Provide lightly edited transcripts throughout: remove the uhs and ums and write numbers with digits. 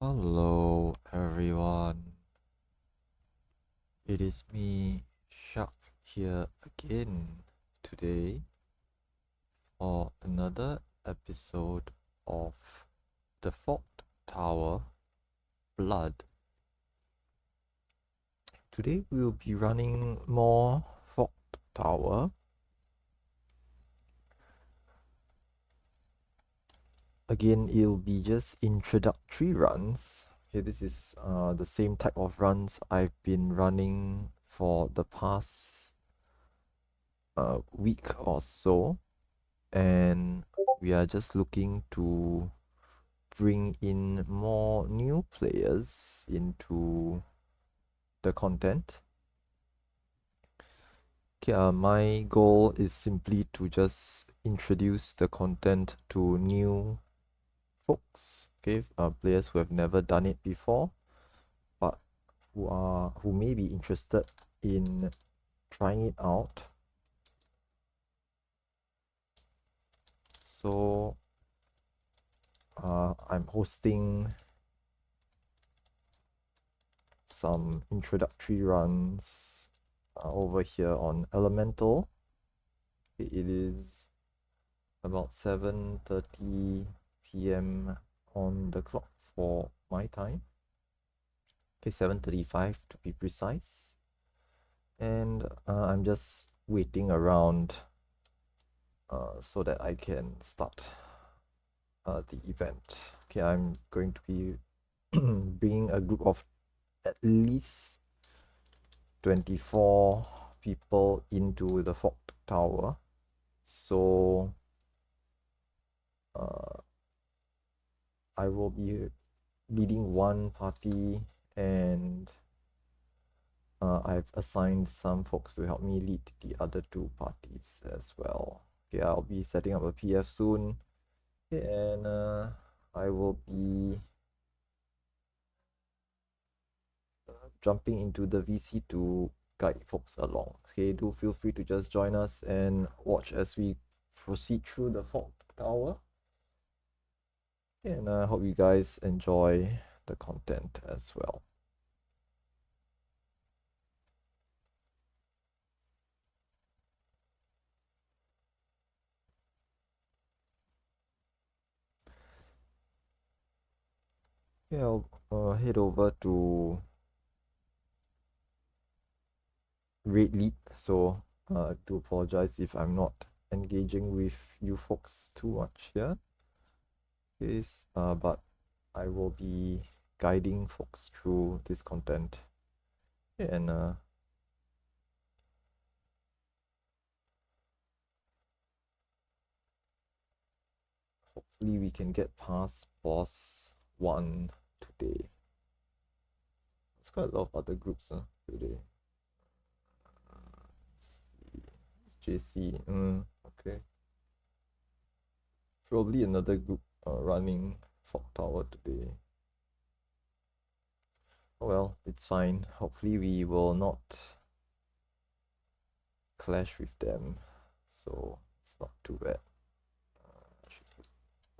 Hello everyone, it is me, Shark, here again today for another episode of The Forked Tower Blood. Today we'll be running more Forked Tower. Again, it'll be just introductory runs. Okay, this is the same type of runs I've been running for the past week or so, and we are just looking to bring in more new players into the content. Okay, my goal is simply to just introduce the content to new folks, okay, players who have never done it before, but who may be interested in trying it out. So I'm hosting some introductory runs over here on Elemental. It is about 7:30 p.m. on the clock for my time. Okay, 7:35 to be precise. And I'm just waiting around so that I can start the event. Okay, I'm going to be bringing a group of at least 24 people into the Forked Tower. So I will be leading one party, and I've assigned some folks to help me lead the other two parties as well. Okay, I'll be setting up a PF soon, and I will be jumping into the VC to guide folks along. Okay, do feel free to just join us and watch as we proceed through the Forked Tower. And I hope you guys enjoy the content as well. Yeah, I'll head over to Raid Lead, so I do apologize if I'm not engaging with you folks too much here. Yes, but I will be guiding folks through this content, and hopefully we can get past boss 1 today. There's quite a lot of other groups today. Let's see. JC, okay. Probably another group running Forked Tower today. Oh well, it's fine. Hopefully we will not clash with them, so it's not too bad.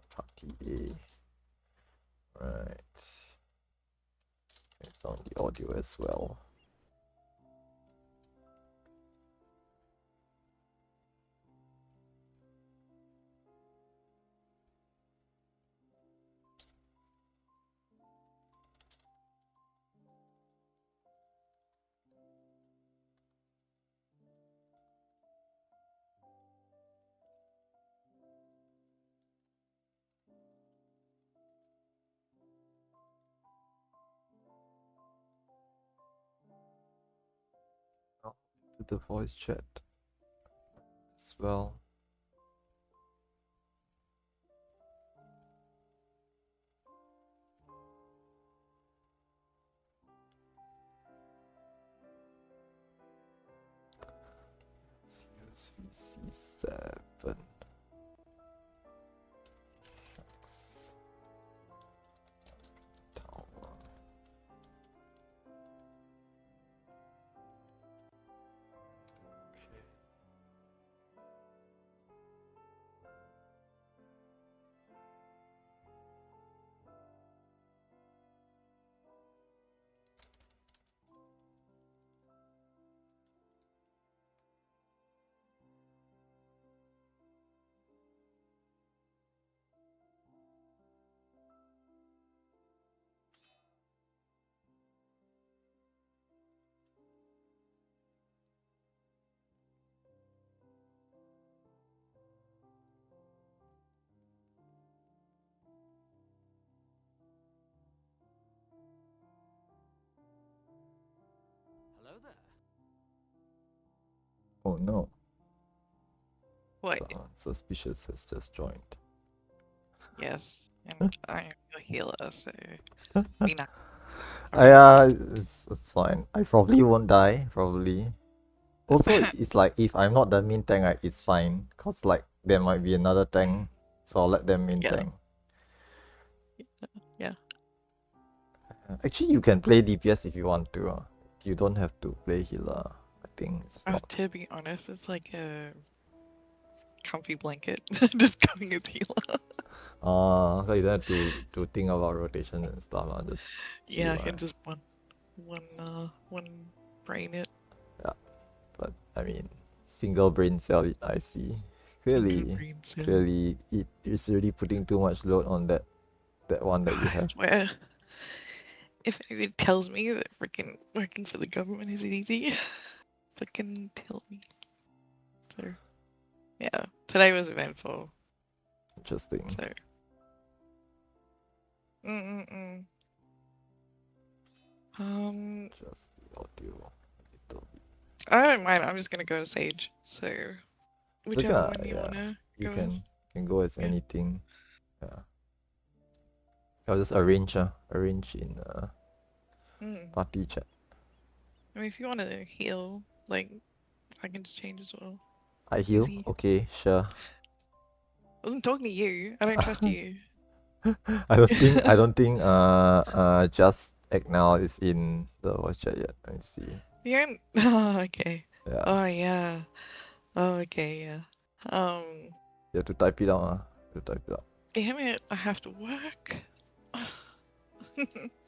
Party A. Right. It's on the audio as well. To the voice chat as well. Let's use VC7. Tower. Okay. Oh no. What? Someone suspicious has just joined. Yes, and I am your healer, so be nice. Yeah, it's fine. I probably won't die, probably. Also, it's like if I'm not the main tank, right, it's fine. Cause like there might be another tank, so I'll let them main Yeah, tank. yeah. Actually, you can play DPS if you want to. You don't have to play healer. I think it's not. To be honest, it's like a comfy blanket, just going as healer. So you don't have to think about rotation and stuff. Just Yeah, chill. I can just one brain it. Yeah, but I mean, single brain cell. I see. Single Clearly, brain cell. clearly, it is already putting too much load on that one that you I have. swear, if anybody tells me that freaking working for the government is easy, freaking tell me. So, yeah, today was eventful. Interesting. So, mm. Just the audio a little bit. I don't mind. I'm just gonna go Sage. So, It's okay. whichever one you Yeah, wanna you go as. can go as Yeah. anything. Yeah, I'll just arrange in Mm. party chat. I mean, if you wanna heal, like, I can just change as well. I heal. Easy. Okay, sure. I wasn't talking to you. I don't trust you. I don't think just act now is in the voice chat yet. Let me see. You don't. Oh, okay. Yeah, Oh, yeah. Oh, okay, yeah. you have to type it out. You type it out. Damn it, I have to work.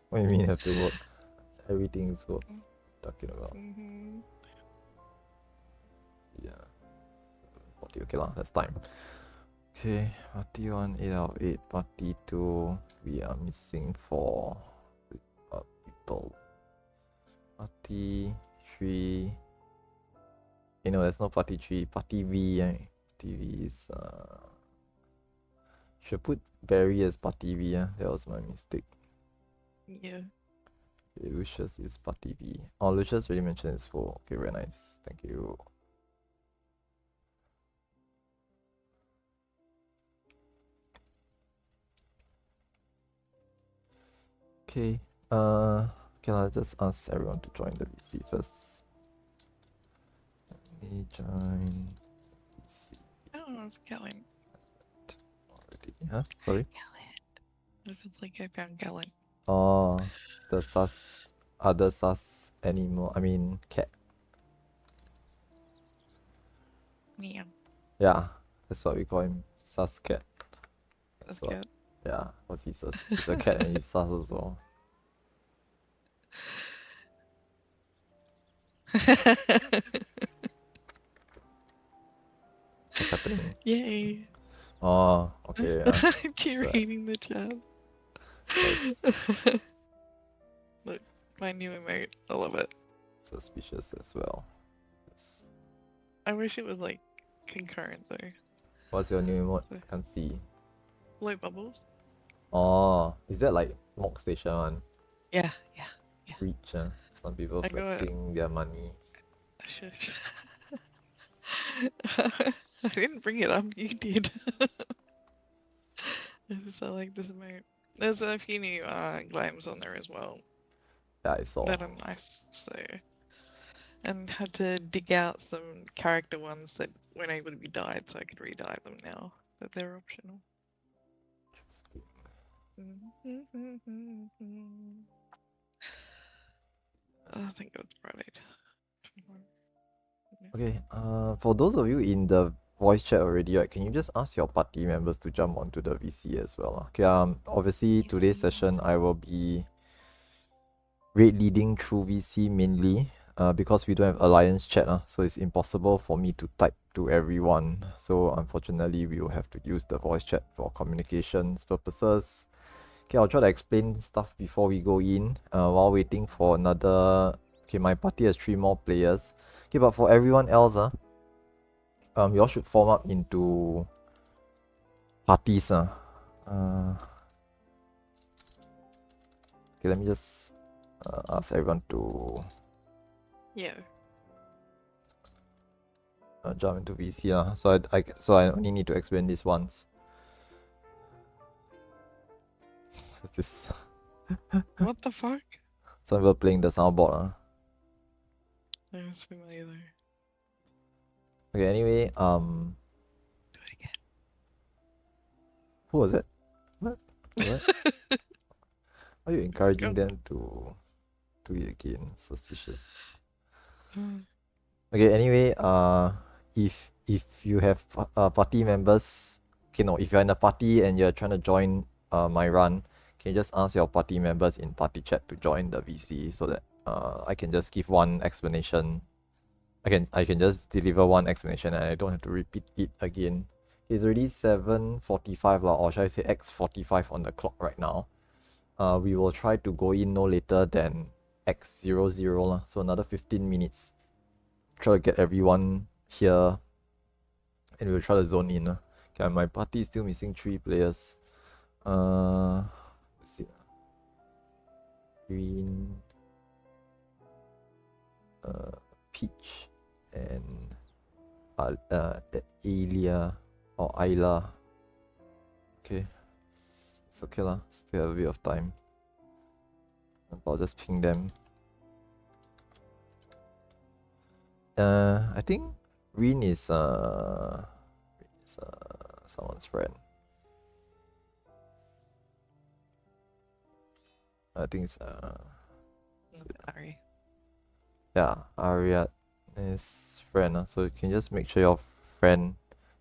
What do you mean you have to work? Everything is work. Talking about. Mm-hmm. Yeah. Okay lah, that's time. Okay, party 1, 8 out of 8. Party 2, we are missing 4 people. Party 3. No, there's no party 3. Party V, Party V is should put Barry as party V, that was my mistake. Yeah. Okay, Lucius is party V. Oh, Lucius already mentioned it's full. Okay, very nice. Thank you. Okay, I'll just ask everyone to join the VC first. Let me join VC Oh, it's Galen. already. Huh? Sorry? Galen. This is like I found Galen. Oh, the other sus animal, I mean cat. Yeah. Yeah, that's what we call him, sus cat. That's what. Cat. Yeah, because he's a cat and he's sus as well. What's happening? Yay. Oh, okay, yeah. That's right. Cheering the chat. Yes. Look, my new emote. I love it. Suspicious as well. Yes. I wish it was like concurrent though. What's your new emote? Can't see. Blow bubbles. Oh, is that like Mock Station one? Yeah. Reach, some people I got flexing their money. Shush. I didn't bring it up, you did. I like this emote. There's a few new glimes on there as well Yeah, I saw. that are nice, so... And had to dig out some character ones that weren't able to be dyed, so I could re-dye them now, but they're optional. Interesting. I think it was Friday. Okay, for those of you in the voice chat already, right, can you just ask your party members to jump onto the VC as well? Okay, obviously today's session I will be raid leading through VC mainly, because we don't have alliance chat, so it's impossible for me to type to everyone. So unfortunately, we will have to use the voice chat for communications purposes. Okay, I'll try to explain stuff before we go in, while waiting for another. Okay, my party has 3 more players. Okay, but for everyone else, you all should form up into parties. Okay, let me just ask everyone to Yeah. Jump into VC so I only need to explain this once. This What the fuck? some people playing the soundboard. That's familiar. Okay, anyway, Do it again. who was it? What? What? Why are you encouraging Go. them to do it again? Suspicious. Mm. Okay, anyway, if you have party members, okay, no, if you're in a party and you're trying to join my run, can you just ask your party members in party chat to join the VC so that I can just give one explanation. I can just deliver one explanation and I don't have to repeat it again. It's already 7:45 lah, or should I say X45 on the clock right now. We will try to go in no later than X00 lah, so another 15 minutes. Try to get everyone here and we'll try to zone in. Okay, my party is still missing 3 players. Let's see. Green, Peach, and Alia or Ayla. Okay, it's okay lah. Still have a bit of time. I'll just ping them. I think Rin is someone's friend. I think it's Sorry. yeah, Ariad is friend. So you can just make sure your friend,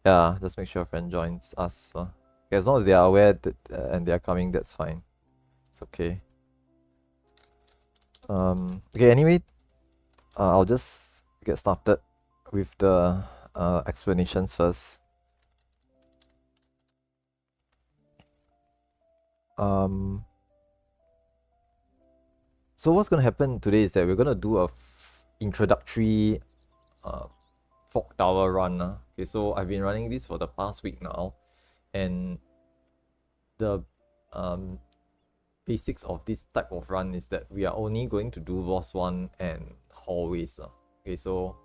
yeah, just make sure your friend joins us. Okay, as long as they are aware that and they are coming, that's fine. It's okay. Okay. Anyway, I'll just get started with the explanations first. So what's gonna happen today is that we're gonna do a introductory Fog Tower run. Okay, so I've been running this for the past week now, and the basics of this type of run is that we are only going to do boss 1 and hallways. Okay, so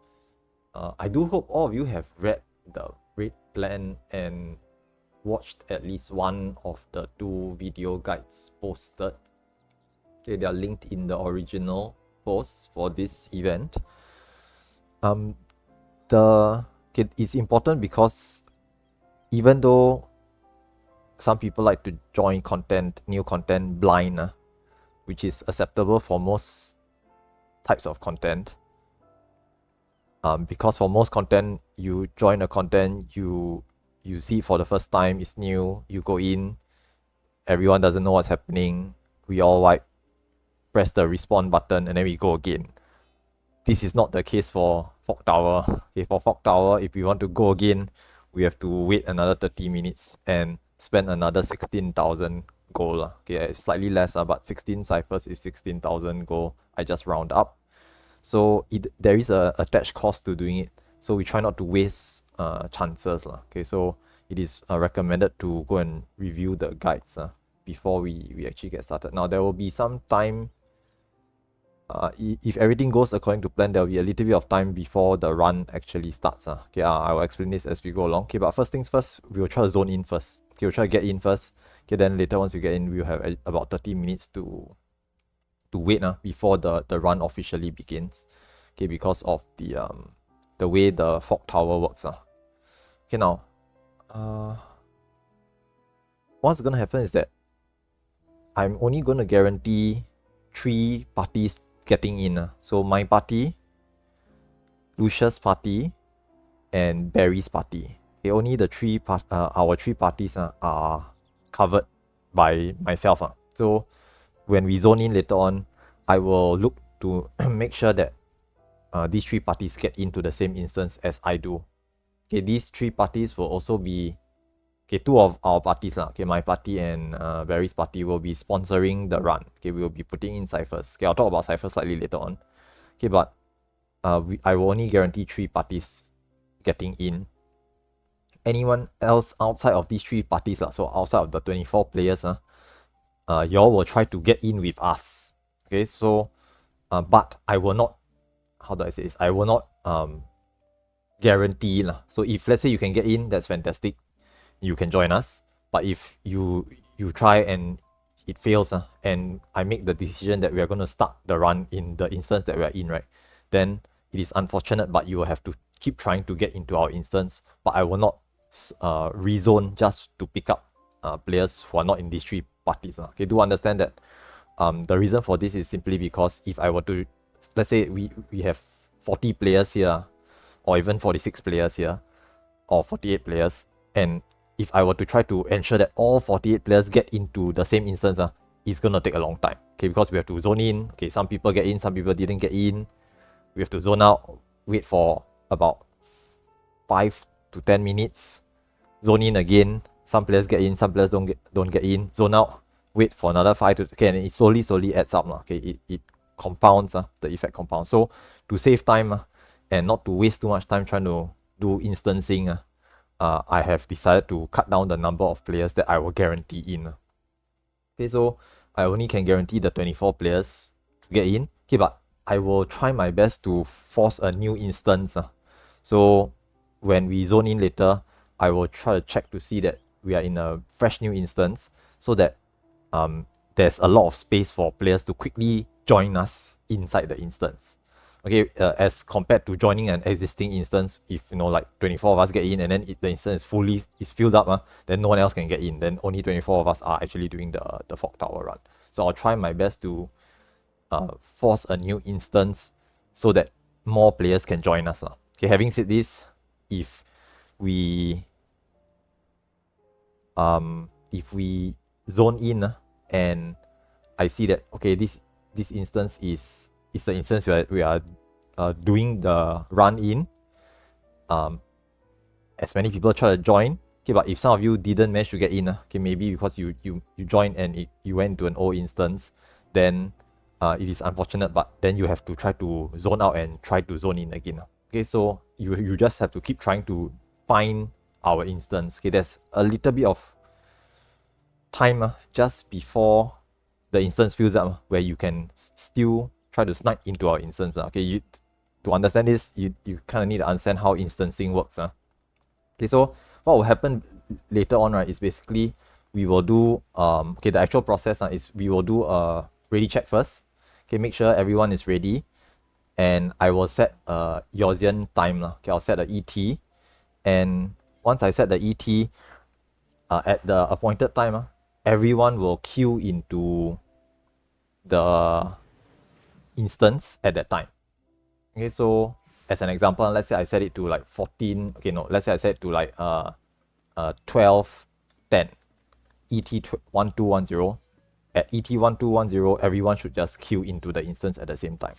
I do hope all of you have read the raid plan and watched at least one of the 2 video guides posted. Okay, they are linked in the original post for this event. It's important because even though some people like to join new content blind, which is acceptable for most types of content. Because for most content, you join a content, you see it for the first time, it's new, you go in, everyone doesn't know what's happening, we all like press the respawn button and then we go again. This is not the case for Fog Tower. Okay, for Fog Tower, if we want to go again, we have to wait another 30 minutes and spend another 16,000 gold. Okay, it's slightly less, but 16 ciphers is 16,000 gold. I just round up. So there is a attached cost to doing it. So we try not to waste chances. Okay, so it is recommended to go and review the guides before we actually get started. Now, there will be some time. If everything goes according to plan, there will be a little bit of time before the run actually starts. Okay, I will explain this as we go along. Okay, but first things first, we will try to zone in first. Okay, we'll try to get in first. Okay, then later once you get in, we'll have about 30 minutes to wait before the run officially begins. Okay, because of the way the Fog Tower works. Okay, now, what's gonna happen is that I'm only gonna guarantee 3 parties getting in. So my party, Lucius party, and Barry's party. Okay, only the our 3 parties are covered by myself. So when we zone in later on, I will look to make sure that these 3 parties get into the same instance as I do. Okay, these 3 parties will also be, okay, 2 of our parties, okay, my party and Barry's party will be sponsoring the run. Okay, we will be putting in ciphers. Okay, I'll talk about ciphers slightly later on. Okay, but I will only guarantee 3 parties getting in. Anyone else outside of these 3 parties, so outside of the 24 players, y'all will try to get in with us. Okay, so but I will not how do I say this? I will not guarantee lah. So if let's say you can get in, that's fantastic. You can join us. But if you try and it fails, and I make the decision that we are going to start the run in the instance that we are in, right? Then it is unfortunate, but you will have to keep trying to get into our instance. But I will not rezone just to pick up players who are not in these three parties. Okay, do understand that the reason for this is simply because if I were to, let's say we have 40 players here, or even 46 players here, or 48 players, and if I were to try to ensure that all 48 players get into the same instance, it's gonna take a long time. Okay, because we have to zone in. Okay, some people get in, some people didn't get in. We have to zone out, wait for about 5 to 10 minutes, zone in again. Some players get in, some players don't get in. Zone out, wait for another 5 to, okay, and it slowly adds up. Okay, it compounds, the effect compounds. So to save time and not to waste too much time trying to do instancing, I have decided to cut down the number of players that I will guarantee in. Okay, so I only can guarantee the 24 players to get in. Okay, but I will try my best to force a new instance. So when we zone in later, I will try to check to see that we are in a fresh new instance, so that there's a lot of space for players to quickly join us inside the instance. Okay, as compared to joining an existing instance, if like 24 of us get in and then the instance is filled up, then no one else can get in. Then only 24 of us are actually doing the fog tower run. So I'll try my best to force a new instance so that more players can join us. Okay, having said this, if we zone in and I see that, okay, this instance is the instance we are doing the run in, as many people try to join. Okay, but if some of you didn't manage to get in, okay, maybe because you joined and you went to an old instance, then it is unfortunate, but then you have to try to zone out and try to zone in again. Okay, so you just have to keep trying to find our instance. Okay, there's a little bit of time just before the instance fills up, where you can still try to snipe into our instance. Okay, to understand this, you kind of need to understand how instancing works. Okay, so what will happen later on, right, is basically we will do okay, the actual process is we will do a ready check first. Okay, make sure everyone is ready, and I will set a Gaussian time. Okay, I'll set a ET, and once I set the ET at the appointed time, everyone will queue into the instance at that time. Okay, so as an example, let's say I set it to like 14, okay, no, let's say I set it to like 12, 10, ET 1210. At ET 1210, everyone should just queue into the instance at the same time.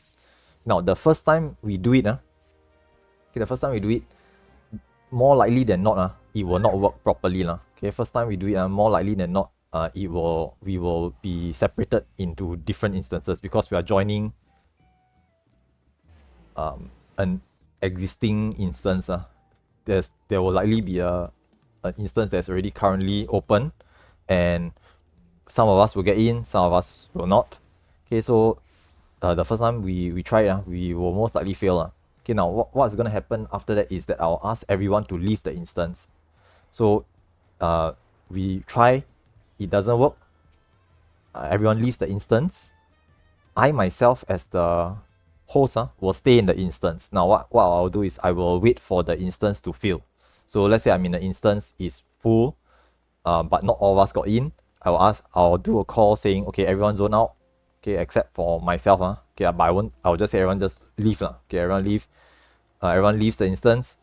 Now, the first time we do it, more likely than not, it will not work properly. Okay, first time we do it, more likely than not, we will be separated into different instances because we are joining an existing instance. There will likely be an instance that's already currently open, and some of us will get in, some of us will not. Okay, so the first time we try it, we will most likely fail. Okay, now what's going to happen after that is that I'll ask everyone to leave the instance. So we try, it doesn't work, everyone leaves the instance. I myself, as the host, will stay in the instance. Now what I'll do is I will wait for the instance to fill. So let's say I'm in the instance is full, but not all of us got in. I'll do a call saying, okay, everyone zone out, okay, except for myself. Okay, but I'll just say everyone just leave. Okay, everyone leave. Everyone leaves the instance.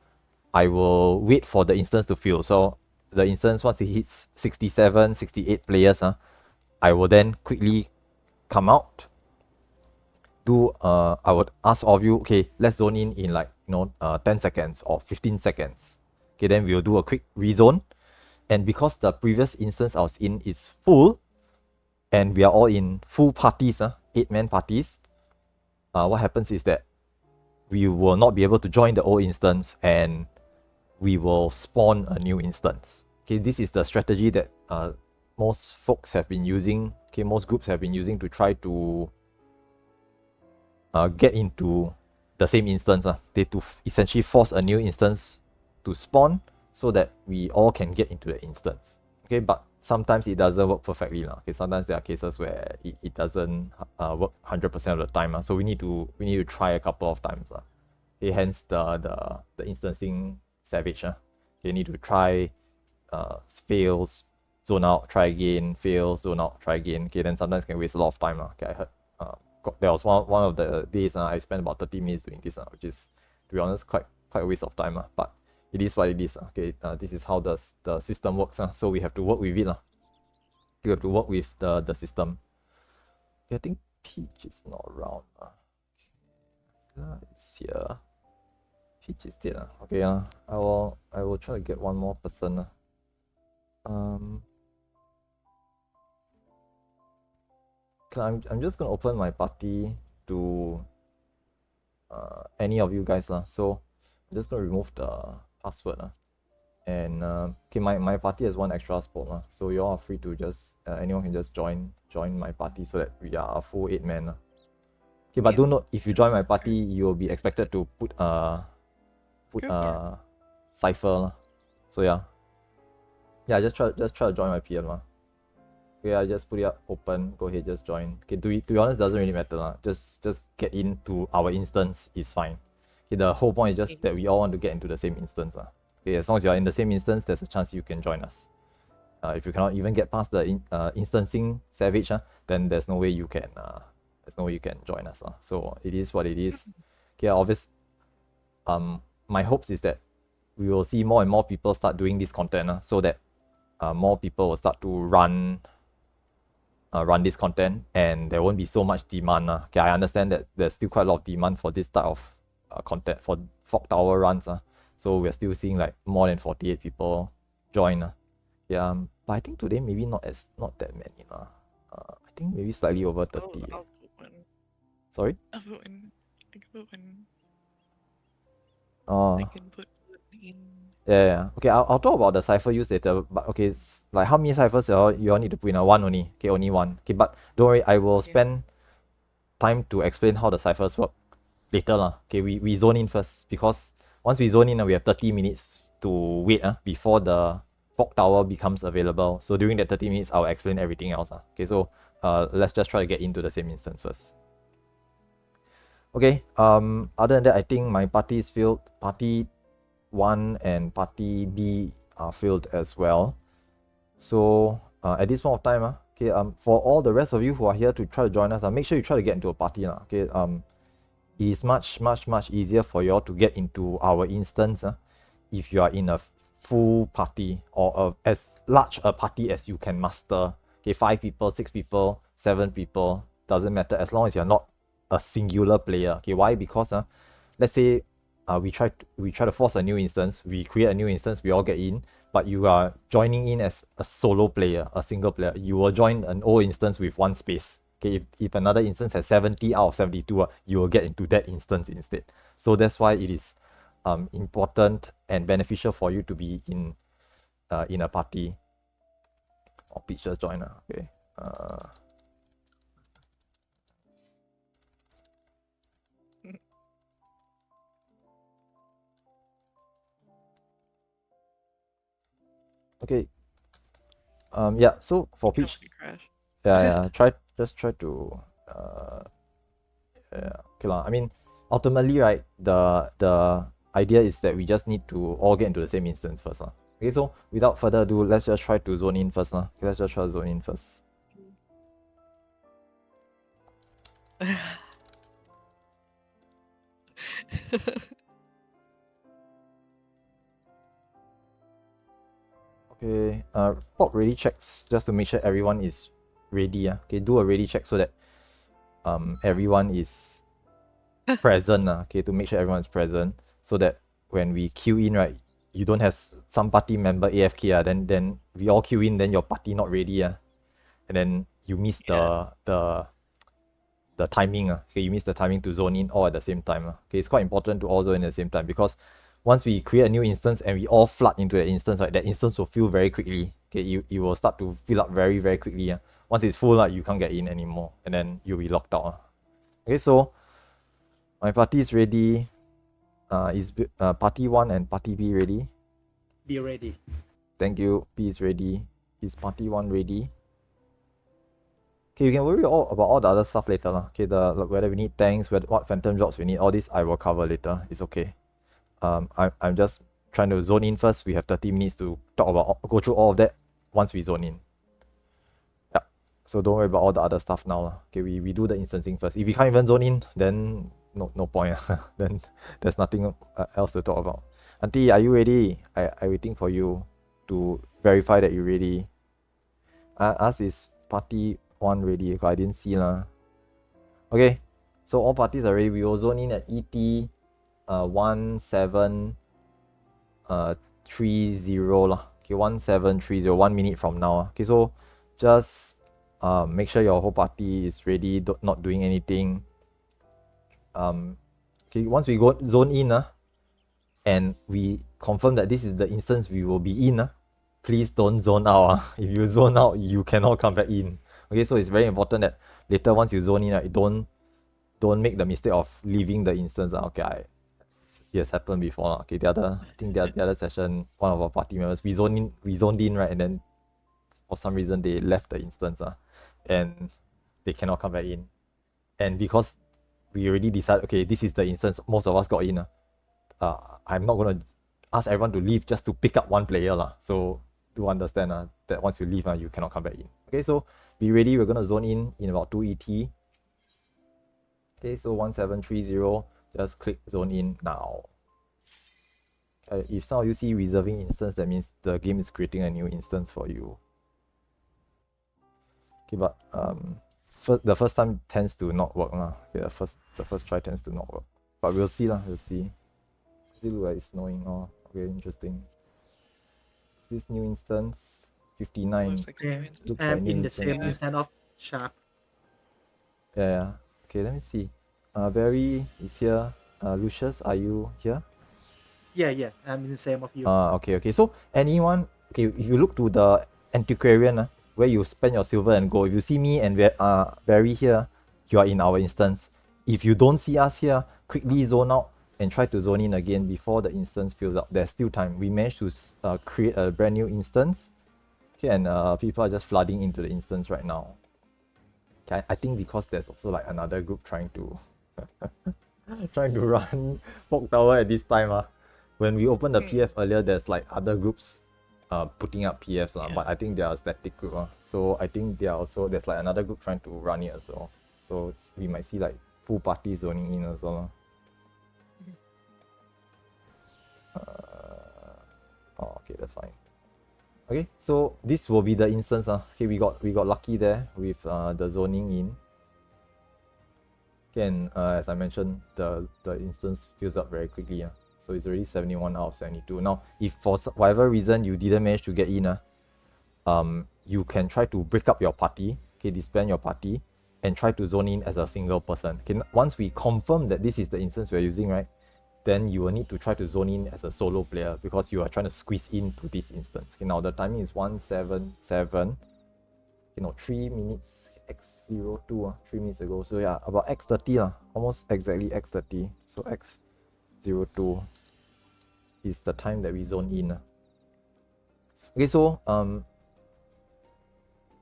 I will wait for the instance to fill. So the instance, once it hits 67, 68 players, I will then quickly come out. I would ask all of you, okay, let's zone in like 10 seconds or 15 seconds. Okay, then we'll do a quick rezone. And because the previous instance I was in is full, and we are all in full parties, 8-man parties, what happens is that we will not be able to join the old instance, and we will spawn a new instance. Okay, this is the strategy that most folks have been using. Okay, most groups have been using to try to get into the same instance. They to essentially force a new instance to spawn so that we all can get into the instance. Okay, but sometimes it doesn't work perfectly. Okay, sometimes there are cases where it doesn't work 100% of the time. So we need to try a couple of times. Okay, hence the instancing savage. You need to try, fails, zone out, try again, fails, zone out, try again. Okay, then sometimes can waste a lot of time. Okay, I heard there was one of the days I spent about 30 minutes doing this, which is, to be honest, quite a waste of time. But it is what it is. Okay, this is how the system works. So we have to work with it. We have to work with the system. Okay, I think Peach is not around. It's here. Peach is dead. Okay, I will try to get one more person. I'm just gonna open my party to any of you guys. So I'm just gonna remove the password. And okay, my party has one extra spot. So you all are free to just, anyone can just join my party so that we are a full 8-man. Okay, but do note, if you join my party, you will be expected to put cipher. So yeah, just try to join my PM. Okay, I just put it up open. Go ahead, just join. Okay, to be honest, doesn't really matter. Just get into our instance is fine. Okay, the whole point is just that we all want to get into the same instance. Okay, as long as you are in the same instance, there's a chance you can join us. If you cannot even get past the instancing savage, then there's no way you can join us. So it is what it is. Okay, obvious. My hopes is that we will see more and more people start doing this content, so that more people will start to run this content, and there won't be so much demand. Okay, I understand that there's still quite a lot of demand for this type of content for Fog Tower runs. So we're still seeing like more than 48 people join. Yeah, but I think today maybe not that many. I think maybe slightly over 30. I'll put one. Sorry? I'll put one. I can put one. Oh. I can put one in. Yeah. Okay, I'll talk about the cipher use later. But okay, like how many ciphers you all need to put in? One only. Okay, only one. Okay, but don't worry, I will spend time to explain how the ciphers work later. Okay, we zone in first, because once we zone in, we have 30 minutes to wait before the Fog Tower becomes available. So during that 30 minutes, I'll explain everything else. Okay, so let's just try to get into the same instance first. Okay, other than that, I think my party is filled. Party 1 and party B are filled as well. So at this point of time, okay, for all the rest of you who are here to try to join us, make sure you try to get into a party. Okay, it is much easier for you all to get into our instance if you are in a full party, or as large a party as you can muster. Okay, 5 people, 6 people, 7 people, doesn't matter, as long as you're not a singular player. Okay, why? Because let's say we try to force a new instance, we create a new instance, we all get in, but you are joining in as a solo player, a single player. You will join an old instance with 1 space. Okay, if another instance has 70 out of 72, you will get into that instance instead. So that's why it is important and beneficial for you to be in a party. Or Peach just join. Okay. Okay. Yeah. So for Peach, yeah. Just try to yeah. Okay lah. I mean, ultimately, right, the idea is that we just need to all get into the same instance first. Okay, so without further ado, let's just try to zone in first. Okay, let's just try to zone in first. Okay, pop ready checks just to make sure everyone is ready. Okay, do a ready check so that everyone is present. Okay, to make sure everyone is present, so that when we queue in, right, you don't have some party member AFK. Then we all queue in, then your party not ready. And then you miss the timing. Okay, you miss the timing to zone in all at the same time. Okay, it's quite important to all zone in at the same time, because once we create a new instance and we all flood into the instance, right, that instance will fill very quickly. Okay, it will start to fill up very quickly. Once it's full, you can't get in anymore, and then you'll be locked out. Okay, so My party is ready. Is party 1 and party B ready? Be ready. Thank you. B is ready. Is party 1 ready? Okay, you can worry about all the other stuff later. Okay, whether we need tanks, what phantom jobs we need, all this I will cover later. It's okay. I'm just trying to zone in first. We have 30 minutes to go through all of that once we zone in. Yeah. So don't worry about all the other stuff now. Okay, we do the instancing first. If we can't even zone in, then no point. Then there's nothing else to talk about. Auntie, are you ready? I waiting for you to verify that you're ready. Us is party 1 ready, because I didn't see lah. Okay, so all parties are ready. We will zone in at ET 1730 lah. Okay, 1730, 1 minute from now. Okay, so just make sure your whole party is ready, not doing anything. Okay, once we go zone in and we confirm that this is the instance we will be in, please don't zone out. If you zone out, you cannot come back in. Okay, so it's very important that later once you zone in, don't make the mistake of leaving the instance. Okay, it has happened before. Okay, I think the other session, one of our party members, we zoned in, right, and then for some reason they left the instance and they cannot come back in. And because we already decided, okay, this is the instance most of us got in, I'm not gonna ask everyone to leave just to pick up one player so do understand that once you leave you cannot come back in. Okay, so be ready. We're gonna zone in about 2 ET. Okay, so 1730, just click zone in now. If some of you see reserving instance, that means the game is creating a new instance for you. Okay, but the first time tends to not work Okay, the first try tends to not work, but we'll see we'll see. It looks like it's snowing. Oh, okay, interesting. Is this new instance? 59. Looks like Yeah, Looks I'm like new in the instance. same instead of Shark. Yeah. Okay, let me see. Barry is here. Lucius, are you here? Yeah, I'm in the same of you. Okay. So anyone, okay, if you look to the antiquarian, where you spend your silver and gold, if you see me and Barry here, you are in our instance. If you don't see us here, quickly zone out and try to zone in again before the instance fills up. There's still time. We managed to create a brand new instance. Okay, and people are just flooding into the instance right now. Okay, I think because there's also like another group trying to run Fog Tower at this time. When we opened the PF earlier, there's like other groups putting up PFs but I think they are a static group. So I think there's like another group trying to run it as well. So we might see like full party zoning in as well. Okay, that's fine. Okay, so this will be the instance. Okay, we got lucky there with the zoning in. Okay, and as I mentioned, the instance fills up very quickly. So it's already 71 out of 72. Now, if for whatever reason you didn't manage to get in, you can try to break up your party. Okay, disband your party and try to zone in as a single person. Okay, once we confirm that this is the instance we're using, right, then you will need to try to zone in as a solo player because you are trying to squeeze into this instance. Okay, now the timing is 177. 3 minutes x02, 3 minutes ago. So yeah, about x30 almost exactly x30. So x02 is the time that we zone in. Okay, so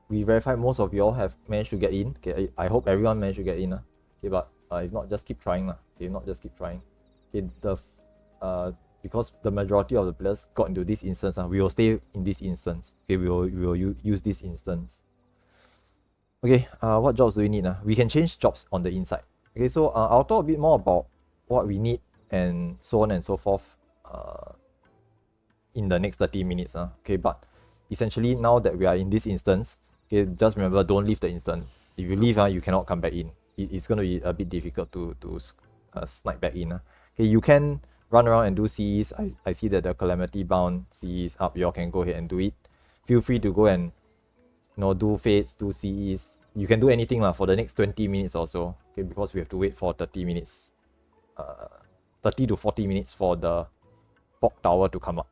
we verified most of you all have managed to get in. Okay, I hope everyone managed to get in. Okay, but if not, just keep trying. Okay, if not, just keep trying. Okay, because the majority of the players got into this instance, we will stay in this instance. Okay, we will use this instance. Okay, what jobs do we need? We can change jobs on the inside. Okay, so I'll talk a bit more about what we need and so on and so forth in the next 30 minutes. Okay, but essentially now that we are in this instance, okay, just remember, don't leave the instance. If you leave, you cannot come back in. It's going to be a bit difficult to snipe back in. Okay, you can run around and do CEs. I see that the Calamity Bound CE is up. You all can go ahead and do it. Feel free to go and do fates, do CEs. You can do anything for the next 20 minutes or so. Okay, because we have to wait for 30 minutes. 30 to 40 minutes for the Fog Tower to come up.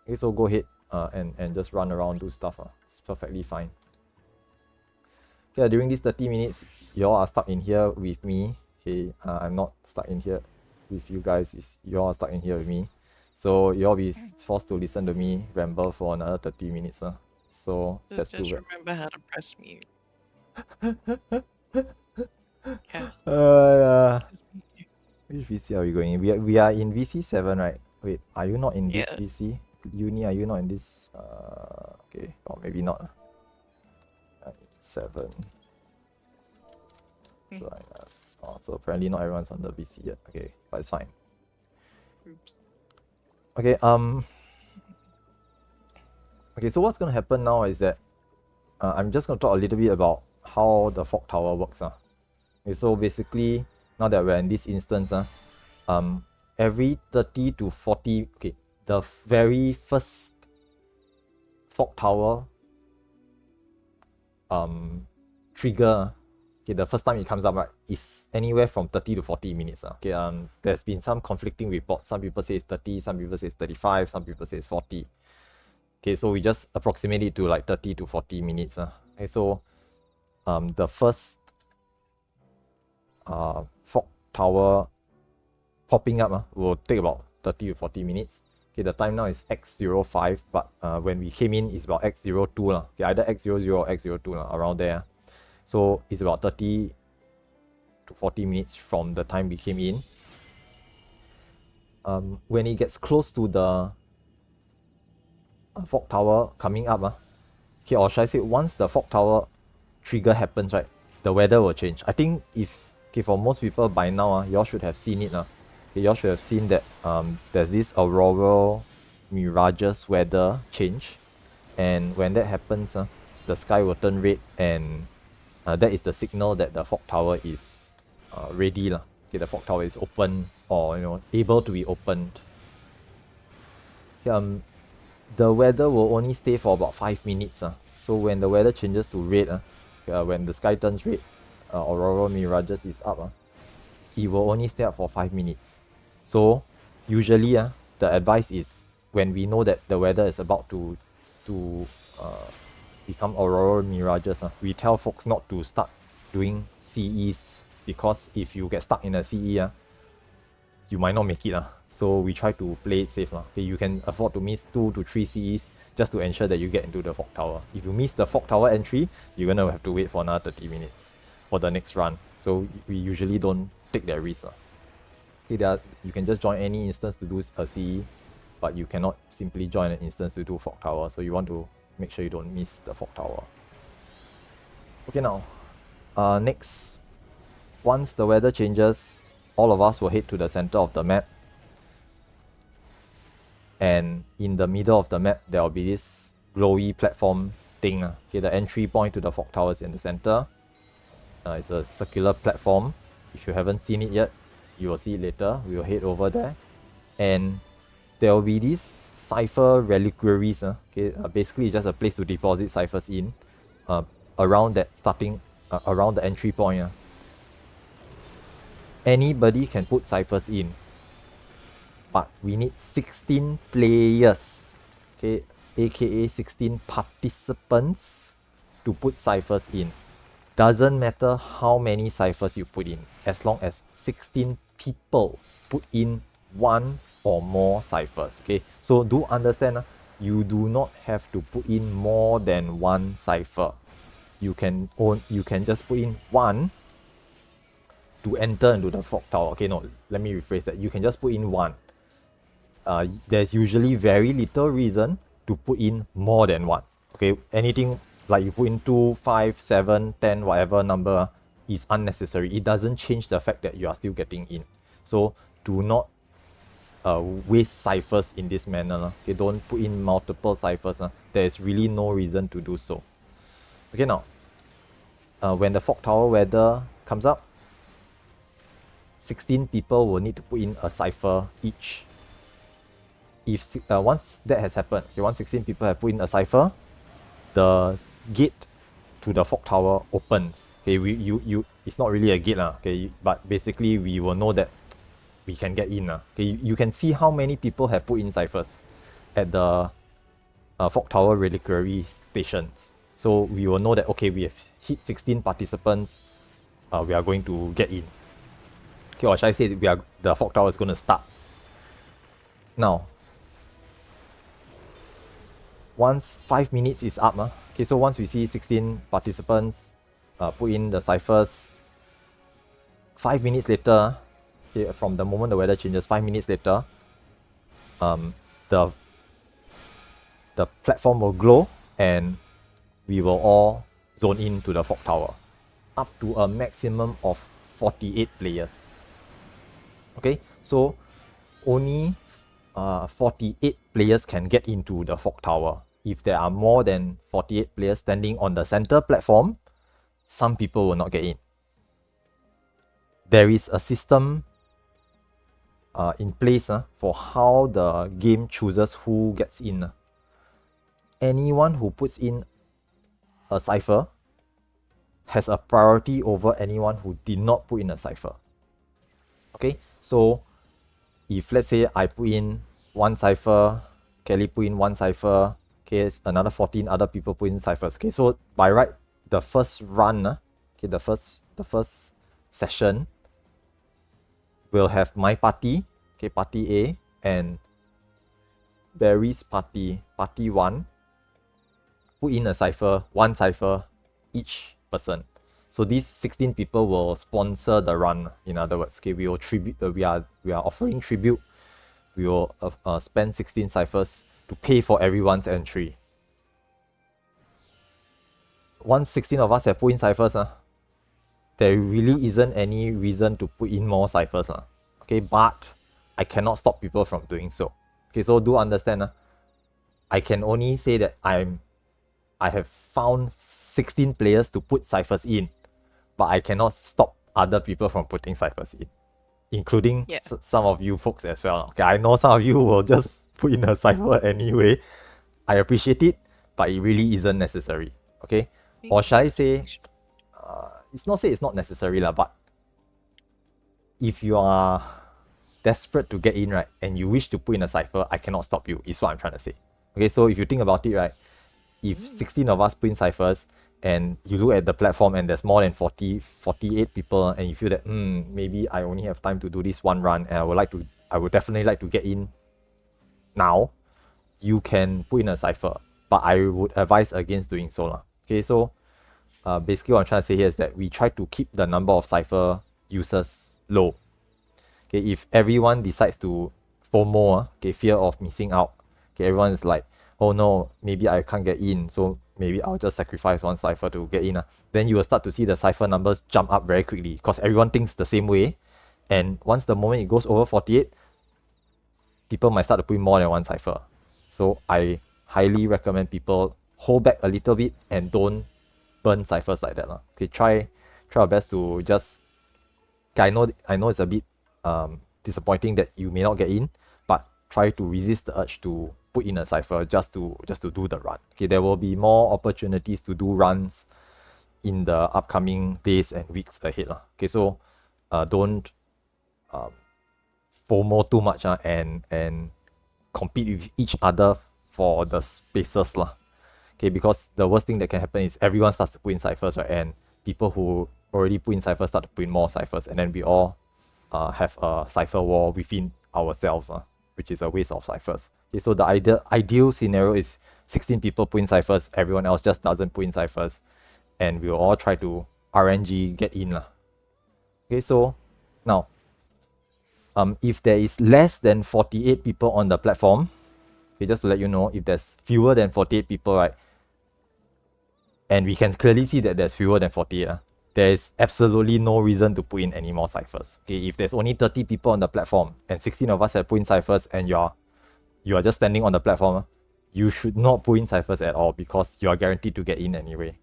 Okay, so go ahead and just run around, do stuff. It's perfectly fine. Okay, during these 30 minutes, you all are stuck in here with me. Okay, I'm not stuck in here with you guys. You all are stuck in here with me. So you all be forced to listen to me ramble for another 30 minutes. So that's too Just bad. remember how to press mute. Yeah. Yeah. Which VC are we going in? We are in VC 7, right? Wait, are you not in this Yeah. VC? Uni, are you not in this? Okay, or maybe not. 7. Hmm. Join us. Oh, so apparently not everyone's on the VC yet. Okay, but it's fine. Oops. Okay, okay, so what's gonna happen now is that I'm just gonna talk a little bit about how the fog tower works. Okay, so basically, now that we're in this instance, every 30 to 40, okay, the very first fog tower trigger, okay, the first time it comes up, right, is anywhere from 30 to 40 minutes. Okay, there's been some conflicting reports. Some people say it's 30, some people say it's 35, some people say it's 40. Okay, so we just approximate it to like 30 to 40 minutes. Okay, so the first fog tower popping up will take about 30 to 40 minutes. Okay, the time now is x05, but when we came in, it's about x02. Okay, either x00 or x02, around there. So it's about 30 to 40 minutes from the time we came in. When it gets close to the fog tower coming up, okay, or should I say, once the fog tower trigger happens, right, the weather will change. I think for most people by now, y'all should have seen it. Okay, y'all should have seen that there's this auroral mirages weather change, and when that happens, the sky will turn red, and that is the signal that the fog tower is ready. Okay, the fog tower is open, or able to be opened. The weather will only stay for about 5 minutes. So when the weather changes to red, when the sky turns red, auroral mirages is up, it will only stay up for 5 minutes. So usually the advice is, when we know that the weather is about to become auroral mirages, we tell folks not to start doing CEs, because if you get stuck in a CE, you might not make it. So we try to play it safe. Okay, you can afford to miss 2 to 3 CEs just to ensure that you get into the fog tower. If you miss the fog tower entry, you're gonna have to wait for another 30 minutes for the next run. So we usually don't take that risk. Okay, you can just join any instance to do a CE, but you cannot simply join an instance to do fog tower. So you want to make sure you don't miss the fog tower. Okay, now, next, once the weather changes, all of us will head to the center of the map. And in the middle of the map, there will be this glowy platform thing. Okay, the entry point to the fog tower is in the center. It's a circular platform. If you haven't seen it yet, you will see it later. We will head over there. And there will be these cipher reliquaries. Okay, basically just a place to deposit ciphers in, around that around the entry point. Anybody can put ciphers in, but we need 16 players, okay, aka 16 participants to put ciphers in. Doesn't matter how many ciphers you put in, as long as 16 people put in one or more ciphers. Okay, so do understand, you do not have to put in more than one cipher. You can just put in one to enter into the fog tower. Okay, no, let me rephrase that. You can just put in one. There's usually very little reason to put in more than one. Okay, anything like you put in 2, 5, 7, 10, whatever number is unnecessary. It doesn't change the fact that you are still getting in. So do not waste ciphers in this manner. Okay, don't put in multiple ciphers. There is really no reason to do so. Okay, now, when the fog tower weather comes up, 16 people will need to put in a cipher each. If once that has happened, okay, once 16 people have put in a cipher, the gate to the fog tower opens. Okay, it's not really a gate, okay, but basically we will know that we can get in. Okay, you can see how many people have put in ciphers at the fog tower reliquary stations. So we will know that, okay, we have hit 16 participants, we are going to get in. Okay, or should I say the fog tower is going to start now. Once 5 minutes is up, okay, so once we see 16 participants put in the ciphers, 5 minutes later, okay, from the moment the weather changes, 5 minutes later, the platform will glow and we will all zone into the fog tower, up to a maximum of 48 players. Okay, so only 48 players can get into the fog tower. If there are more than 48 players standing on the center platform, some people will not get in. There is a system in place for how the game chooses who gets in. Anyone who puts in a cipher has a priority over anyone who did not put in a cipher. Okay, so if let's say I put in one cipher, Kelly put in one cipher, okay, another 14 other people put in ciphers. Okay, so by right, the first run, okay, the first session will have my party, okay, party A, and Barry's party, party 1, put in a cipher, one cipher each person. So these 16 people will sponsor the run. In other words, okay, we will tribute. We are offering tribute. We will spend 16 ciphers to pay for everyone's entry. Once 16 of us have put in ciphers, there really isn't any reason to put in more ciphers. Okay, but I cannot stop people from doing so. Okay, so do understand. I can only say that I have found 16 players to put ciphers in, but I cannot stop other people from putting ciphers in, including some of you folks as well. Okay, I know some of you will just put in a cipher anyway. I appreciate it, but it really isn't necessary. Okay, or should I say, it's not say it's not necessary lah, but if you are desperate to get in, right, and you wish to put in a cipher, I cannot stop you, is what I'm trying to say. Okay, so if you think about it, right, if 16 of us put in ciphers and you look at the platform and there's more than 48 people and you feel that maybe I only have time to do this one run and I would definitely like to get in now, you can put in a cipher, but I would advise against doing so lah. Okay, so basically what I'm trying to say here is that we try to keep the number of cipher users low. Okay, if everyone decides to FOMO, okay, fear of missing out, okay, everyone is like, oh no, maybe I can't get in, so maybe I'll just sacrifice one cipher to get in. Then you will start to see the cipher numbers jump up very quickly because everyone thinks the same way. And once the moment it goes over 48, people might start to put in more than one cipher. So I highly recommend people hold back a little bit and don't burn ciphers like that. Okay, try our best to just, okay, I know it's a bit disappointing that you may not get in, but try to resist the urge to put in a cipher just to do the run. Okay, there will be more opportunities to do runs in the upcoming days and weeks ahead. Okay, so don't FOMO too much and compete with each other for the spaces. Okay, because the worst thing that can happen is everyone starts to put in ciphers, right? And people who already put in ciphers start to put in more ciphers, and then we all have a cipher war within ourselves, which is a waste of ciphers. Okay, so the ideal scenario is 16 people put in ciphers, everyone else just doesn't put in ciphers, and we'll all try to RNG get in. Okay, so now, if there is less than 48 people on the platform, okay, just to let you know, if there's fewer than 48 people, right, and we can clearly see that there's fewer than 48, there is absolutely no reason to put in any more ciphers. Okay, if there's only 30 people on the platform and 16 of us have put in ciphers and you are just standing on the platform, you should not put in ciphers at all because you are guaranteed to get in anyway.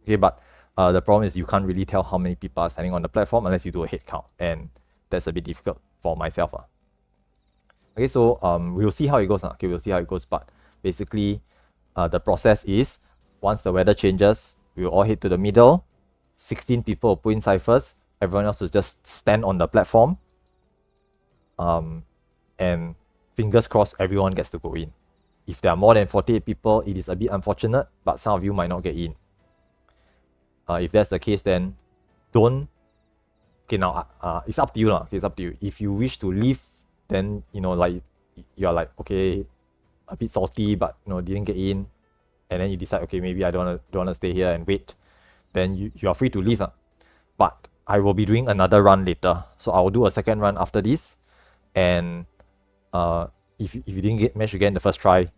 Okay, but the problem is you can't really tell how many people are standing on the platform unless you do a head count, and that's a bit difficult for myself. Okay, so we'll see how it goes. Okay, we'll see how it goes, but basically the process is once the weather changes, we'll all head to the middle. 16 people will put in ciphers, everyone else will just stand on the platform, and fingers crossed everyone gets to go in. If there are more than 48 people, it is a bit unfortunate, but some of you might not get in. If that's the case, then don't Okay, now it's up to you lah. Okay, it's up to you. If you wish to leave, then like you're like, okay, a bit salty, but didn't get in, and then you decide, okay, maybe I don't wanna stay here and wait. Then you are free to leave. But I will be doing another run later, so I will do a second run after this, and if you didn't manage to get in the first try,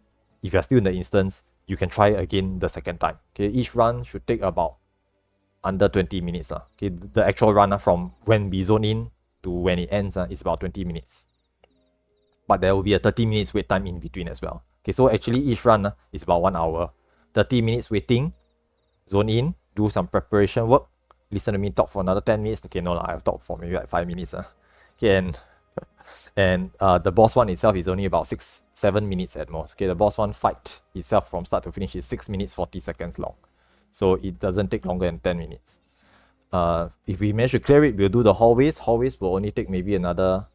if you're still in the instance, you can try again the second time. Okay, each run should take about under 20 minutes. Okay, the actual run from when we zone in to when it ends is about 20 minutes. But there will be a 30 minutes wait time in between as well. Okay, so actually each run is about 1 hour. 30 minutes waiting, zone in, do some preparation work, listen to me talk for another 10 minutes. Okay, no, I'll talk for maybe like 5 minutes. Okay, and the boss one itself is only about 6-7 minutes at most. Okay, the boss one fight itself from start to finish is 6 minutes 40 seconds long, so it doesn't take longer than 10 minutes. If we manage to clear it, we'll do the hallways. Hallways will only take maybe another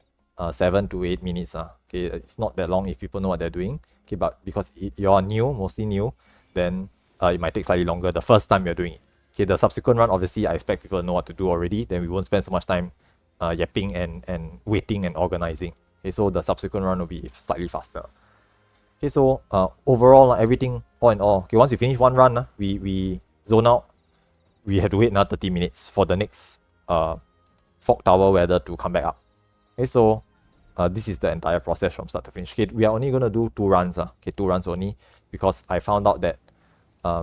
7 to 8 minutes. Okay, it's not that long if people know what they're doing. Okay, but because you're new, mostly new, then it might take slightly longer the first time you're doing it. Okay, the subsequent run, obviously, I expect people to know what to do already. Then we won't spend so much time yapping and waiting and organizing. Okay, so the subsequent run will be slightly faster. Okay, so overall, everything all in all, okay, once you finish one run, we zone out. We have to wait another 30 minutes for the next fog tower weather to come back up. Okay, so this is the entire process from start to finish. Okay, we are only going to do 2 runs. Okay, 2 runs only, because I found out that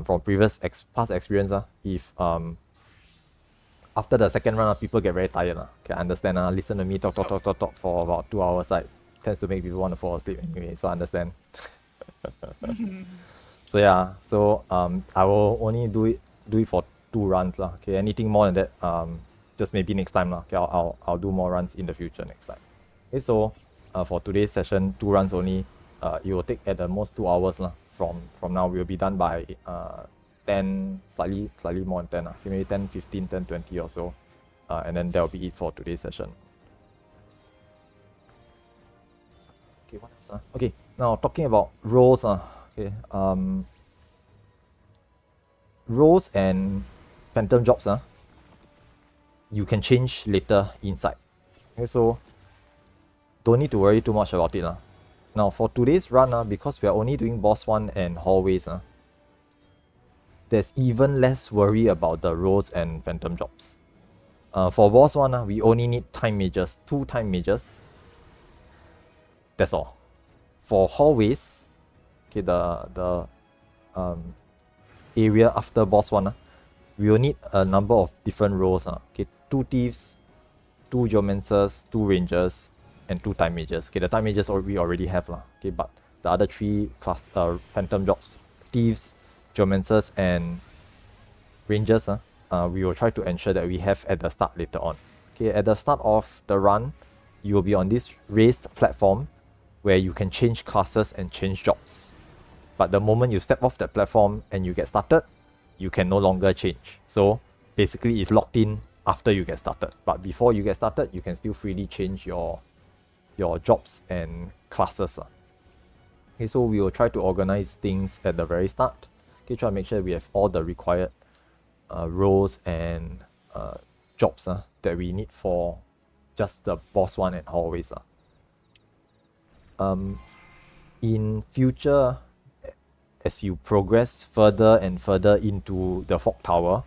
from previous past experience, if after the second run, people get very tired. Okay, I understand. Listen to me talk for about 2 hours. Tends to make people want to fall asleep anyway, so I understand. So yeah, so I will only do it for 2 runs. Okay, anything more than that, just maybe next time. Okay, I'll do more runs in the future next time. Okay, so for today's session, 2 runs only. It will take at the most 2 hours. From now, we'll be done by 10, slightly more than 10. Okay, maybe 10, 15, 10, 20 or so. And then that'll be it for today's session. Okay, what else? Okay, now talking about roles. Okay, roles and phantom jobs. You can change later inside. Okay, so don't need to worry too much about it. Now for today's run, because we are only doing boss 1 and hallways, there's even less worry about the roles and phantom jobs. For boss 1, we only need time mages, 2 time mages. That's all. For hallways, okay, the area after boss 1, we will need a number of different roles. Okay, 2 thieves, 2 geomancers, 2 rangers, and 2 time mages. Okay, the time mages we already have. Okay, but the other 3 class phantom jobs, thieves, geomancers, and rangers, we will try to ensure that we have at the start later on. Okay, at the start of the run, you will be on this raised platform where you can change classes and change jobs. But the moment you step off that platform and you get started, you can no longer change. So basically it's locked in after you get started. But before you get started, you can still freely change your jobs and classes. Okay, so we will try to organize things at the very start. Okay, try to make sure we have all the required roles and jobs that we need for just the boss 1 and hallways. In future, as you progress further and further into the fog tower,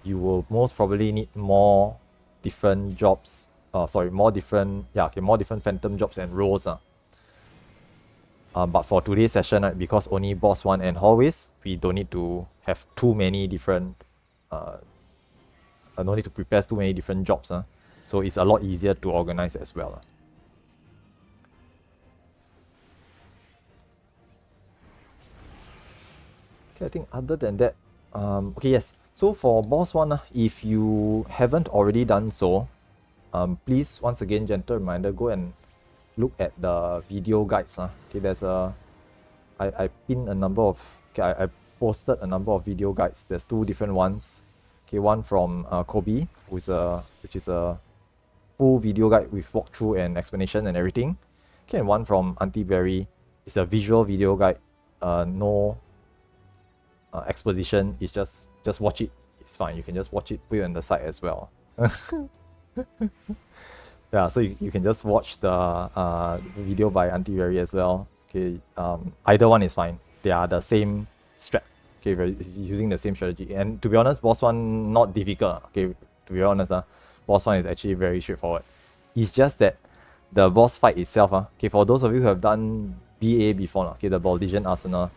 you will most probably need more different jobs. More different phantom jobs and roles. But for today's session, because only boss 1 and hallways, we don't need to have too many different no need to prepare too many different jobs. So it's a lot easier to organize as well. Okay, I think other than that, okay, yes. So for boss 1, if you haven't already done so, please, once again, gentle reminder, go and look at the video guides. Okay, there's I pinned a number of, I posted a number of video guides. There's 2 different ones. Okay, one from Kobe, which is a full video guide with walkthrough and explanation and everything. Okay, and one from Auntie Berry. It's a visual video guide. No exposition. It's just watch it. It's fine. You can just watch it, put it on the side as well. Yeah, so you can just watch the video by Auntie Very as well. Okay, either one is fine. They are the same strat. Okay, it's using the same strategy. And to be honest, boss one not difficult. Okay, to be honest, boss one is actually very straightforward. It's just that the boss fight itself, okay, for those of you who have done BA before, okay, the Baldigian Arsenal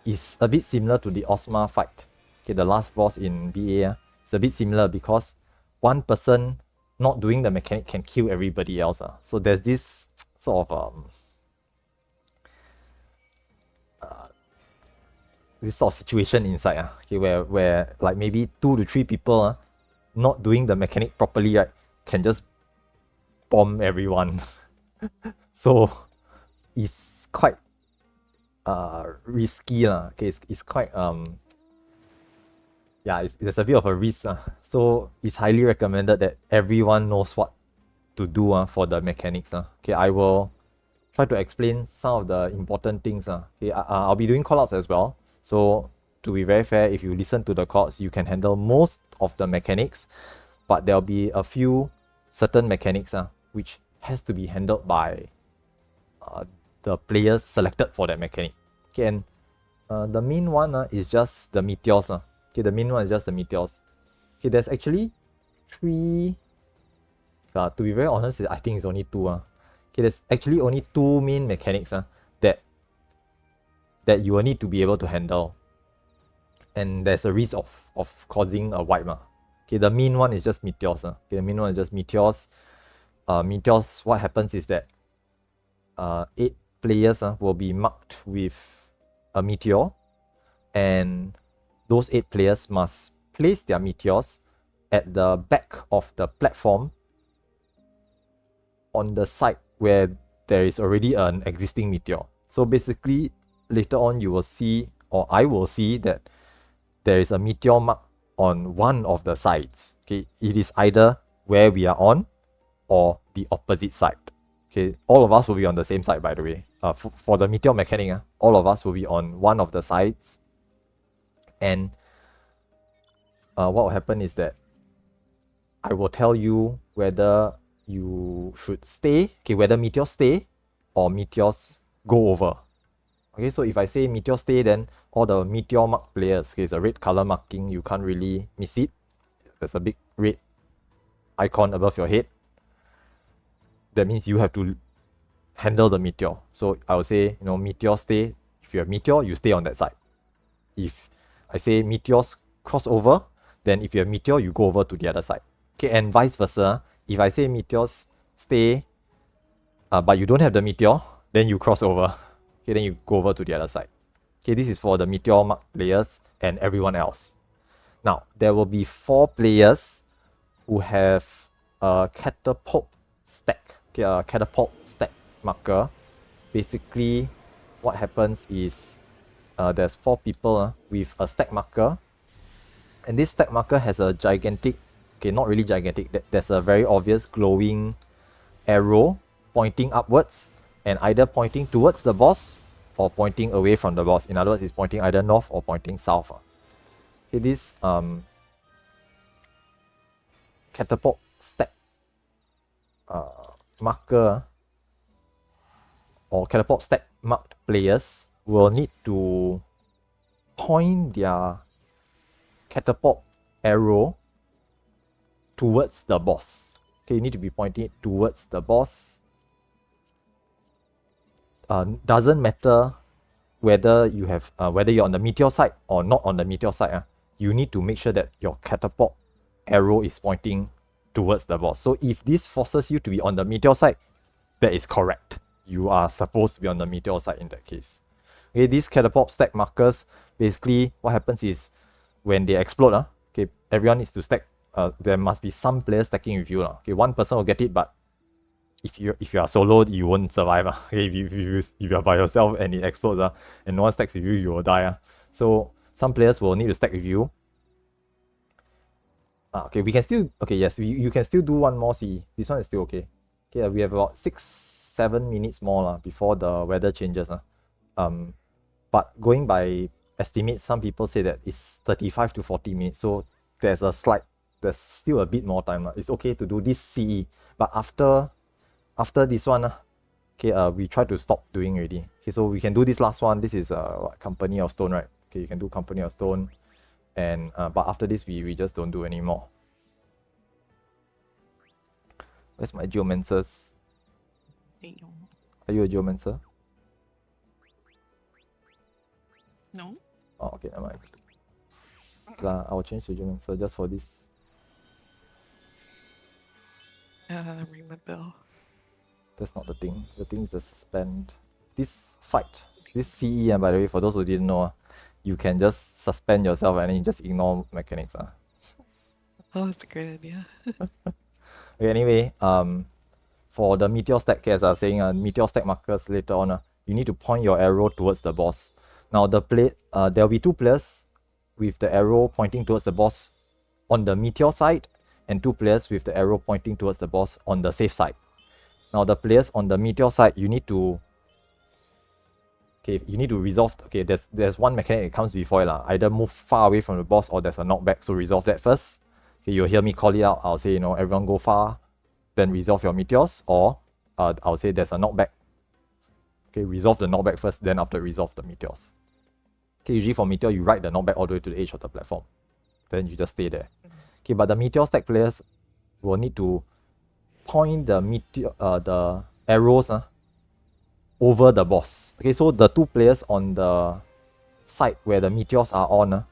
is a bit similar to the Osma fight. Okay, the last boss in BA, it's a bit similar because one person not doing the mechanic can kill everybody else. So there's this sort of situation inside, okay, where like maybe 2 to 3 people not doing the mechanic properly, right, can just bomb everyone. So it's quite risky, okay, it's quite yeah, there's a bit of a risk. So it's highly recommended that everyone knows what to do for the mechanics. Okay, I will try to explain some of the important things. Okay, I'll be doing callouts as well. So to be very fair, if you listen to the callouts, you can handle most of the mechanics, but there'll be a few certain mechanics which has to be handled by the players selected for that mechanic. Okay, and the main one is just the meteors. Okay, the main one is just the meteors. Okay, there's actually 3. To be very honest, I think it's only 2. Okay, there's actually only 2 main mechanics that you will need to be able to handle. And there's a risk of causing a wipe. Okay, the main one is just meteors. Okay, the main one is just meteors. Meteors, what happens is that 8 players will be marked with a meteor, and those 8 players must place their meteors at the back of the platform on the side where there is already an existing meteor. So basically, later on you will see, or I will see, that there is a meteor mark on one of the sides. Okay, it is either where we are on or the opposite side. Okay, all of us will be on the same side, by the way. For the meteor mechanic, all of us will be on one of the sides. And what will happen is that I will tell you whether you should stay, okay, whether meteors stay or meteors go over. Okay, so if I say meteor stay, then all the meteor mark players, okay, it's a red color marking, you can't really miss it. There's a big red icon above your head. That means you have to handle the meteor. So I will say, meteor stay. If you have meteor, you stay on that side. If I say meteors cross over, then if you have meteor, you go over to the other side. Okay, and vice versa. If I say meteors stay, but you don't have the meteor, then you cross over. Okay, then you go over to the other side. Okay, this is for the meteor mark players and everyone else. Now, there will be 4 players who have a catapult stack. Okay, a catapult stack marker. Basically, what happens is there's 4 people with a stack marker, and this stack marker has a gigantic, okay, not really gigantic, there's a very obvious glowing arrow pointing upwards, and either pointing towards the boss or pointing away from the boss. In other words, it's pointing either north or pointing south. Okay, this catapult stack marker or catapult stack marked players will need to point their catapult arrow towards the boss. Okay, you need to be pointing it towards the boss. Doesn't matter whether you have whether you're on the meteor side or not on the meteor side. You need to make sure that your catapult arrow is pointing towards the boss. So if this forces you to be on the meteor side, that is correct. You are supposed to be on the meteor side in that case. Okay, these catapult stack markers, basically what happens is when they explode, okay, everyone needs to stack. There must be some players stacking with you. Okay, one person will get it, but if you are solo, you won't survive. Okay, if you are by yourself and it explodes, and no one stacks with you, you will die. So some players will need to stack with you. Okay, we can still, okay, yes, you can still do one more. See, this one is still okay. Okay, we have about 6-7 minutes more before the weather changes. But going by estimates, some people say that it's 35 to 40 minutes. So there's a slight there's still a bit more time. It's okay to do this CE, but after this one, okay, we try to stop doing already. Okay, so we can do this last one. This is what, Company of Stone, right? Okay, you can do Company of Stone, and but after this we just don't do anymore. Where's my geomancers? Are you a geomancer? No. Oh, okay, never mind. I'll change to geomancer just for this. Ring my bell. That's not the thing. The thing is the suspend. This fight, this CE, and by the way, for those who didn't know, you can just suspend yourself and then you just ignore mechanics. Oh, that's a great idea. Okay, anyway, for the meteor stack, as I was saying, meteor stack markers later on, you need to point your arrow towards the boss. Now the there'll be two players with the arrow pointing towards the boss on the meteor side, and two players with the arrow pointing towards the boss on the safe side. Now the players on the meteor side, you need to resolve. Okay, there's one mechanic that comes before it, either move far away from the boss or there's a knockback, so resolve that first. Okay, you'll hear me call it out. I'll say, everyone go far, then resolve your meteors, or I'll say there's a knockback. Okay, resolve the knockback first, then after resolve the meteors. Okay, usually for meteor, you ride the knockback all the way to the edge of the platform. Then you just stay there. Okay, but the meteor stack players will need to point the arrows over the boss. Okay, so the two players on the side where the meteors are on,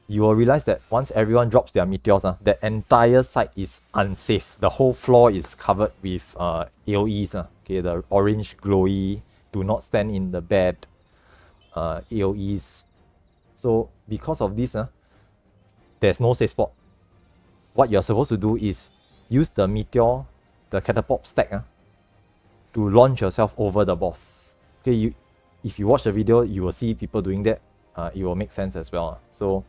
you will realize that once everyone drops their meteors, the entire site is unsafe. The whole floor is covered with AoEs. Okay, the orange glowy, do not stand in the bed AoEs. So because of this, there's no safe spot. What you're supposed to do is use the meteor, the catapult stack, to launch yourself over the boss. Okay, if you watch the video, you will see people doing that. It will make sense as well. So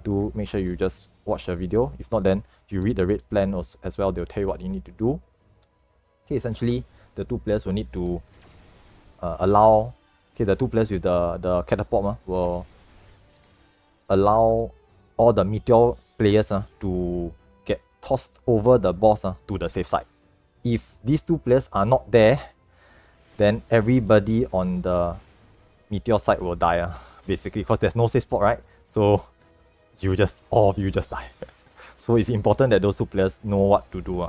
do make sure you just watch the video. If not, then you read the raid plan as well. They'll tell you what you need to do. Okay, essentially the two players will need to allow. Okay, the two players with the catapult will allow all the meteor players to get tossed over the boss to the safe side. If these two players are not there, then everybody on the meteor side will die, basically, because there's no safe spot, right? So all of you just die. So it's important that those two players know what to do.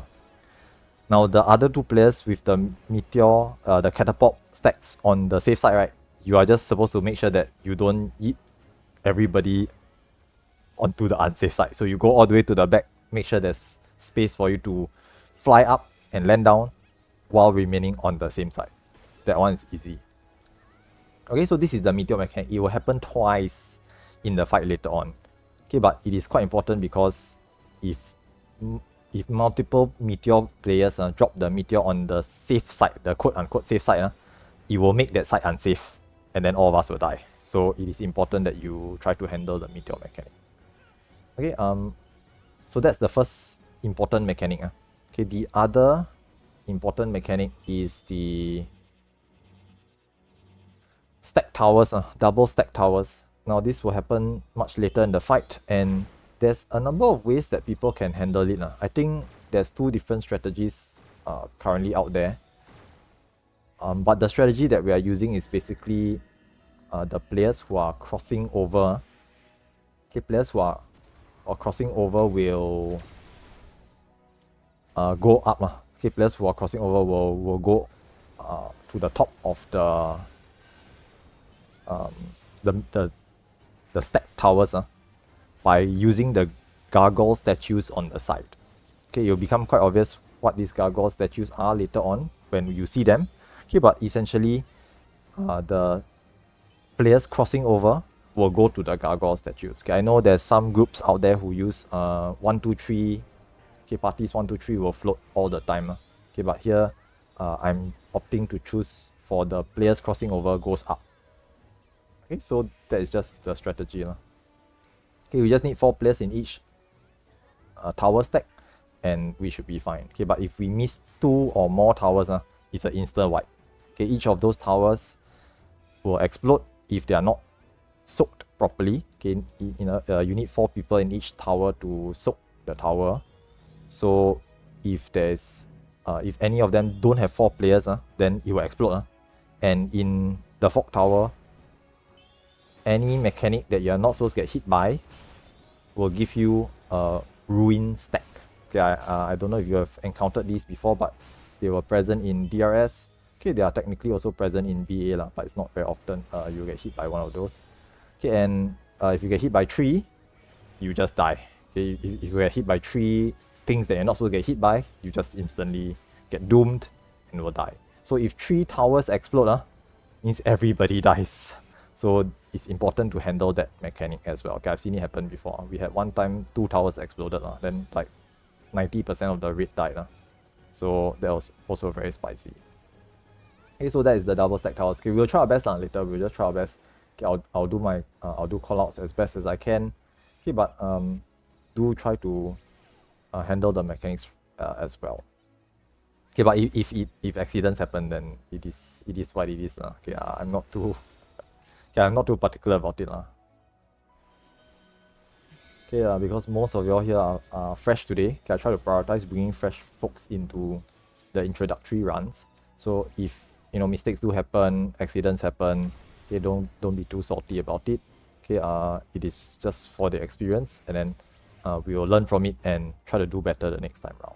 Now the other two players with the meteor, the catapult stacks on the safe side, right? You are just supposed to make sure that you don't eat everybody onto the unsafe side. So you go all the way to the back, make sure there's space for you to fly up and land down while remaining on the same side. That one is easy. Okay, so this is the meteor mechanic. It will happen twice in the fight later on. Okay, but it is quite important because if multiple meteor players drop the meteor on the safe side, the quote-unquote safe side, it will make that side unsafe, and then all of us will die. So it is important that you try to handle the meteor mechanic. Okay, so that's the first important mechanic. Okay, the other important mechanic is the stack towers, double stack towers. Now this will happen much later in the fight, and there's a number of ways that people can handle it. I think there's two different strategies currently out there. But the strategy that we are using is basically the players who are crossing over. Okay, players who are crossing over will go up. Okay, players who are crossing over will go to the top of the stack towers by using the gargoyle statues on the side. Okay, it will become quite obvious what these gargoyle statues are later on when you see them. Okay, but essentially the players crossing over will go to the gargoyle statues. Okay, I know there's some groups out there who use 1, 2, 3. Okay, parties 1, 2, 3 will float all the time. Okay, but here I'm opting to choose for the players crossing over goes up. Okay, so that is just the strategy. Okay, we just need 4 players in each tower stack, and we should be fine. Okay, but if we miss 2 or more towers, it's an instant wipe. Okay, each of those towers will explode if they are not soaked properly. Okay, you need 4 people in each tower to soak the tower. So if there's if any of them don't have 4 players, then it will explode. And in the fog tower, any mechanic that you're not supposed to get hit by will give you a ruin stack. Okay, I don't know if you have encountered these before, but they were present in DRS. Okay, they are technically also present in BA lah, but it's not very often you get hit by one of those. Okay, and if you get hit by 3, you just die. Okay, if you get hit by 3 things that you're not supposed to get hit by, you just instantly get doomed and will die. So if 3 towers explode, means everybody dies. So it's important to handle that mechanic as well. Okay, I've seen it happen before. We had one time 2 towers exploded, then like 90% of the raid died. So that was also very spicy. Okay, so that is the double stack towers. Okay, we'll try our best later. We'll just try our best. Okay, I'll do my I'll do callouts as best as I can. Okay, but do try to handle the mechanics as well. Okay, but if accidents happen, then it is what it is. Okay, I'm not too particular about it. Okay, because most of y'all here are fresh today. Okay, I try to prioritize bringing fresh folks into the introductory runs. So if mistakes do happen, accidents happen, okay, don't be too salty about it. Okay, it is just for the experience, and then we will learn from it and try to do better the next time round.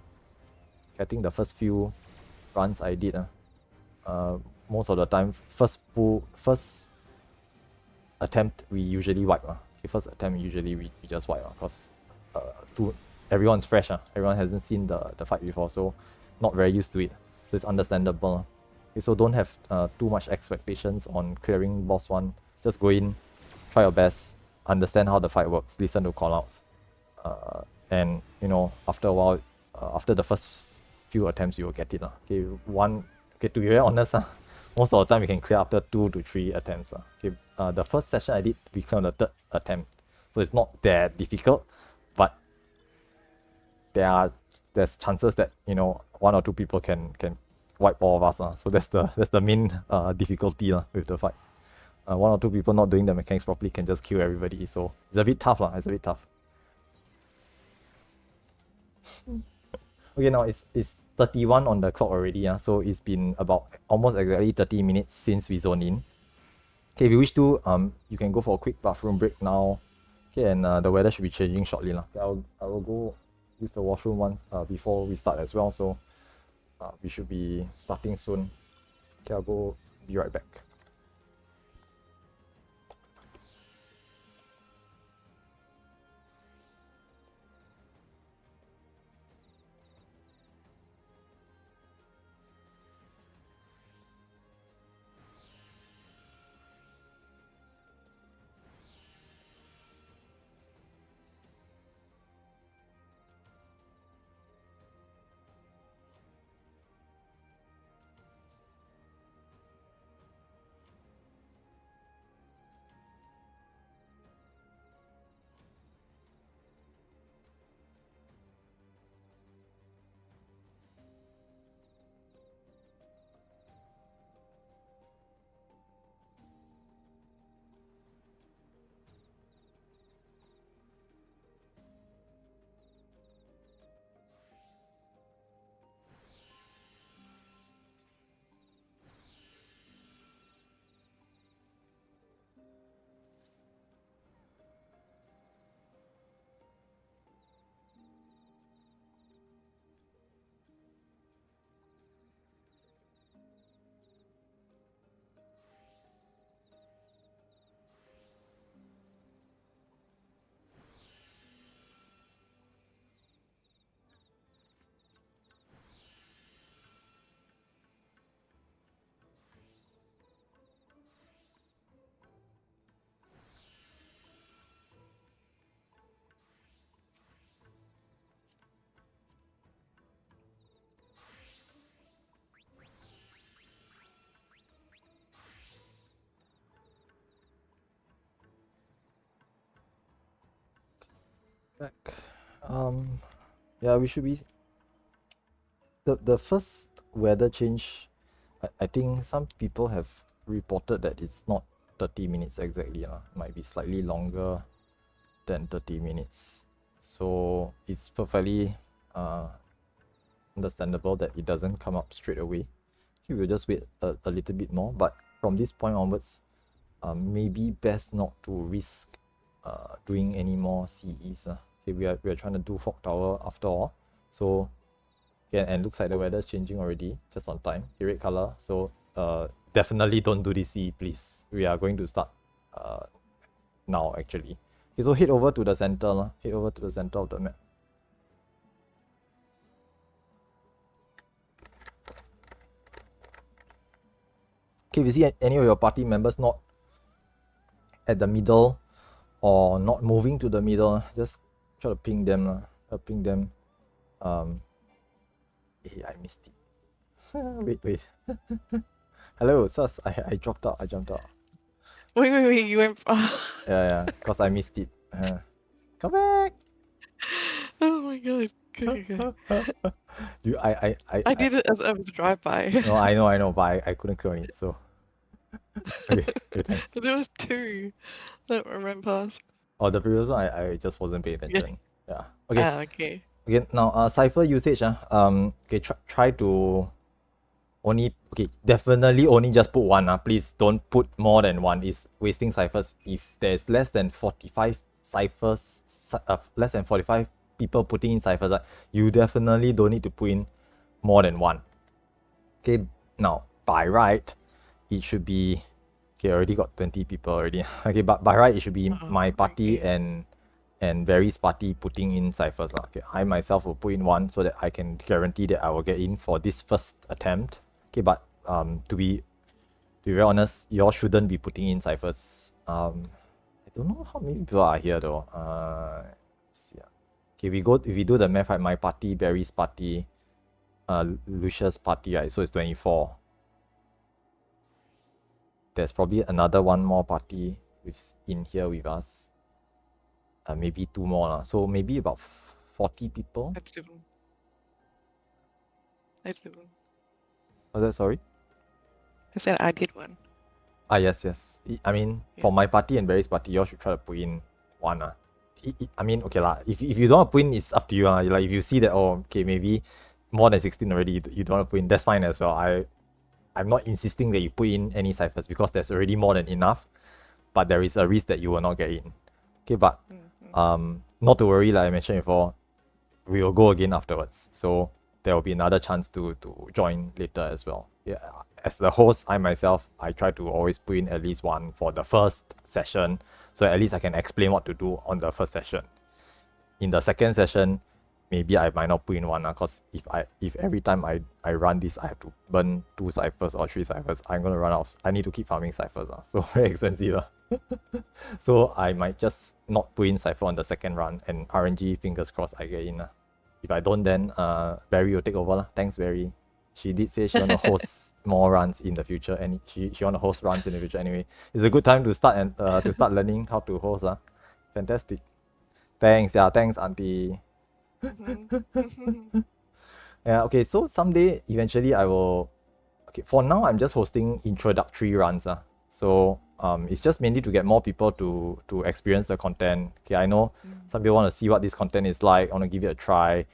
Okay, I think the first few runs I did, most of the time, first attempt we usually wipe. Okay, first attempt usually we just wipe because everyone's fresh. Everyone hasn't seen the fight before, so not very used to it. So it's understandable. Okay, so don't have too much expectations on clearing boss 1. Just go in, try your best, understand how the fight works, listen to callouts, and after a while, after the first few attempts, you will get it. Okay, to be very honest, most of the time you can clear after 2 to 3 attempts. Okay, the first session I did, we cleared on the 3rd attempt, so it's not that difficult, but there's chances that 1 or 2 people can wipe all of us. So that's the main difficulty with the fight. 1 or 2 people not doing the mechanics properly can just kill everybody. So it's a bit tough. It's a bit tough. Okay, now it's 31 on the clock already. So it's been about almost exactly 30 minutes since we zone in. Okay, if you wish to, you can go for a quick bathroom break now. Okay, and the weather should be changing shortly. Okay, I will go use the washroom once before we start as well. So we should be starting soon. Okay, I'll go be right back. Back. Yeah, we should be. The first weather change, I think some people have reported that it's not 30 minutes exactly. Might be slightly longer than 30 minutes. So it's perfectly understandable that it doesn't come up straight away. Okay, we'll just wait a little bit more, but from this point onwards, maybe best not to risk doing any more CEs. Okay, we are trying to do Fog Tower after all. So yeah, and looks like the weather's changing already, just on time. The red color. So definitely don't do this CE, please. We are going to start now actually. Okay, so head over to the center. Head over to the center of the map. Okay, if you see any of your party members not at the middle or not moving to the middle, just try to ping them. Ping them. Hey, I missed it. wait. Hello, sus. I dropped out. I jumped out. Wait, you went. Yeah, because I missed it. Come back. Oh my god. Okay. I did it as a drive-by. No, I know, but I couldn't click on it, so. Okay, thanks. So there was two that ran past. Oh, the previous one, I just wasn't paying attention. Yeah. Okay. Okay. Okay, now, cipher usage, okay, try to only, okay, definitely only just put one, please don't put more than one, it's wasting ciphers. If there's less than 45 ciphers, less than 45 people putting in ciphers, you definitely don't need to put in more than one. Okay, now, by right, it should be, okay, I already got 20 people already. Okay, but by right, it should be my party okay. and Barry's party putting in ciphers. Okay, I myself will put in one so that I can guarantee that I will get in for this first attempt. Okay, but to be very honest, you all shouldn't be putting in ciphers. I don't know how many people are here though. Let's see. Okay, if we do the math, right, my party, Barry's party, Lucia's party, right? So it's 24. There's probably another one more party who's in here with us. Maybe two more. So maybe about 40 people. That's different. Was that sorry? I said I did one. Yes. I mean, for my party and Barry's party, you all should try to put in one. I mean, okay lah. If you don't want to put in, it's up to you. Like if you see that, oh, okay, maybe more than 16 already, you don't want to put in, that's fine as well. I'm not insisting that you put in any ciphers because there's already more than enough, but there is a risk that you will not get in. Okay, but not to worry, like I mentioned before, we will go again afterwards. So there will be another chance to join later as well. Yeah, as the host, I myself, I try to always put in at least one for the first session, so at least I can explain what to do on the first session. In the second session, maybe I might not put in one, because if every time I run this, I have to burn 2 ciphers or 3 ciphers, I'm gonna run out. I need to keep farming ciphers, so very expensive. So I might just not put in cipher on the second run, and RNG, fingers crossed, I get in. If I don't, then Barry will take over. Thanks, Barry. She did say she want to host more runs in the future, and she want to host runs in the future anyway. It's a good time to start and to start learning how to host. Fantastic. Thanks, auntie. Yeah, okay, so someday, eventually, I will... Okay, for now, I'm just hosting introductory runs. So it's just mainly to get more people to experience the content. Okay, I know some people want to see what this content is like, want to give it a try,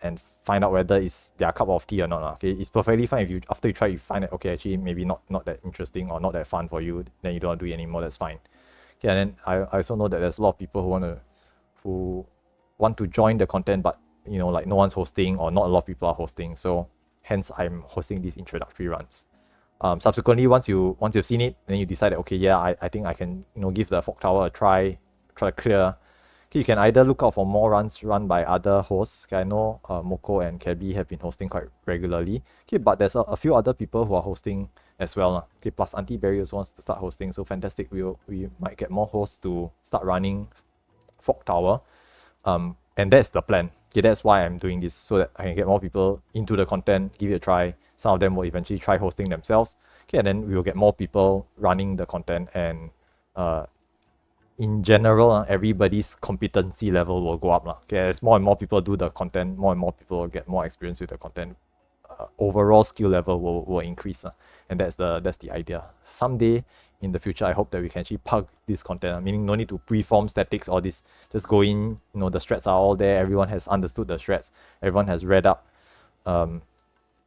and find out whether it's their cup of tea or not. Okay, it's perfectly fine if you, after you try, you find that, okay, actually, maybe not that interesting or not that fun for you, then you don't want to do it anymore, that's fine. Okay, and then I also know that there's a lot of people who want to join the content, but like no one's hosting or not a lot of people are hosting. So hence I'm hosting these introductory runs. Subsequently, once you've seen it, then you decide that, okay, yeah, I think I can give the Fog Tower a try to clear. Okay, you can either look out for more runs run by other hosts. Okay, I know Moko and Kebi have been hosting quite regularly. Okay, but there's a few other people who are hosting as well. Okay, plus Auntie Barry also wants to start hosting, so fantastic. We might get more hosts to start running Fog Tower. And that's the plan. Okay, that's why I'm doing this, so that I can get more people into the content, give it a try. Some of them will eventually try hosting themselves. Okay, and then we will get more people running the content, and in general, everybody's competency level will go up. Okay, as more and more people do the content, more and more people will get more experience with the content. overall skill level will increase. And that's the idea. Someday in the future, I hope that we can actually plug this content, meaning no need to preform statics, all this. Just go in, the strats are all there. Everyone has understood the strats. Everyone has read up.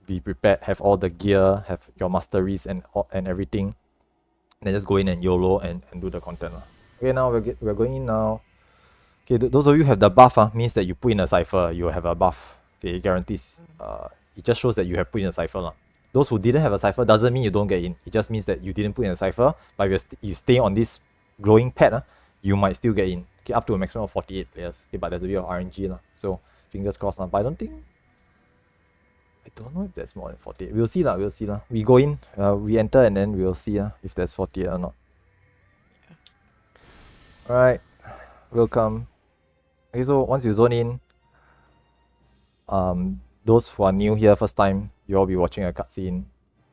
Be prepared, have all the gear, have your masteries and everything. Then just go in and YOLO and do the content. Okay, now we're going in now. Okay, those of you who have the buff, means that you put in a cipher, you will have a buff. Okay, it guarantees. It just shows that you have put in a cipher. Those who didn't have a cipher doesn't mean you don't get in. It just means that you didn't put in a cipher, but if you stay on this glowing pad, you might still get in. Okay, up to a maximum of 48 players. Okay, but there's a bit of RNG. So fingers crossed. But I don't know if there's more than 48. We'll see. We go in, we enter, and then we'll see if there's 48 or not. Alright, welcome. Okay, so once you zone in, those who are new here, first time, you'll be watching a cutscene.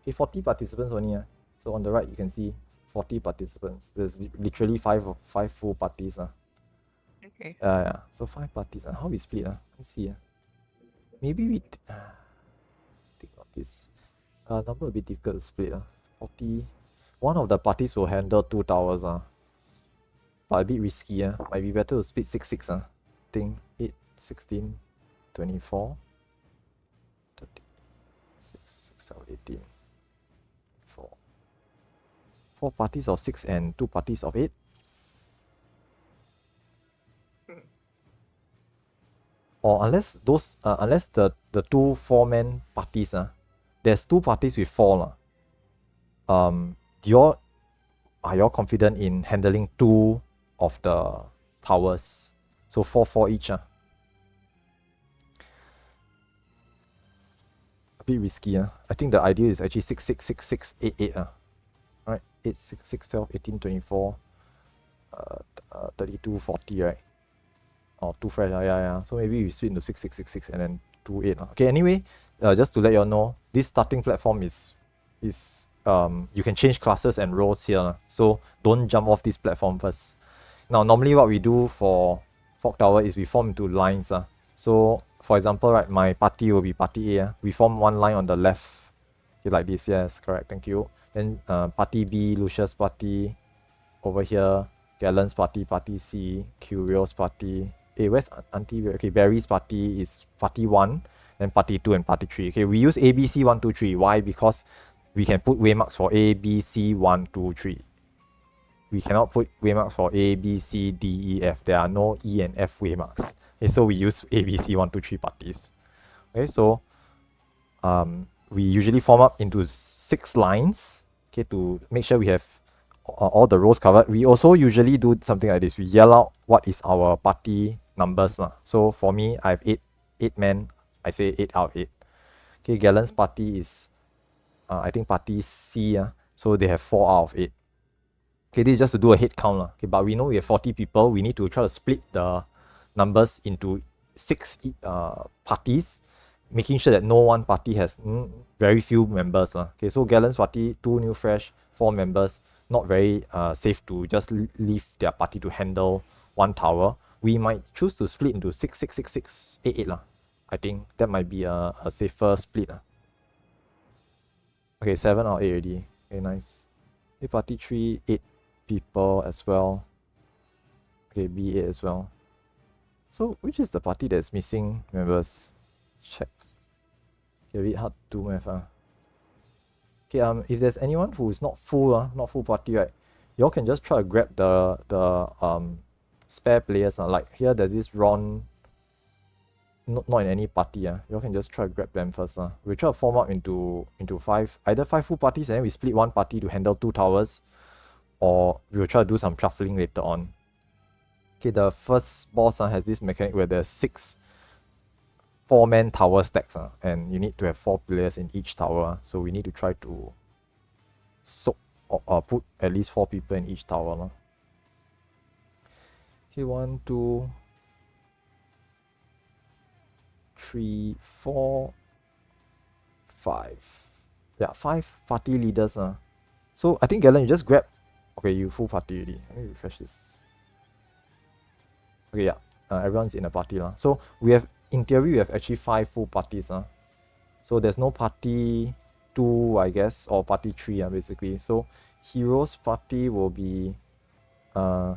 Okay, 40 participants only. So on the right, you can see 40 participants. There's literally five full parties. Okay. Yeah. So 5 parties. How we split? Let me see. Maybe we think of this. Number a bit difficult to split. 40. One of the parties will handle 2 towers. But a bit risky. Might be better to split 6-6. I think 8, 16, 24, 36, 6, 7, 18, 4. 4 parties of 6 and 2 parties of 8. Or unless the 2 4-man parties, there's 2 parties with 4. Are y'all confident in handling 2 of the towers? So 4 each. A bit risky. I think the idea is actually 6, 6, 6, 6, 8, 8. Right? 8, 6, 6, 12, 18, 24, 32, 40, right? Or 2 fresh. Yeah. So maybe we split into 6, 6, 6, 6, and then 2, 8. Okay, anyway, just to let y'all know, this starting platform is you can change classes and roles here. So don't jump off this platform first. Now, normally what we do for Fog Tower is we form into lines. So, for example, right, my party will be party A. We form one line on the left. Okay, like this. Yes, correct. Thank you. Then party B, Lucius party. Over here, Gallon's party, party C, Curio's party. Hey, where's Auntie? Okay, Barry's party is party 1, then party 2 and party 3. Okay, we use A, B, C, 1, 2, 3. Why? Because we can put waymarks for A, B, C, 1, 2, 3. We cannot put waymarks for A, B, C, D, E, F. There are no E and F waymarks. Okay, so we use A, B, C, 1, 2, 3 parties. Okay, so we usually form up into 6 lines. Okay, to make sure we have all the rows covered. We also usually do something like this. We yell out what is our party numbers. So for me, I have 8 men. I say 8 out of 8. Okay, Gallon's party is I think party C. So they have 4 out of 8. Okay, this is just to do a head count. Okay, but we know we have 40 people. We need to try to split the numbers into 6 parties, making sure that no one party has very few members. Okay, so Gallon's party, 2 new fresh, 4 members. Not very safe to just leave their party to handle 1 tower. We might choose to split into 6, 6, 6, 6, 8, 8. I think that might be a safer split. Okay, 7 or 8 already. Okay, nice. Okay, party 3, 8 people as well. Okay, B8 as well. So, which is the party that's missing members? Check. Okay, a bit hard to math. Okay, if there's anyone who is not full party, right, y'all can just try to grab the spare players. Like here, there's this Ron, not in any party. Y'all can just try to grab them first. We try to form up into 5, either 5 full parties, and then we split 1 party to handle 2 towers, or we will try to do some shuffling later on. Okay, the first boss has this mechanic where there's 6 4-man tower stacks, and you need to have 4 players in each tower. So we need to try to soak or put at least 4 people in each tower. Okay, 1, 2, 3, 4, 5. Yeah, 5 party leaders. So I think Galen, you just grab. Okay, you full party already. Let me refresh this. Okay, yeah. Everyone's in a party. So we have, in theory, we have actually 5 full parties. So there's no party 2, I guess, or party 3, basically. So heroes party will be I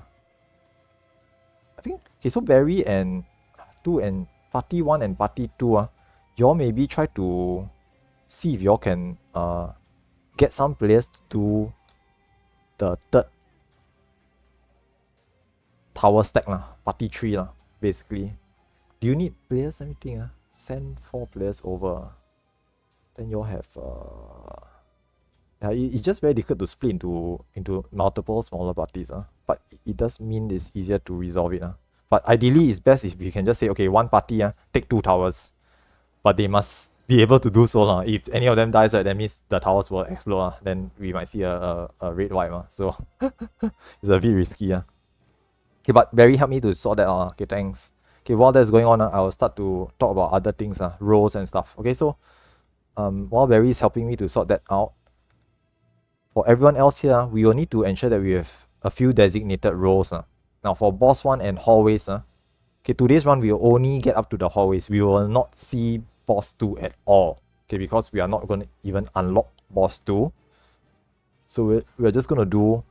think, okay, so Barry and 2 and party 1 and party 2, y'all maybe try to see if y'all can get some players to do the third tower stack lah, party 3 lah, basically. Do you need players? Let me think. Send 4 players over. Then you'll have it's just very difficult to split into multiple smaller parties. But it does mean it's easier to resolve it. But ideally, it's best if you can just say, okay, one party take 2 towers. But they must be able to do so. If any of them dies, right, that means the towers will explode. Then we might see a red wipe. So it's a bit risky. Okay, but Barry helped me to sort that out. Okay, thanks. Okay, while that's going on, I will start to talk about other things, roles and stuff. Okay, so while Barry is helping me to sort that out, for everyone else here, we will need to ensure that we have a few designated roles. Now, for boss 1 and hallways, okay, today's run, we will only get up to the hallways. We will not see boss 2 at all. Okay, because we are not going to even unlock boss 2. So we're just going to do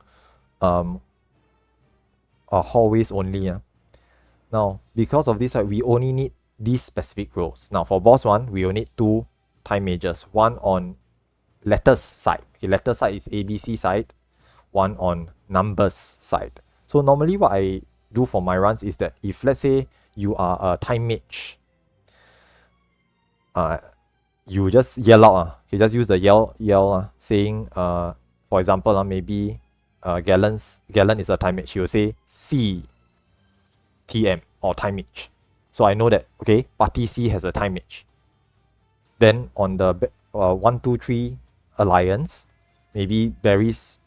hallways only. Now, because of this, we only need these specific roles. Now, for boss 1, we will need 2 time mages. One on letters side. Okay, letter side is ABC side. One on numbers side. So normally what I do for my runs is that if let's say you are a time mage, you just yell out. You just use the yell saying for example maybe Galen is a time mage. He will say C TM or time mage. So I know that okay, party C has a time mage. Then on the 1, 2, 3 alliance, maybe Barry's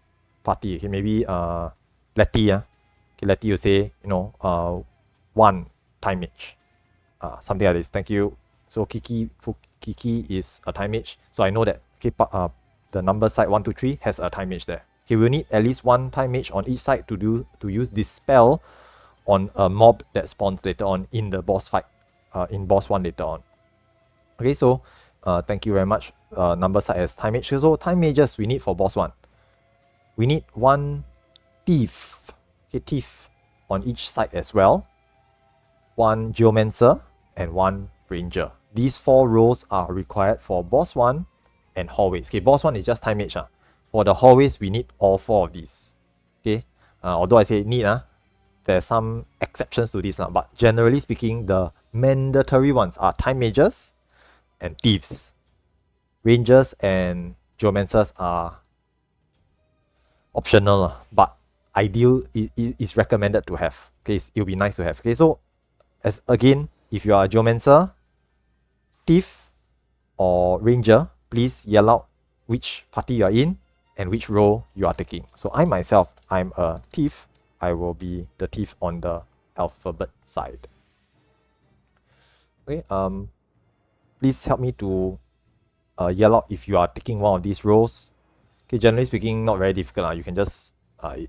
party. Okay, maybe Letty. Okay, Letty will say, 1 time mage. Something like this. Thank you. So Kiki is a time mage. So I know that okay, the number side 1, 2, 3 has a time mage there. Okay, we'll need at least 1 time mage on each side to use dispel on a mob that spawns later on in the boss fight, in boss 1 later on. Okay, so thank you very much. Number side as time mage. So time mages we need for boss 1. We need 1 thief. Okay, thief on each side as well. 1 geomancer and 1 ranger. These 4 roles are required for boss 1 and hallways. Okay, boss 1 is just time mage. For the hallways, we need all 4 of these. Okay, although I say need, there's some exceptions to this, but generally speaking, the mandatory ones are time mages and thieves. Rangers and geomancers are optional, but ideal is recommended to have. Okay, it'll be nice to have. Okay, so as again, if you are a geomancer, thief, or ranger, please yell out which party you are in and which role you are taking. So I myself, I'm a thief. I will be the thief on the alphabet side. Okay, please help me to yell out if you are taking one of these roles. Okay, generally speaking, not very difficult. You can just,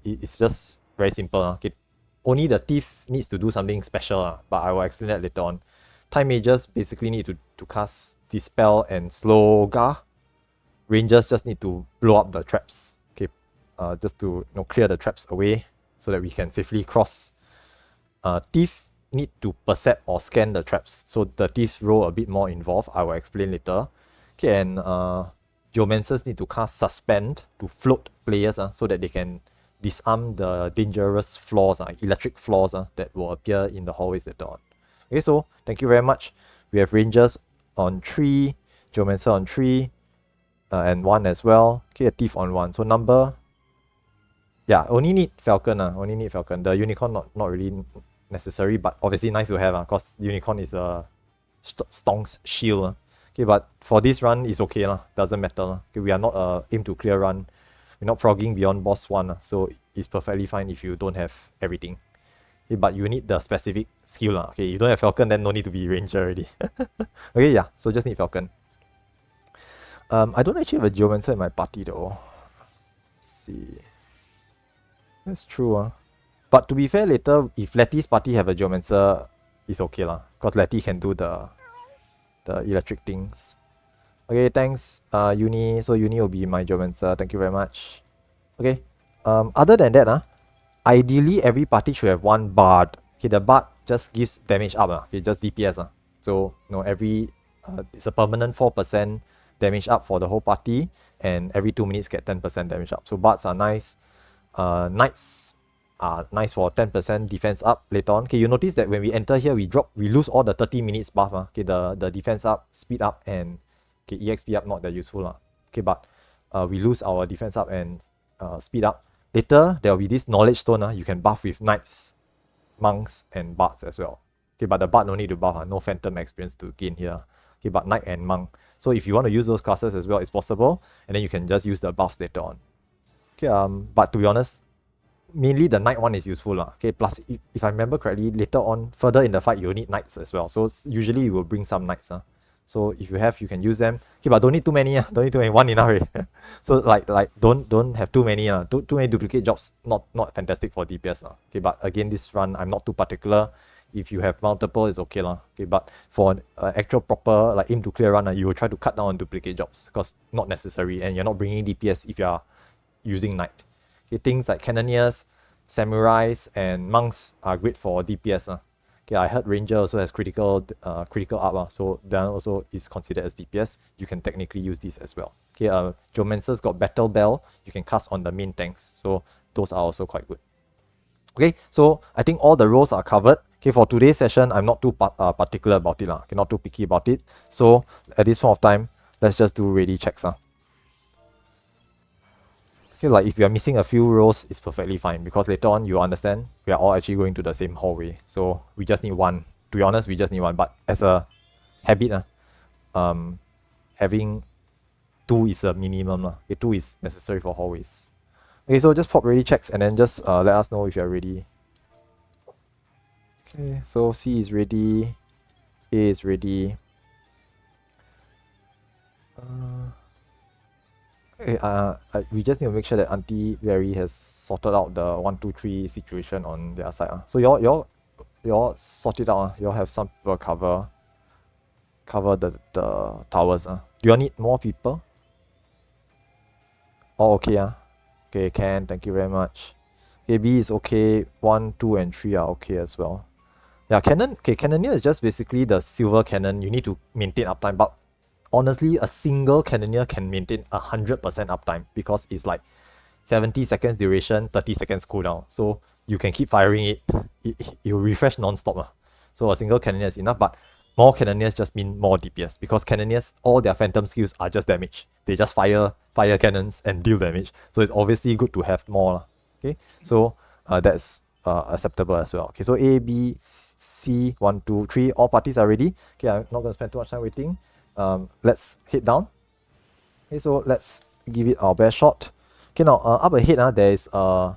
it's just very simple. Okay, only the thief needs to do something special, but I will explain that later on. Time mages basically need to cast Dispel and Sloga. Rangers just need to blow up the traps. Okay, just to clear the traps away so that we can safely cross. Thief need to percept or scan the traps. So the thief role a bit more involved. I will explain later. Okay, and geomancers need to cast Suspend to float players so that they can disarm the dangerous floors, electric floors that will appear in the hallways later on. Okay, so thank you very much. We have Rangers on 3, Geomancer on 3, and 1 as well. Okay, a Thief on 1. So number, yeah, only need Falcon. Only need Falcon. The Unicorn not really necessary, but obviously nice to have because Unicorn is a Stonk's shield. Okay, but for this run, it's okay. Doesn't matter. Okay, we are not aim to clear run. We're not frogging beyond boss 1. So it's perfectly fine if you don't have everything. Okay, but you need the specific skill. Okay, you don't have Falcon, then no need to be Ranger already. Okay, yeah, so just need Falcon. I don't actually have a Geomancer in my party though. Let's see. That's true. But to be fair, later, if Letty's party have a Geomancer, it's okay. Because Letty can do the electric things. Okay, thanks, Uni. So Uni will be my Geomancer. Thank you very much. Okay. Other than that, ideally every party should have one bard. Okay, the bard just gives damage up. Okay, just DPS. So every it's a permanent 4% damage up for the whole party, and every 2 minutes get 10% damage up. So bards are nice. Knights are nice for 10% defense up later on. Okay, you notice that when we enter here, we lose all the 30 minutes buff. Okay, the defense up, speed up, and okay, EXP up not that useful. Okay, but we lose our defense up and speed up. Later, there will be this knowledge stone. You can buff with knights, monks, and bards as well. Okay, but the bard no need to buff. No phantom experience to gain here. Okay, but knight and monk. So if you want to use those classes as well, it's possible. And then you can just use the buffs later on. Okay, but to be honest, mainly the knight one is useful. Okay, plus if I remember correctly, later on, further in the fight, you'll need knights as well. So usually you will bring some knights. So if you have, you can use them. Okay, but don't need too many. Don't need too many. One enough. Already. So like don't have too many. Too many duplicate jobs. Not fantastic for DPS. Okay, but again, this run I'm not too particular. If you have multiple, it's okay. Okay, but for actual proper like aim to clear run, you will try to cut down on duplicate jobs because not necessary, and you're not bringing DPS if you are using knight. Okay, things like cannoneers, samurais, and monks are great for DPS. Okay, I heard ranger also has critical up, so that also is considered as DPS. You can technically use this as well. Okay, Geomancer's got battle bell. You can cast on the main tanks, so those are also quite good. Okay, so I think all the roles are covered. Okay, for today's session, I'm not too particular about it. Okay, not too picky about it. So at this point of time, let's just do ready checks. Okay, like if you are missing a few rows, it's perfectly fine because later on you understand we are all actually going to the same hallway. So we just need one. To be honest, we just need one. But as a habit, having 2 is a minimum. Okay, 2 is necessary for hallways. Okay, so just pop ready checks and then just let us know if you're ready. Okay, so C is ready. A is ready. We just need to make sure that Auntie Very has sorted out the 1, 2, 3 situation on their side. So y'all sort it out. Y'all have some people cover the towers. Do y'all need more people? Oh, okay. Okay, can. Thank you very much. Okay, B is okay. 1, 2, and 3 are okay as well. Yeah, cannon. Okay, cannoneer is just basically the silver cannon. You need to maintain uptime, but honestly, a single cannoneer can maintain 100% uptime because it's like 70 seconds duration, 30 seconds cooldown. So you can keep firing it. It will refresh non-stop. So a single cannoneer is enough, but more cannoneers just mean more DPS because cannoneers, all their phantom skills are just damage. They just fire cannons and deal damage. So it's obviously good to have more. Okay, so that's acceptable as well. Okay, so A, B, C, 1, 2, 3, all parties are ready. Okay, I'm not going to spend too much time waiting. Let's head down. Okay, so let's give it our best shot. Okay, now up ahead, there is a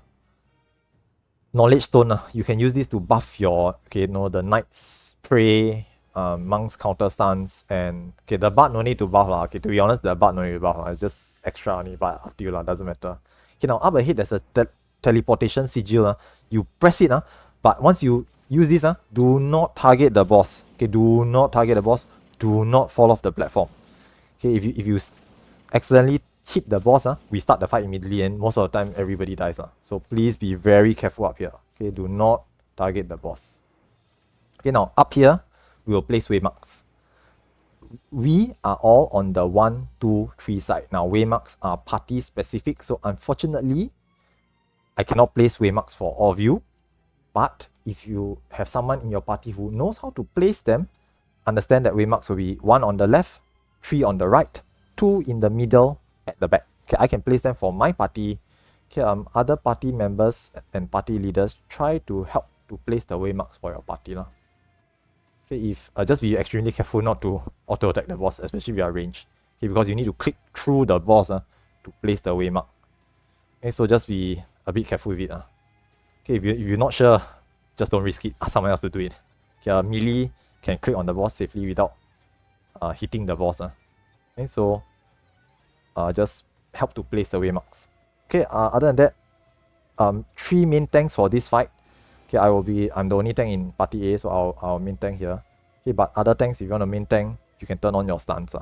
knowledge stone. You can use this to buff your the knight's prey, monk's counter stance, and the bard no need to buff Okay, to be honest, the bard no need to buff It's just extra only, but up to you doesn't matter. Okay, now up ahead there's a teleportation sigil. You press it, but once you use this, do not target the boss. Okay, do not target the boss. Do not fall off the platform. Okay, if you accidentally hit the boss, we start the fight immediately, and most of the time everybody dies. So please be very careful up here. Okay, do not target the boss. Okay, now up here we will place waymarks. We are all on the 1, 2, 3 side. Now waymarks are party specific, so unfortunately I cannot place waymarks for all of you. But if you have someone in your party who knows how to place them, understand that waymarks will be 1 on the left, 3 on the right, 2 in the middle, at the back. Okay, I can place them for my party. Okay, other party members and party leaders, try to help to place the waymarks for your party. Okay, if just be extremely careful not to auto attack the boss, especially if you are ranged. Okay, because you need to click through the boss to place the waymark. Okay, so just be a bit careful with it. Okay, if you're not sure, just don't risk it. Ask someone else to do it. Okay, melee can click on the boss safely without hitting the boss. Okay, so just help to place the waymarks. Okay, other than that, 3 main tanks for this fight. Okay, I'm the only tank in party A, so I'll main tank here. Okay, but other tanks, if you want to main tank, you can turn on your stance.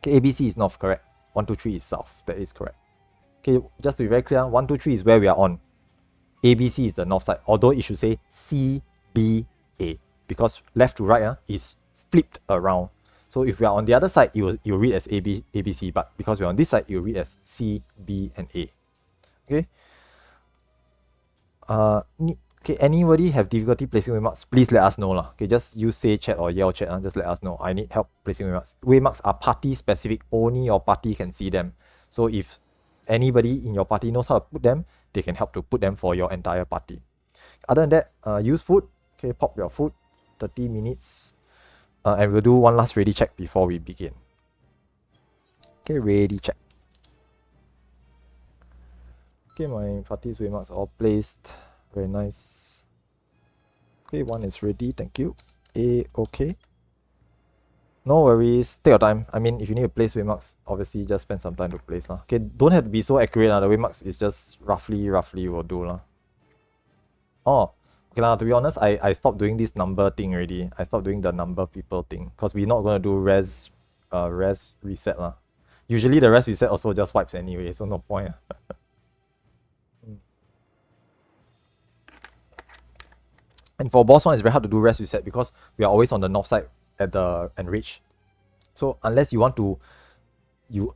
Okay, ABC is north, correct. 1, 2, 3 is south. That is correct. Okay, just to be very clear, 1, 2, 3 is where we are on. ABC is the north side, although it should say CBA because left to right is flipped around. So if we are on the other side, you will read as ABC, but because we're on this side, you read as C, B, and A. Okay. Okay, anybody have difficulty placing waymarks, please let us know lah. Okay, just use say chat or yell chat, just let us know. I need help placing waymarks. Waymarks are party specific, only your party can see them. So if anybody in your party knows how to put them, they can help to put them for your entire party. Other than that, use food. Okay, pop your food, 30 minutes. And we'll do one last ready check before we begin. Okay, ready check. Okay, my party's waymarks are all placed. Very nice. Okay, one is ready, thank you. A, okay. No worries, take your time. I mean, if you need to place waymarks, obviously just spend some time to place lah. Okay, don't have to be so accurate lah. The waymarks is just roughly will do lah. Oh, okay lah, to be honest, I stopped doing this number thing already. I stopped doing the number people thing because we're not gonna do res reset lah. Usually the res reset also just wipes anyway, so no point. And for boss one, it's very hard to do res reset because we are always on the north side at the enrich. So unless you want to, you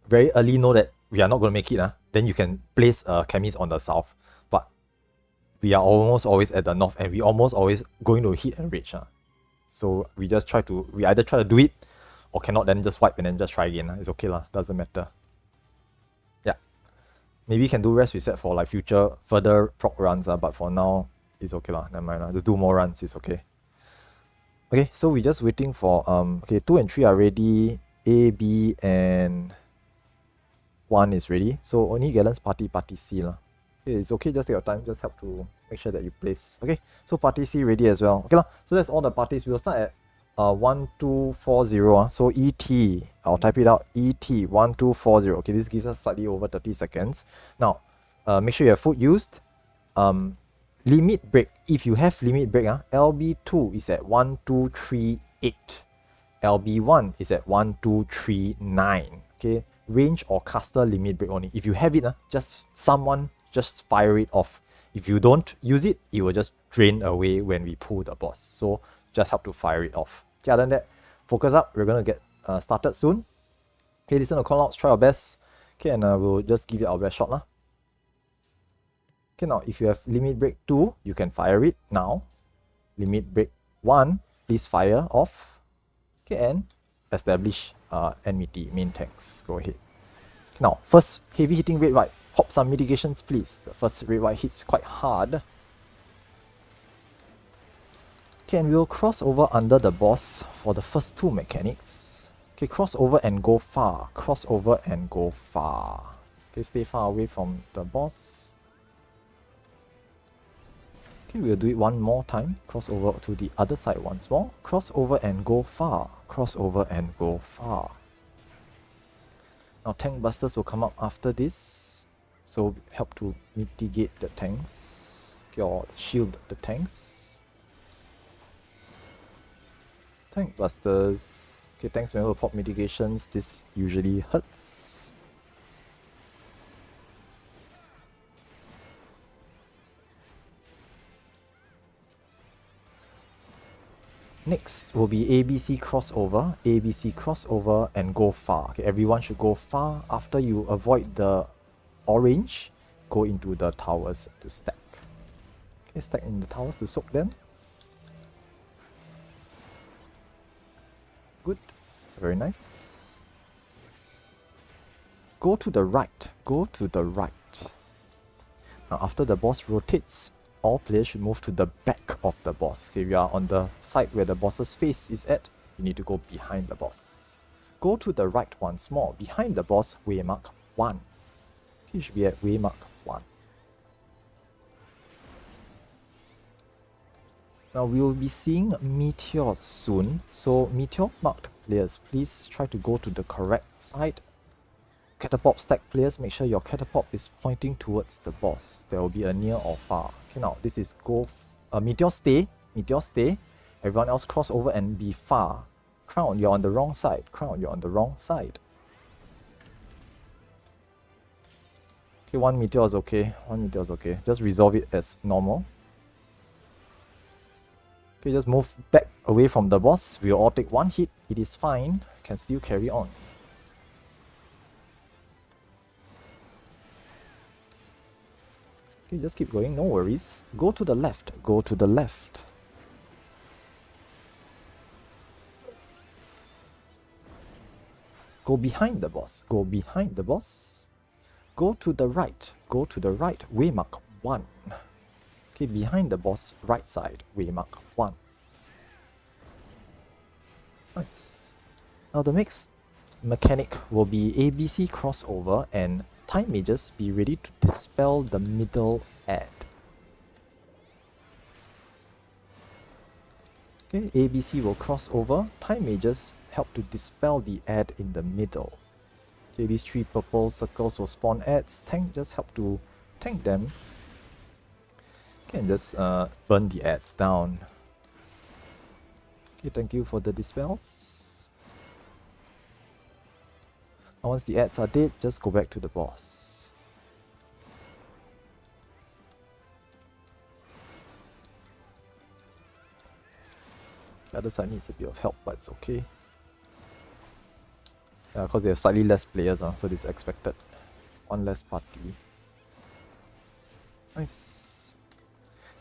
very early know that we are not going to make it, then you can place chemis on the south. But we are almost always at the north, and we almost always going to hit enrich. So we just we either try to do it or cannot, then just wipe and then just try again. It's okay lah, doesn't matter. Yeah, maybe you can do res reset for like further proc runs, but for now it's okay lah. Never mind lah, just do more runs. It's okay. Okay, so we're just waiting for okay, 2 and 3 are ready. A, B, and 1 is ready. So only Galen's party C lah. Okay, it's okay, just take your time, just help to make sure that you place. Okay, so party C ready as well. Okay lah, so that's all the parties. We'll start at 1240. So ET, I'll type it out. ET 1240. Okay, this gives us slightly over 30 seconds. Now, make sure you have food used. Limit break. If you have limit break, LB2 is at 1238. LB1 is at 1239. Okay, range or caster limit break only. If you have it, just fire it off. If you don't use it, it will just drain away when we pull the boss. So just help to fire it off. Okay, other than that, focus up. We're gonna get started soon. Okay, listen to callouts, try our best. Okay, and we'll just give it our best shot lah. Okay, now if you have limit break 2, you can fire it now. Limit break 1, please fire off. Okay, and establish enmity, main tanks. Go ahead. Now, first heavy hitting red white. Pop some mitigations, please. The first red white hits quite hard. Okay, and we'll cross over under the boss for the first 2 mechanics. Okay, cross over and go far. Cross over and go far. Okay, stay far away from the boss. Okay, we'll do it one more time. Cross over to the other side once more. Cross over and go far. Cross over and go far. Now tank busters will come up after this. So help to mitigate the tanks. Or shield the tanks. Tank busters. Okay, tanks when we pop mitigations. This usually hurts. Next will be ABC crossover. ABC crossover and go far. Okay, everyone should go far. After you avoid the orange, go into the towers to stack. Okay, stack in the towers to soak them. Good. Very nice. Go to the right. Go to the right. Now after the boss rotates, all players should move to the back of the boss. Okay, we are on the side where the boss's face is at. You need to go behind the boss. Go to the right once more. Behind the boss, waymark 1. Okay, you should be at waymark 1. Now we will be seeing meteors soon. So meteor marked players, please try to go to the correct side. Catapult stack players, make sure your catapult is pointing towards the boss. There will be a near or far. Okay, now this is go meteor stay. Meteor stay. Everyone else cross over and be far. Crown, you're on the wrong side. Crown, you're on the wrong side. Okay, 1 meteor is okay. 1 meteor is okay. Just resolve it as normal. Okay, just move back away from the boss. We'll all take 1 hit. It is fine. Can still carry on. Okay, just keep going. No worries. Go to the left. Go to the left. Go behind the boss. Go behind the boss. Go to the right. Go to the right. Waymark 1. Okay, behind the boss, right side. Waymark 1. Nice. Now the next mechanic will be ABC crossover, and time mages be ready to dispel the middle ad. Okay, ABC will cross over. Time mages help to dispel the ad in the middle. Okay, these 3 purple circles will spawn ads. Tank just help to tank them. Okay, and just burn the ads down. Okay, thank you for the dispels. Now once the ads are dead, just go back to the boss. The other side needs a bit of help, but it's okay. Yeah, because they have slightly less players, so this is expected. 1 less party. Nice.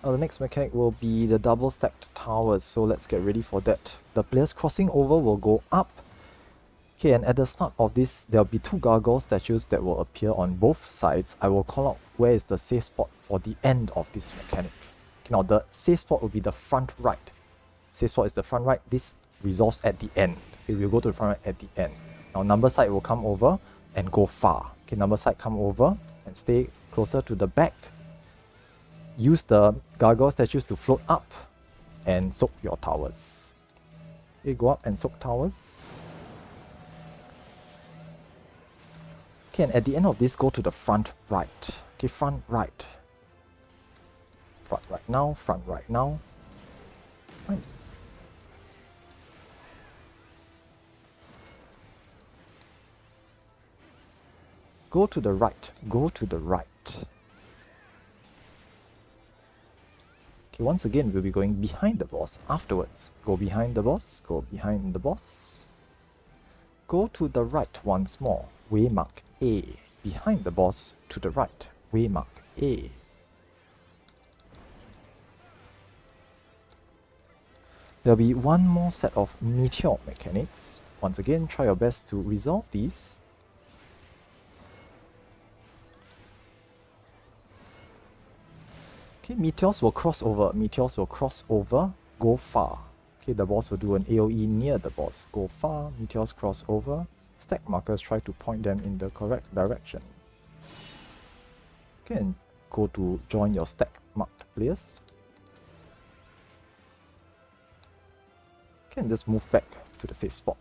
Now the next mechanic will be the double stacked towers, so let's get ready for that. The players crossing over will go up. Okay, and at the start of this, there'll be 2 gargoyle statues that will appear on both sides. I will call out where is the safe spot for the end of this mechanic. Okay, now the safe spot will be the front right. Safe spot is the front right. This resolves at the end. Okay, we'll go to the front right at the end. Now number side will come over and go far. Okay, number side come over and stay closer to the back. Use the gargoyle statues to float up and soak your towers. Okay, go up and soak towers. Okay, and at the end of this, go to the front right. Okay, front right. Front right now, front right now. Nice. Go to the right. Go to the right. Okay, once again, we'll be going behind the boss afterwards. Go behind the boss. Go behind the boss. Go to the right once more. Waymark A. Behind the boss to the right. Waymark A. There'll be 1 more set of meteor mechanics. Once again, try your best to resolve these. Okay, meteors will cross over. Meteors will cross over. Go far. Okay, the boss will do an AoE near the boss. Go far. Meteors cross over. Stack markers, try to point them in the correct direction. Okay, and go to join your stack marked players. Okay, and just move back to the safe spot.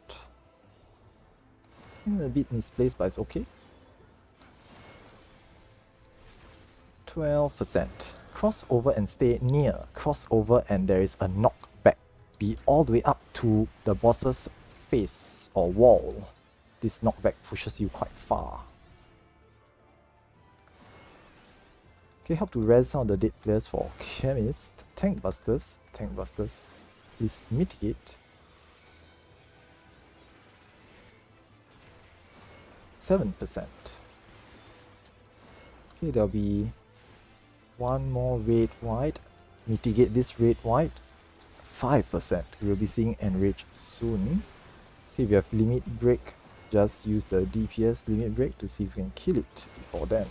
A bit misplaced, but it's okay. 12%. Cross over and stay near. Cross over and there is a knockback. Be all the way up to the boss's face or wall. This knockback pushes you quite far. Okay, help to res some of the dead players for Chemist. Tank Busters. Tank Busters. Please mitigate. 7%. Okay, there'll be 1 more red white. Mitigate this red white. 5%. We'll be seeing Enrage soon. Okay, if you have limit break, just use the DPS limit break to see if you can kill it before then.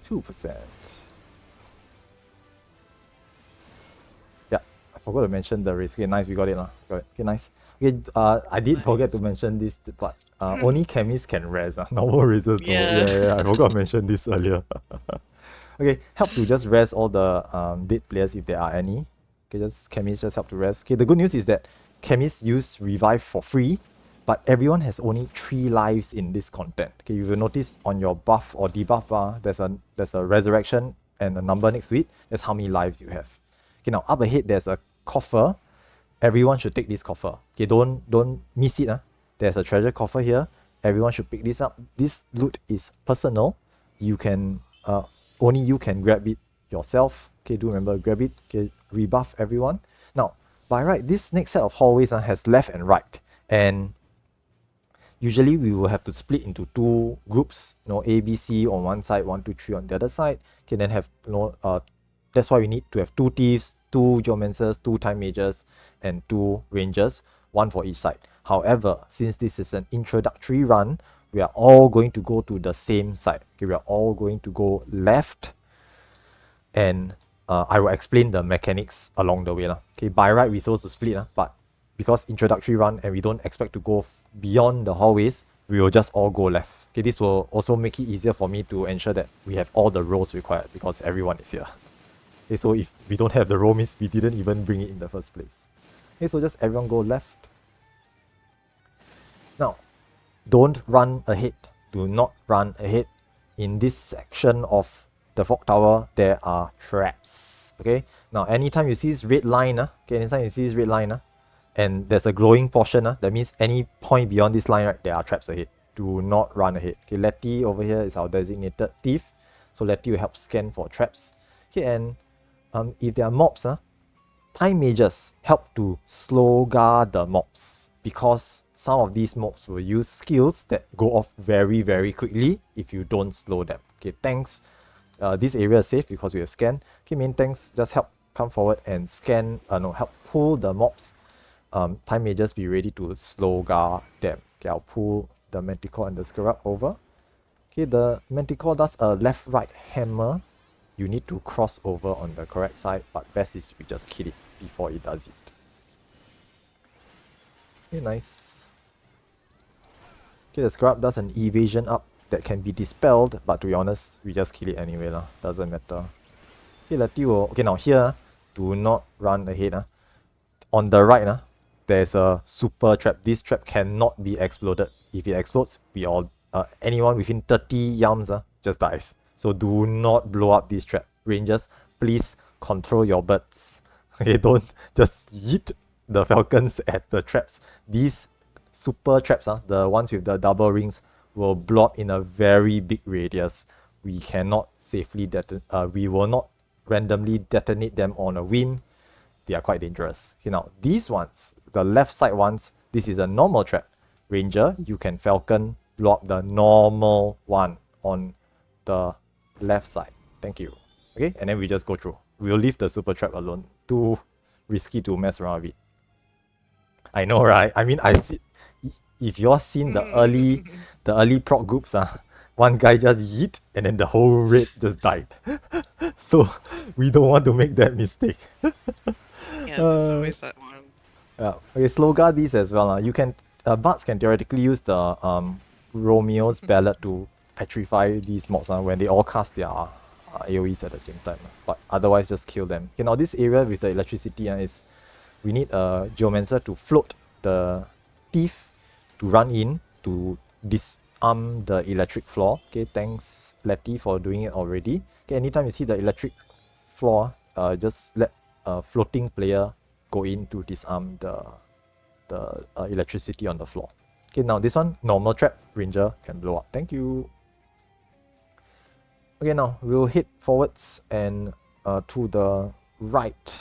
2%. Yeah, I forgot to mention the race. Okay, nice, we got it. Got it. Okay, nice. Okay, I did forget to mention this, but only chemists can res. Normal racers don't. Yeah, I forgot to mention this earlier. Okay, help to just res all the dead players if there are any. Okay, just chemists just help to res. Okay, the good news is that chemists use revive for free, but everyone has only 3 lives in this content. Okay, you will notice on your buff or debuff bar, there's a resurrection and a number next to it. That's how many lives you have. Okay, now up ahead there's a coffer, everyone should take this coffer. Okay, don't miss it. There's a treasure coffer here. Everyone should pick this up. This loot is personal. You can only you can grab it yourself. Okay, do remember grab it. Okay, rebuff everyone. Now, by right, this next set of hallways has left and right, and usually we will have to split into two groups. A, B, C on one side, 1, 2, 3 on the other side. Okay, then have that's why we need to have 2 thieves, 2 geomancers, 2 time mages, and 2 rangers, 1 for each side. However, since this is an introductory run, we are all going to go to the same side. Okay, we are all going to go left, and I will explain the mechanics along the way. Okay, by right, we're supposed to split, but because introductory run and we don't expect to go beyond the hallways, we will just all go left. Okay, this will also make it easier for me to ensure that we have all the rows required because everyone is here. Okay, so if we don't have the row, means we didn't even bring it in the first place. Okay, so just everyone go left. Now, don't run ahead. Do not run ahead. In this section of the fog tower, there are traps. Okay, now anytime you see this red line, anytime you see this red line, and there's a glowing portion, that means any point beyond this line, right, there are traps ahead. Do not run ahead. Okay, Letty over here is our designated thief, so Letty will help scan for traps. Okay, and if there are mobs, time mages help to slow guard the mobs because some of these mobs will use skills that go off very, very quickly if you don't slow them. Okay, tanks, this area is safe because we have scanned. Okay, main tanks just help come forward and scan, help pull the mobs. Time mages be ready to slow guard them. Okay, I'll pull the Manticore and the Scarab over. Okay, the Manticore does a left-right hammer. You need to cross over on the correct side, but best is we just kill it before it does it. Okay, nice. Okay, the Scarab does an evasion up that can be dispelled, but to be honest, we just kill it anyway lah. Doesn't matter. Okay, Letty will... Okay, now here, do not run ahead. On the right, there's a super trap. This trap cannot be exploded. If it explodes, we all... anyone within 30 yams just dies. So do not blow up this trap. Rangers, please control your birds. Okay, don't just yeet the falcons at the traps. These super traps, the ones with the double rings, will blow up in a very big radius. We cannot safely we will not randomly detonate them on a whim. They are quite dangerous. Okay, now these ones, the left side ones, this is a normal trap. Ranger, you can falcon blow up the normal one on the left side. Thank you. Okay, and then we just go through. We'll leave the super trap alone. Too risky to mess around with it. I know, right? I mean, I see. If you're seen the early proc groups, one guy just yeet and then the whole raid just died. So we don't want to make that mistake. Yeah, there's always that one. Yeah. Okay, slow guard these as well. You can bards can theoretically use the Romeo's ballad to petrify these mobs when they all cast their AoEs at the same time. But otherwise, just kill them. Okay, now this area with the electricity is we need a geomancer to float the thief to run in to disarm the electric floor. Okay, thanks Letty for doing it already. Okay, anytime you see the electric floor, just let a floating player go in to disarm the electricity on the floor. Okay, now this one, normal trap, ranger can blow up. Thank you. Okay, now we'll head forwards and to the right.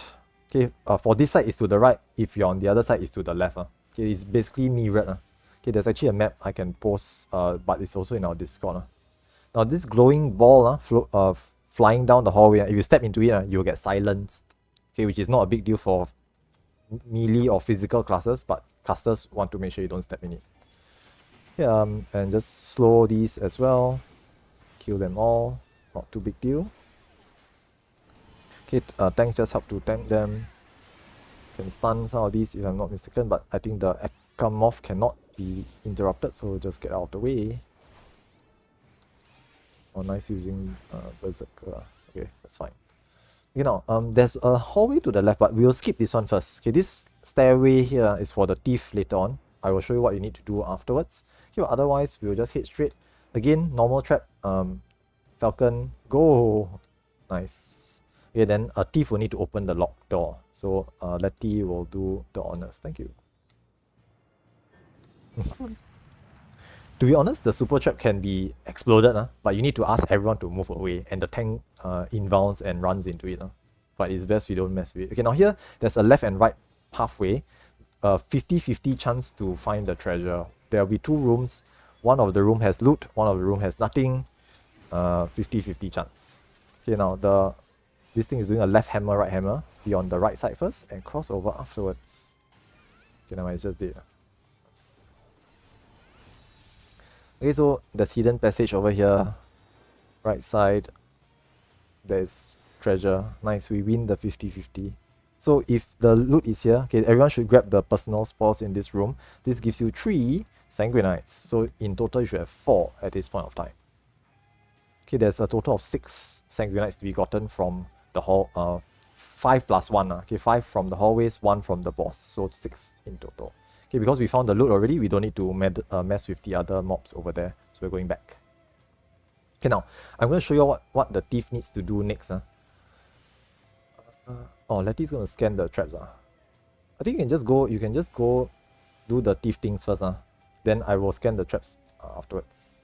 Okay, for this side is to the right. If you're on the other side, is to the left. Okay, it's basically mirrored. Okay, there's actually a map I can post, but it's also in our Discord. Now this glowing ball flying down the hallway, if you step into it, you'll get silenced. Okay, which is not a big deal for melee or physical classes, but casters want to make sure you don't step in it. Yeah, and just slow these as well. Kill them all. Not too big deal. Okay, tanks just help to tank them. Can stun some of these if I'm not mistaken, but I think the Ekamoth cannot be interrupted, so just get out of the way. Oh, nice using Berserker. Okay, that's fine. Okay, now, there's a hallway to the left, but we'll skip this one first. Okay, this stairway here is for the thief later on. I will show you what you need to do afterwards. Okay, but otherwise, we'll just head straight. Again, normal trap. Falcon, go! Nice. Okay, then a thief will need to open the locked door. So Letty will do the honors. Thank you. To be honest, the super trap can be exploded, but you need to ask everyone to move away, and the tank inbounds and runs into it. But it's best we don't mess with it. Okay, now here, there's a left and right pathway. 50-50 chance to find the treasure. There'll be 2 rooms. One of the room has loot, one of the room has nothing. 50-50 chance. Okay, now this thing is doing a left hammer, right hammer. Be on the right side first and cross over afterwards. Okay, now I just did. Okay, so there's hidden passage over here. Right side. There's treasure. Nice, we win the 50-50. So if the loot is here, okay, everyone should grab the personal spores in this room. This gives you 3 sanguinites. So in total, you should have 4 at this point of time. Okay, there's a total of 6 sanguinites to be gotten from the hall. 5 plus 1. Okay, 5 from the hallways, 1 from the boss. So 6 in total. Okay, because we found the loot already, we don't need to mess with the other mobs over there. So we're going back. Okay, now I'm going to show you what the thief needs to do next. Letty's going to scan the traps. I think you can just go do the thief things first. Then I will scan the traps afterwards.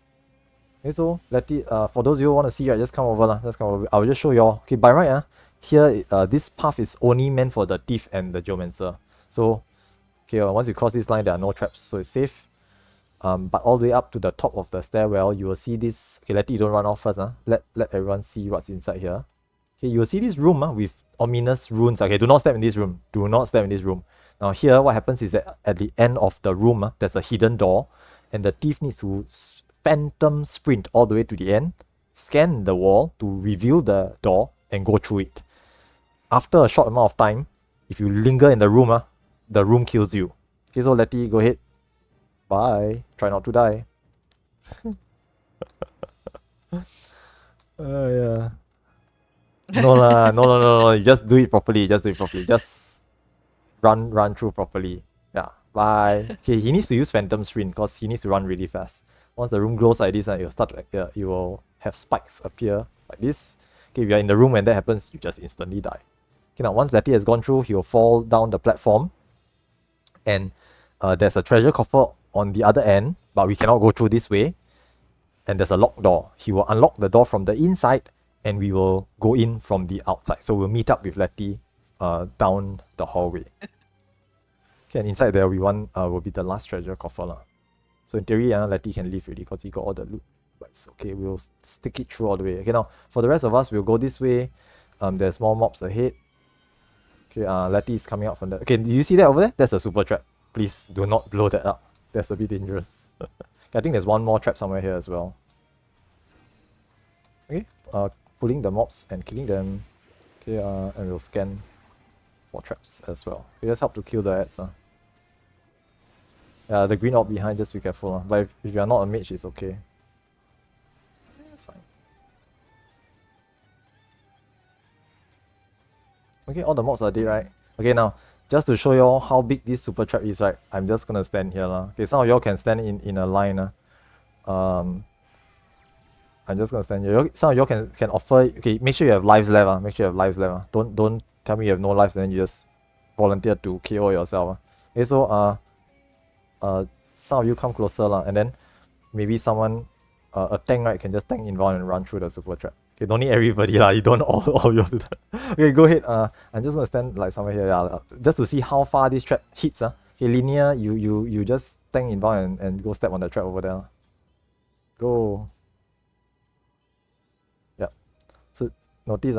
Okay, so Letty, for those of you who want to see, right, just come over. Just come over. I'll just show you all. Okay, by right, here this path is only meant for the thief and the geomancer. So okay, once you cross this line, there are no traps, so it's safe. But all the way up to the top of the stairwell, you will see this. Okay, Letty, don't run off first. Let everyone see what's inside here. Okay, you will see this room with ominous runes. Okay, do not step in this room. Do not step in this room. Now here, what happens is that at the end of the room, there's a hidden door, and the thief needs to phantom sprint all the way to the end, scan the wall to reveal the door, and go through it. After a short amount of time, if you linger in the room kills you. Okay, so Letty, go ahead. Bye. Try not to die. Yeah. No lah, no. You just do it properly. Just run through properly. Yeah. Bye. Okay, he needs to use phantom sprint because he needs to run really fast. Once the room glows like this, you'll start to you will have spikes appear like this. Okay, if you're in the room when that happens, you just instantly die. Okay, now once Letty has gone through, he will fall down the platform, and there's a treasure coffer on the other end, but we cannot go through this way. And there's a locked door. He will unlock the door from the inside, and we will go in from the outside. So we'll meet up with Letty down the hallway. Okay, and inside there will be the last treasure coffer. So in theory, Letty can leave already because he got all the loot. But it's okay, we'll stick it through all the way. Okay, now for the rest of us, we'll go this way. There's more mobs ahead. Okay, Letty is coming out from there. Okay, do you see that over there? That's a super trap. Please do not blow that up. That's a bit dangerous. I think there's one more trap somewhere here as well. Okay, pulling the mobs and killing them. Okay, and we'll scan for traps as well. Okay, just help to kill the ads. Yeah, the green orb behind, just be careful. But if you're not a mage, it's okay. Yeah, it's fine. Okay, all the mobs are dead, right? Okay, now, just to show you all how big this super trap is, right? I'm just gonna stand here. Okay, some of y'all can stand in a line. I'm just gonna stand here. Some of y'all can offer. Okay, make sure you have lives left. Make sure you have lives left. Don't tell me you have no lives and then you just volunteer to KO yourself. Okay, so some of you come closer and then maybe someone a tank, right, can just tank inbound and run through the super trap. Okay, don't need everybody you don't all you do that. Okay, go ahead. I'm just gonna stand like somewhere here, just to see how far this trap hits. Okay, linear, you just tank inbound and go step on the trap over there. Go. Yeah. So notice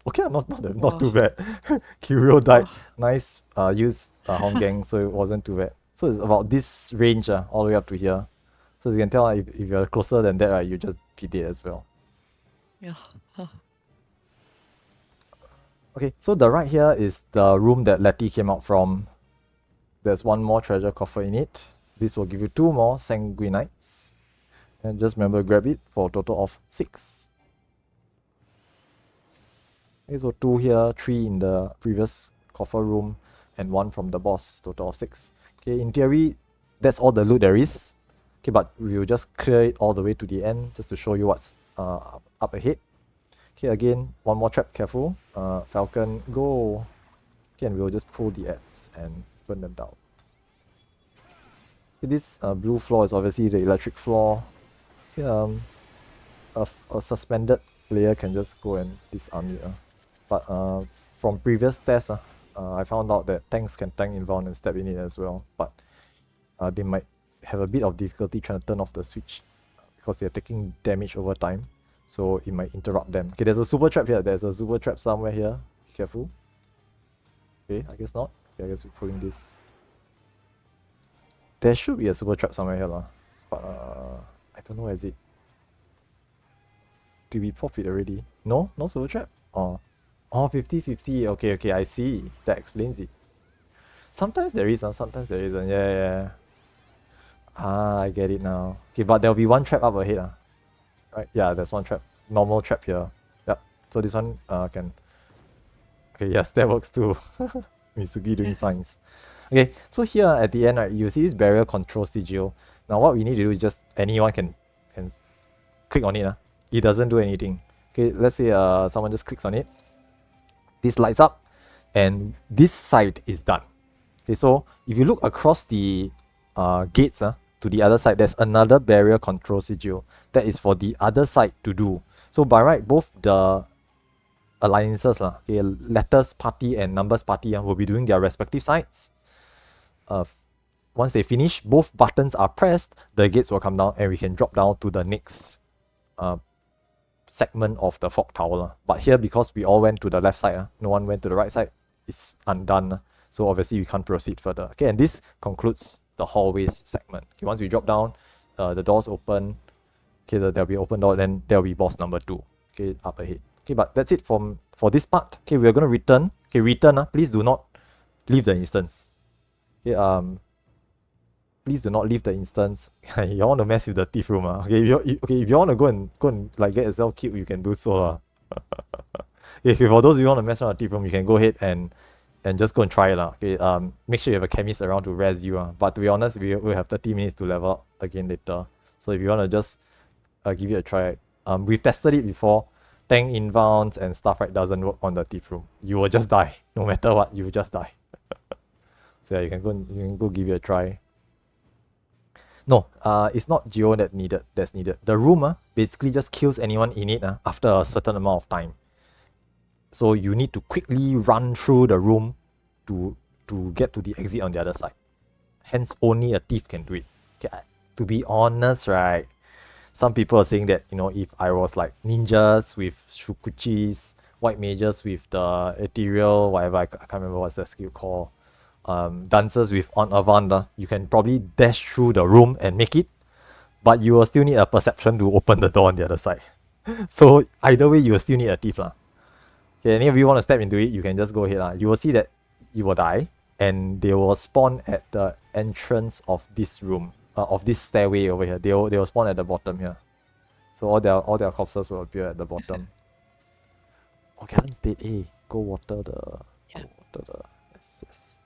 okay, not too bad. Curio died. Nice use Honggang, so it wasn't too bad. So it's about this range all the way up to here. So as you can tell, if you're closer than that, right, you just be dead as well. Yeah. Okay, so the right here is the room that Letty came out from. There's one more treasure coffer in it. This will give you 2 more sanguinites. And just remember, grab it for a total of 6. Okay, so 2 here, 3 in the previous coffer room, and 1 from the boss, total of 6. Okay, in theory, that's all the loot there is. Okay, but we'll just clear it all the way to the end, just to show you what's up ahead. Okay, again, one more trap, careful. Falcon, go. Okay, and we'll just pull the ads and burn them down. Okay, this blue floor is obviously the electric floor. Okay, a suspended player can just go and disarm it. But from previous tests, I found out that tanks can tank inbound and step in it as well. But they might have a bit of difficulty trying to turn off the switch because they're taking damage over time. So it might interrupt them. Okay, there's a super trap here. There's a super trap somewhere here. Careful. Okay, I guess not. Okay, I guess we're pulling this. There should be a super trap somewhere here, lah. But I don't know where is it. Did we pop it already? No? No super trap? Oh. Oh, 50-50. Okay, I see. That explains it. Sometimes there is, sometimes there isn't. Yeah. Ah, I get it now. Okay, but there'll be one trap up ahead. Right? Yeah, there's one trap. Normal trap here. Yep. So this one can... Okay, yes, that works too. Misugi doing science. Okay, so here at the end, right, you see this barrier control sigil. Now what we need to do is just anyone can click on it. It doesn't do anything. Okay, let's say someone just clicks on it. This lights up and this side is done. Okay, so if you look across the gates to the other side, there's another barrier control sigil that is for the other side to do. So by right, both the alliances, okay, letters party and numbers party will be doing their respective sides. Once they finish, both buttons are pressed, the gates will come down and we can drop down to the next segment of the fog tower. But here, because we all went to the left side, no one went to the right side, it's undone. So obviously we can't proceed further. Okay, and this concludes the hallways segment. Okay, once we drop down, the doors open. Okay, there'll be open door, then there'll be boss number 2. Okay, up ahead. Okay, but that's it for this part. Okay, we're gonna return. Okay, return. Please do not leave the instance. Okay, please do not leave the instance. You want to mess with the thief room. Okay, if you want to go and like get yourself killed, you can do so. Okay, for those of you who want to mess around with the thief room, you can go ahead and just go and try it. Okay, make sure you have a chemist around to res you. But to be honest, we'll have 30 minutes to level up again later. So if you want to just give it a try, we've tested it before. Tank inbounds and stuff right doesn't work on the thief room. You will just die. No matter what, you will just die. So yeah, you can go give it a try. No, it's not geo that's needed. The room basically just kills anyone in it after a certain amount of time. So you need to quickly run through the room to get to the exit on the other side. Hence, only a thief can do it. Okay, to be honest, right? Some people are saying that, if I was like ninjas with shukuchis, white mages with the ethereal, whatever, I can't remember what's the skill called, dancers with on avant, you can probably dash through the room and make it, but you will still need a perception to open the door on the other side. So either way, you will still need a thief. Okay, any of you want to step into it, you can just go ahead. You will see that you will die, and they will spawn at the entrance of this room. Of this stairway over here. They will spawn at the bottom here. So all their corpses will appear at the bottom. Okay, Alan's dead. Go water the... Yeah. Go water the... Yes.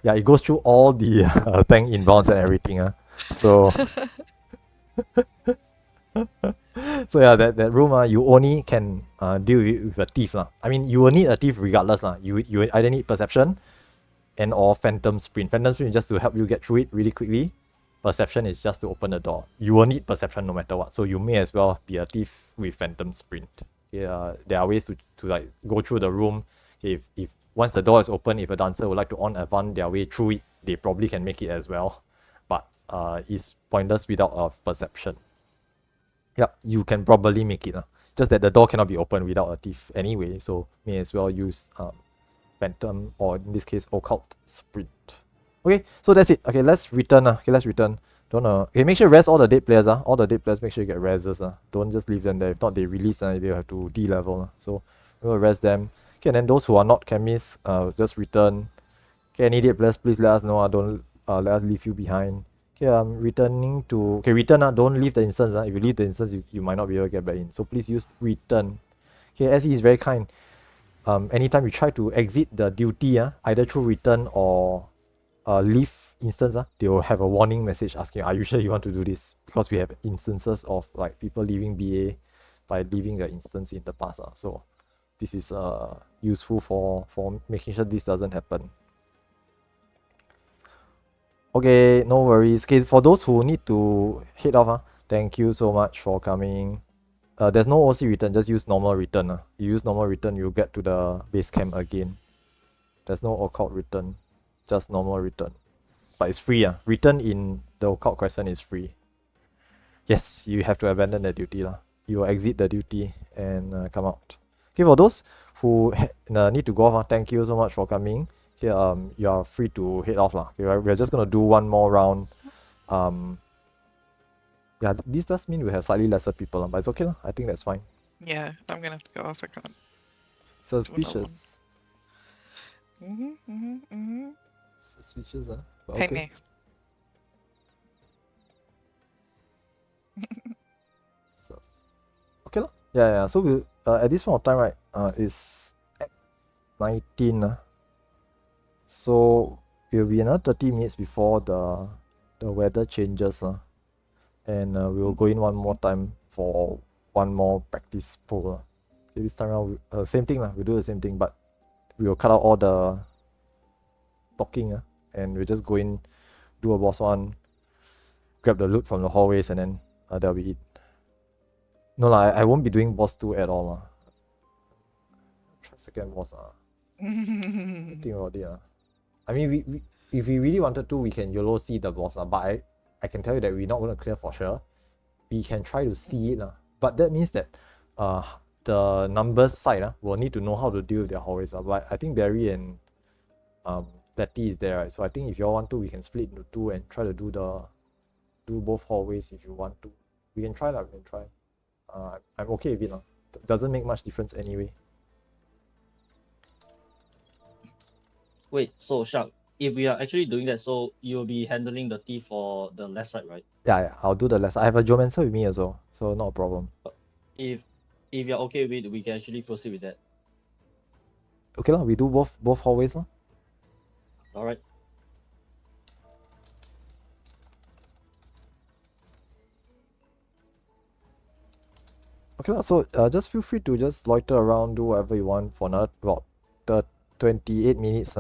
Yeah, it goes through all the tank inbounds and everything. So... So yeah, that room, you only can deal with a thief. I mean, you will need a thief regardless. You either need perception and or phantom sprint. Phantom sprint is just to help you get through it really quickly. Perception is just to open the door. You will need perception no matter what. So you may as well be a thief with phantom sprint. Yeah, there are ways to like go through the room. If once the door is open, if a dancer would like to on avant their way through it, they probably can make it as well. But it's pointless without a perception. Yeah, you can probably make it. Just that the door cannot be opened without a thief anyway. So may as well use phantom, or in this case occult sprint. Okay, so that's it. Okay, let's return. Okay, make sure you rest all the dead players. All the dead players, make sure you get reses. Don't just leave them there. If not, they release and they'll have to de-level. So we'll rest them. Okay, and then those who are not chemists, just return. Okay, any dead players, please let us know. Don't let us leave you behind. Okay, I'm returning to... Okay, return. Don't leave the instance. If you leave the instance, you might not be able to get back in. So please use return. Okay, SE is very kind. Anytime you try to exit the duty, either through return or leave instance, they will have a warning message asking, are you sure you want to do this? Because we have instances of like people leaving BA by leaving the instance in the past. So this is useful for making sure this doesn't happen. Okay, no worries. Okay, for those who need to head off, thank you so much for coming. There's no OC return, just use normal return. You use normal return, you'll get to the base camp again. There's no occult return, just normal return. But it's free. Return in the occult crescent is free. Yes, you have to abandon the duty. You will exit the duty and come out. Okay, for those who need to go off, thank you so much for coming. Okay, you are free to head off. Okay, we're just gonna do one more round. Yeah, this does mean we have slightly lesser people, but it's okay. I think that's fine. Yeah, I'm gonna have to go off. I can't. Suspicious. Mm-hmm. Suspicious, but Hey, okay. me. Okay lah. Yeah. So we at this point of time, right? It's X19. So it'll be another 30 minutes before the weather changes. And we will go in one more time for one more practice poll. Okay, this time around, same thing. We do the same thing, but we will cut out all the talking. And we'll just go in, do a boss one, grab the loot from the hallways, and then that'll be it. No lah, I won't be doing boss 2 at all. Try second boss. Think about it. I mean, we if we really wanted to, we can YOLO see the boss. But I can tell you that we're not going to clear for sure. We can try to see it. But that means that the numbers side will need to know how to deal with their hallways. But I think Barry and Letty is there, right? So I think if you all want to, we can split into 2 and try to do both hallways if you want to. We can try. We can try. I'm okay with it. Doesn't make much difference anyway. Wait, so Shark, if we are actually doing that, so you'll be handling the thief for the left side, right? Yeah, I'll do the left side. I have a Geomancer with me as well, so not a problem. If you're okay with it, we can actually proceed with that. Okay lah, we do both hallways lah. Alright. Okay lah, so just feel free to just loiter around, do whatever you want for another about 28 minutes.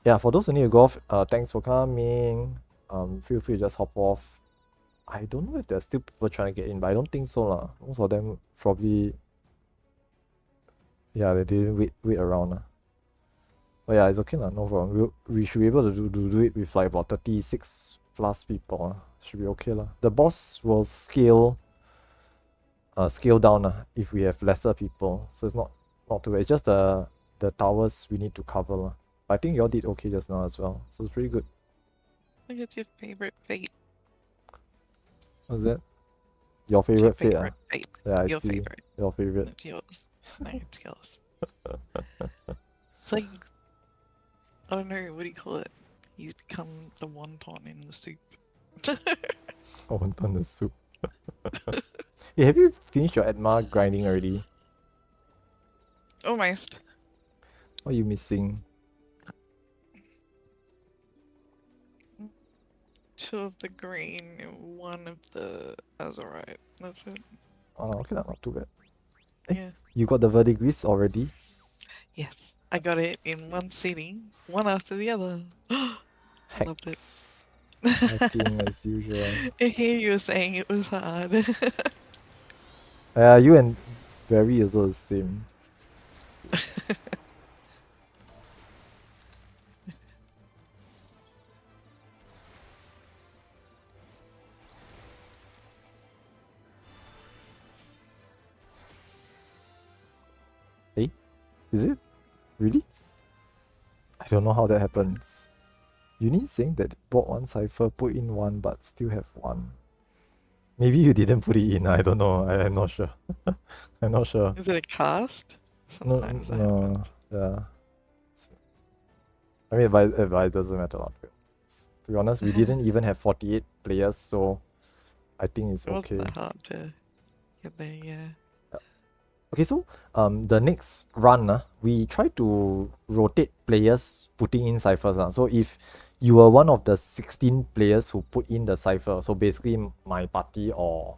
Yeah, for those who need to go off, thanks for coming. Feel free to just hop off. I don't know if there's still people trying to get in, but I don't think so lah. Most of them probably, yeah, they didn't wait around. But yeah, it's okay lah, no problem. We should be able to do it with like about 36 plus people. Should be okay lah. The boss will scale down if we have lesser people, so it's not too bad. It's just the towers we need to cover lah. But I think y'all did okay just now as well, so it's pretty good. I think it's your favorite fate. What's that? Your favorite fate? Fate. Yeah, I Your see. favorite. Your favorite. It's yours. No, it's yours. It's like, I don't know, what do you call it? He's become the wonton in the soup. I want on the soup. Hey, have you finished your Edma grinding already? Almost. What are you missing? 2 of the green and 1 of the azurite. That's it. Oh, okay, not too bad. Yeah. You got the verdigris already? Yes. I got it in one sitting, one after the other. Loved it. Hex. Hacking as usual. I hear you were saying it was hard. You and Barry also the same. Hey? Is it? Really? I don't know how that happens. Unique saying that bought 1 cipher, put in 1 but still have 1. Maybe you didn't put it in, I don't know. I'm not sure. I'm not sure. Is it a cast? Sometimes that happens. Yeah. I mean, but it doesn't matter. To be honest, we didn't even have 48 players, so I think it's It okay. wasn't that hard to get there, yeah. Okay, so the next run, we try to rotate players putting in ciphers. So if you were one of the 16 players who put in the cipher, so basically my party or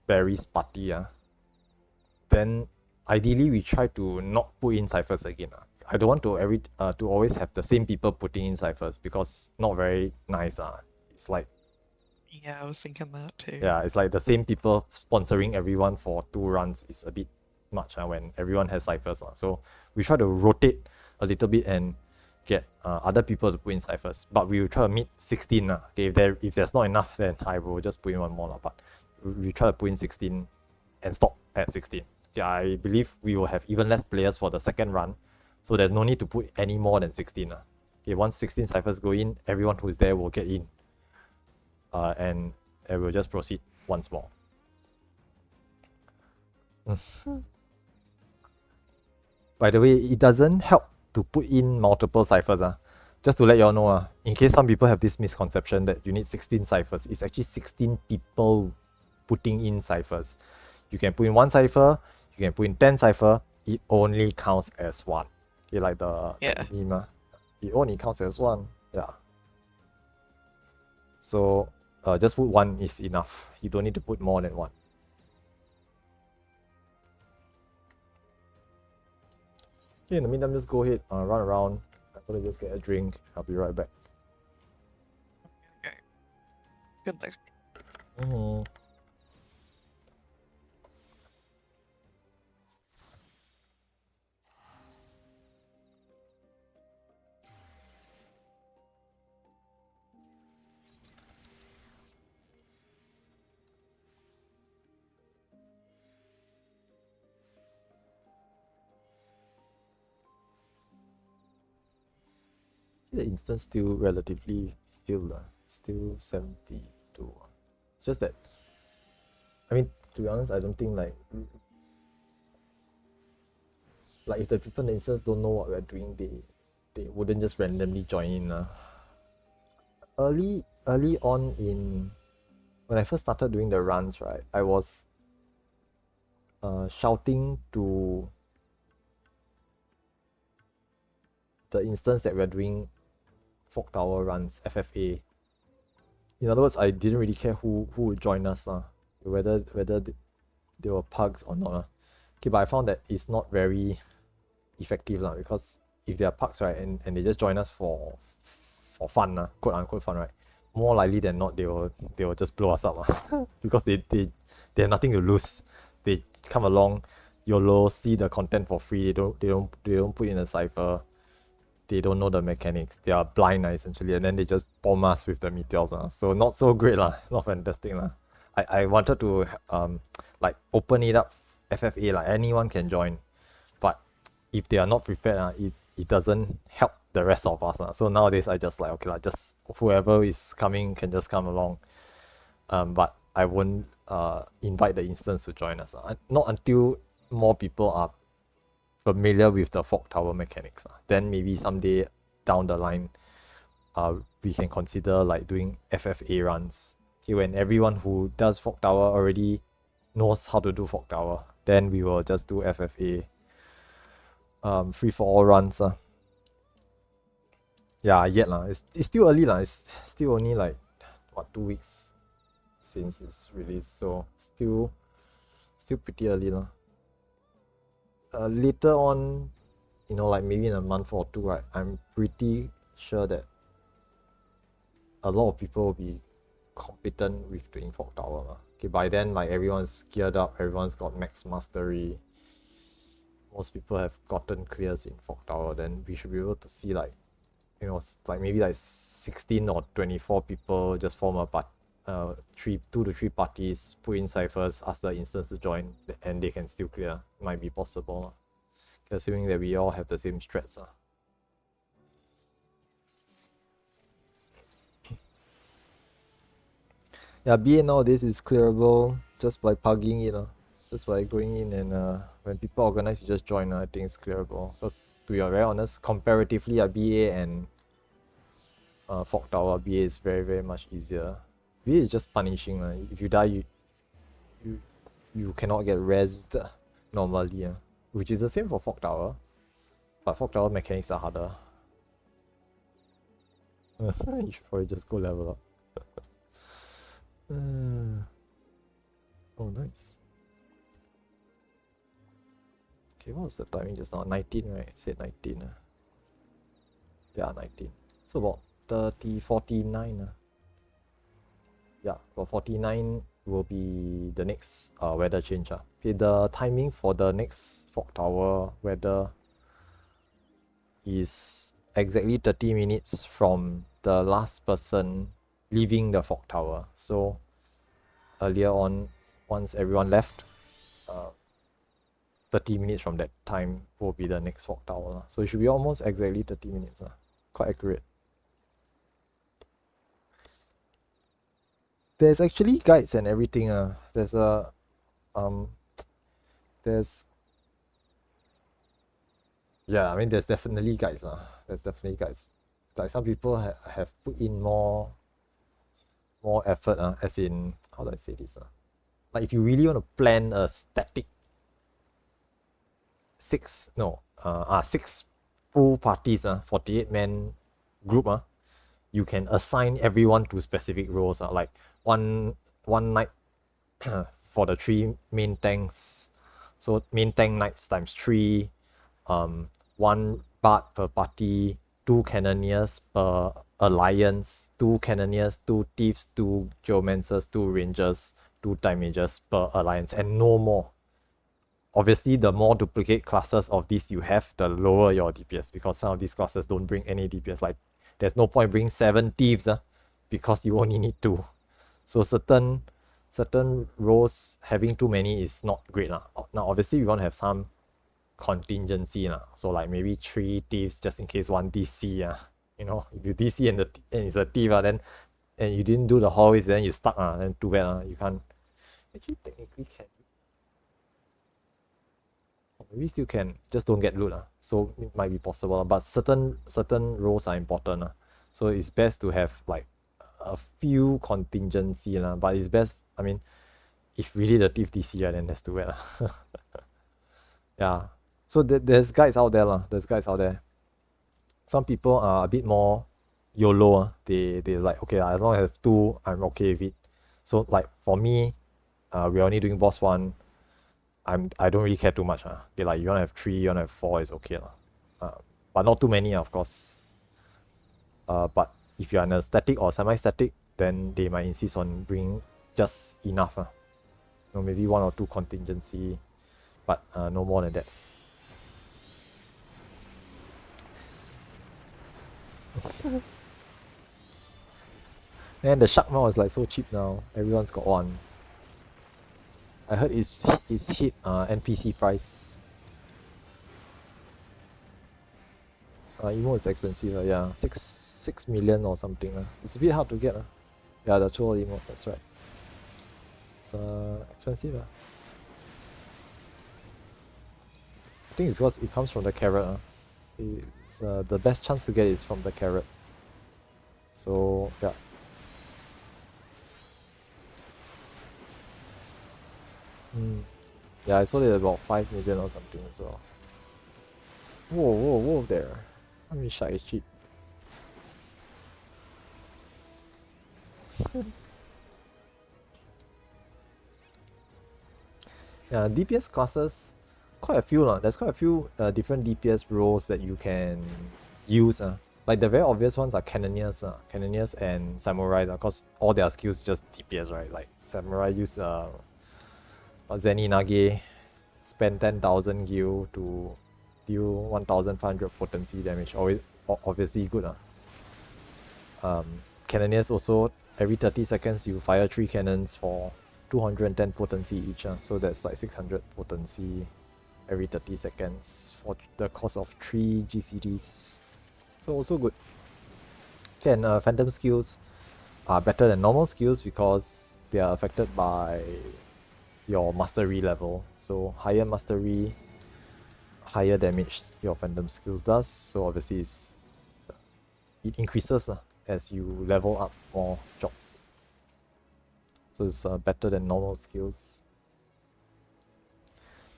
Barry's party, then ideally we try to not put in ciphers again. I don't want to always have the same people putting in ciphers because not very nice. It's like Yeah, I was thinking that too. yeah, it's like the same people sponsoring everyone for 2 runs is a bit much when everyone has ciphers. So we try to rotate a little bit and get other people to put in ciphers. But we will try to meet 16. Okay, if there's not enough, then I will just put in one more. But we try to put in 16 and stop at 16. Yeah, I believe we will have even less players for the second run. So there's no need to put any more than 16. Okay, once 16 ciphers go in, everyone who's there will get in. And we'll just proceed once more. By the way, it doesn't help to put in multiple ciphers. Just to let you all know, in case some people have this misconception that you need 16 ciphers, it's actually 16 people putting in ciphers. You can put in 1 cipher, you can put in 10 cipher, it only counts as 1. Okay, like the meme, it only counts as 1. Yeah. So just put 1 is enough. You don't need to put more than 1. Okay, in the meantime, just go ahead, run around. I'm gonna just get a drink. I'll be right back. Okay. Good luck. The instance still relatively filled, still 72. It's just that, I mean, to be honest, I don't think like if the people in the instance don't know what we're doing, they wouldn't just randomly join in. Early on when I first started doing the runs, right, I was shouting to the instance that we're doing Fog Tower runs, FFA. In other words, I didn't really care who would join us, whether they were pugs or not. Okay, but I found that it's not very effective, because if they are pugs, right, and they just join us for fun, quote unquote fun, right, more likely than not they will just blow us up, because they have nothing to lose. They come along, YOLO, see the content for free. They don't put in a cipher. They don't know the mechanics. They are blind, essentially, and then they just bomb us with the meteors. So not so great, not fantastic. I wanted to like open it up FFA, like anyone can join, but if they are not prepared, it doesn't help the rest of us. So nowadays I just like, okay, just whoever is coming can just come along. But I won't invite the instance to join us. Not until more people are familiar with the Fog Tower mechanics. Then maybe someday down the line, we can consider like doing FFA runs. Okay, when everyone who does Fog Tower already knows how to do Fog Tower, then we will just do FFA. Free for all runs. Yeah, yet it's still early it's still only like 2 weeks since it's released, so still pretty early later on, like maybe in a month or 2, right, I'm pretty sure that a lot of people will be competent with doing Fog Tower. Okay, by then, like, everyone's geared up, everyone's got max mastery, most people have gotten clears in Fog Tower, then we should be able to see like maybe like 16 or 24 people just form a 2 to 3 parties, put in ciphers, ask the instance to join, and they can still clear. Might be possible, assuming that we all have the same strats. Yeah, BA nowadays is clearable just by pugging it, just by going in, and when people organize, you just join. I think it's clearable, because to be very honest, comparatively, BA and Fog Tower, BA is very, very much easier. BA is just punishing. If you die, you cannot get rezzed normally, which is the same for Fog Tower. But Fog Tower mechanics are harder. You should probably just go level up. Oh, nice. Okay, what was the timing just now? 19, right? It said 19. Yeah, 19. So about 30, 49. Yeah, about 49 will be the next weather change. Okay, the timing for the next Fog Tower weather is exactly 30 minutes from the last person leaving the Fog Tower. So earlier on, once everyone left, 30 minutes from that time will be the next Fog Tower. So it should be almost exactly 30 minutes. Quite accurate. There's actually guides and everything. There's yeah, I mean there's definitely guides. There's definitely guides. Like some people have put in more effort. As in, how do I say this? Like if you really want to plan a static six full parties, 48-man group, you can assign everyone to specific roles. Like one night for the 3 main tanks. So main tank knights times 3, 1 bard per party, 2 cannoneers per alliance, 2 cannoneers, 2 thieves, 2 geomancers, 2 rangers, 2 time mages per alliance, and no more. Obviously, the more duplicate classes of this you have, the lower your DPS, because some of these classes don't bring any DPS. Like, there's no point bringing 7 thieves, because you only need 2. So certain roles having too many is not great. Now, obviously, we want to have some contingency. So, like, maybe 3 thieves just in case 1 DC. You know, if you DC and it's a thief, then and you didn't do the hallways, then you're stuck. Then too bad. You can't. Actually, technically can. Maybe still can, just don't get loot. So it might be possible, but certain roles are important. So it's best to have like a few contingency. But it's best, I mean, if really the thief DC, then that's too bad. Yeah. So there's guides out there. There's guides out there. Some people are a bit more YOLO. They're like, okay, as long as I have 2, I'm okay with it. So like for me, we're only doing boss 1. I don't really care too much. Be like, you want to have 3, you want to have 4, is okay. But not too many, of course. But if you're in a static or semi-static, then they might insist on bringing just enough. Maybe 1 or 2 contingency, but no more than that. And the shark mount is like so cheap now. Everyone's got one. I heard it's hit NPC price. Emo is expensive. Yeah, 6 million or something. It's a bit hard to get. Yeah, the troll emo. That's right. It's expensive. I think it's because it comes from the carrot. It's the best chance to get is from the carrot. So yeah. Yeah, I sold it about 5 million or something. So whoa there. I mean, shark is cheap. Yeah, DPS classes, quite a few. There's quite a few different DPS roles that you can use. Like the very obvious ones are cannoneers and samurai, because all their skills just DPS, right? Like samurai use Zenny Nage, spend 10,000 gil to deal 1,500 potency damage. Always obviously good. Cannoneers also, every 30 seconds you fire 3 cannons for 210 potency each. So that's like 600 potency every 30 seconds for the cost of 3 GCDs. So also good. Okay, and phantom skills are better than normal skills because they are affected by your mastery level. So higher mastery, higher damage your phantom skills does. So obviously it increases as you level up more jobs. So it's better than normal skills.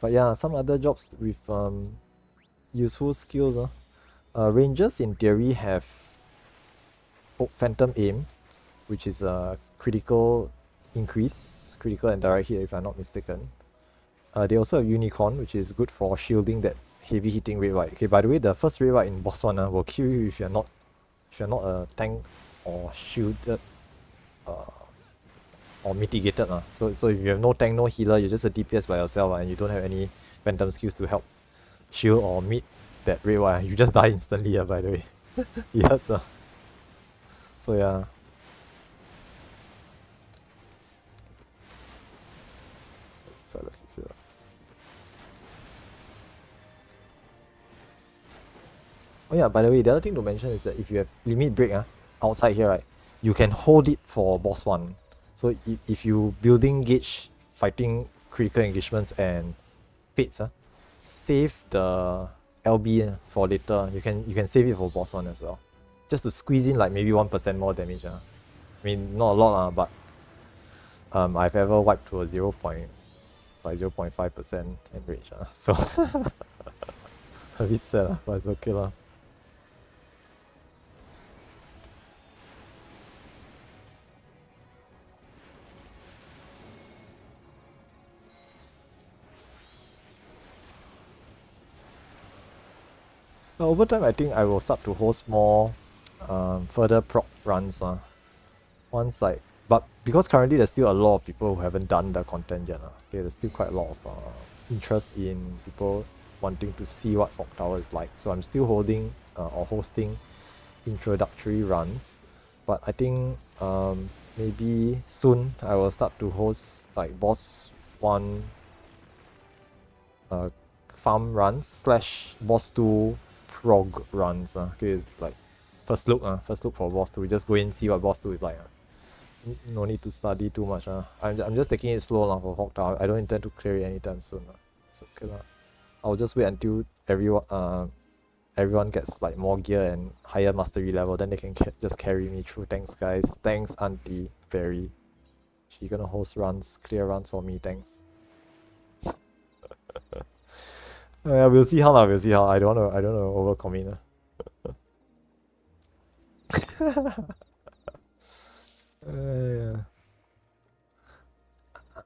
But yeah, some other jobs with useful skills. Rangers in theory have Phantom Aim, which is a critical increase, critical and direct hit if I'm not mistaken. They also have Unicorn, which is good for shielding that heavy hitting red white. Okay, by the way, the first red white in boss 1 will kill you if you're not a tank or shielded or mitigated. So if you have no tank, no healer, you're just a DPS by yourself and you don't have any phantom skills to help shield or meet that red white, you just die instantly, by the way. It hurts. So yeah. So let's see. Oh yeah, by the way, the other thing to mention is that if you have limit break outside here, right, you can hold it for boss 1. So if you building gauge, fighting critical engagements and fates, save the LB for later. You can save it for boss 1 as well. Just to squeeze in like maybe 1% more damage. I mean, not a lot, but I've ever wiped to a 0.5% average. So a bit sad, but it's okay lah. Over time, I think I will start to host more further proc runs. Once but because currently there's still a lot of people who haven't done the content yet. Okay, there's still quite a lot of interest in people wanting to see what Fog Tower is like. So I'm still holding or hosting introductory runs. But I think maybe soon I will start to host like boss 1 farm runs / boss 2 prog runs. Okay, like first look for boss 2. We just go in, see what boss 2 is like. No need to study too much. I'm just taking it slow for Hawk Tower. I don't intend to clear it anytime soon. It's okay. I'll just wait until everyone gets like more gear and higher mastery level, then they can just carry me through. Thanks guys. Thanks Auntie Berry. She gonna host runs, clear runs for me, thanks. We'll see how We'll see how. I don't know overcommit.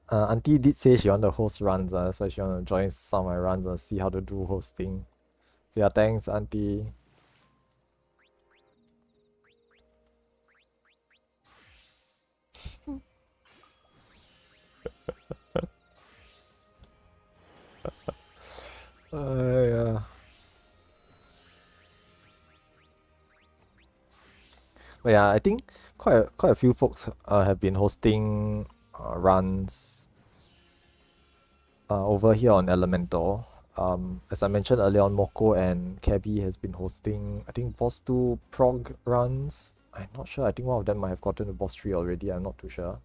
Auntie did say she want to host runs, so she want to join some of my runs and see how to do hosting. So yeah, thanks Auntie. Yeah. But yeah, I think quite a few folks have been hosting runs over here on Elemental. As I mentioned earlier on, Moko and Cabby has been hosting, I think, boss 2 prog runs. I'm not sure. I think one of them might have gotten to boss 3 already. I'm not too sure.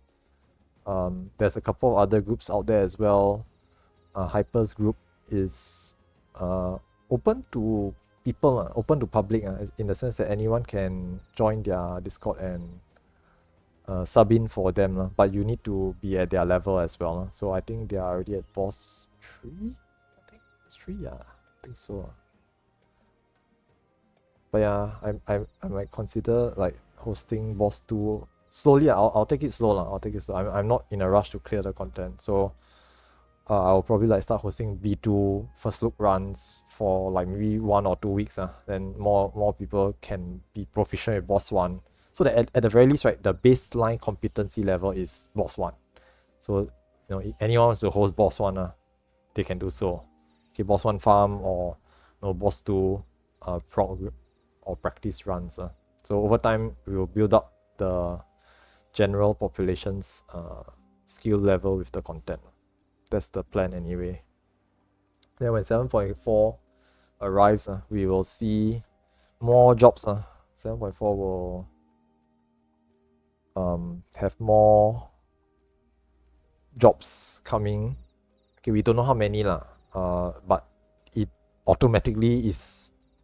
There's a couple of other groups out there as well. Hyper's group is open to people, open to public, in the sense that anyone can join their Discord and sub in for them, but you need to be at their level as well. So I think they are already at boss 3. I think it's 3. Yeah, I think so. But yeah, I might consider like hosting boss 2 slowly. I'll take it slow. I'll take it slow. I'm not in a rush to clear the content, so I'll probably like start hosting B2 first look runs for like maybe 1 or 2 weeks. Then more people can be proficient with boss 1. So that at the very least, right, the baseline competency level is boss 1. So if anyone wants to host boss 1, they can do so. Okay, boss 1 farm or boss 2 prog or practice runs. So over time we will build up the general population's skill level with the content. That's the plan anyway. Then when 7.4 arrives, we will see more jobs. 7.4 will have more jobs coming. Okay, we don't know how many but it automatically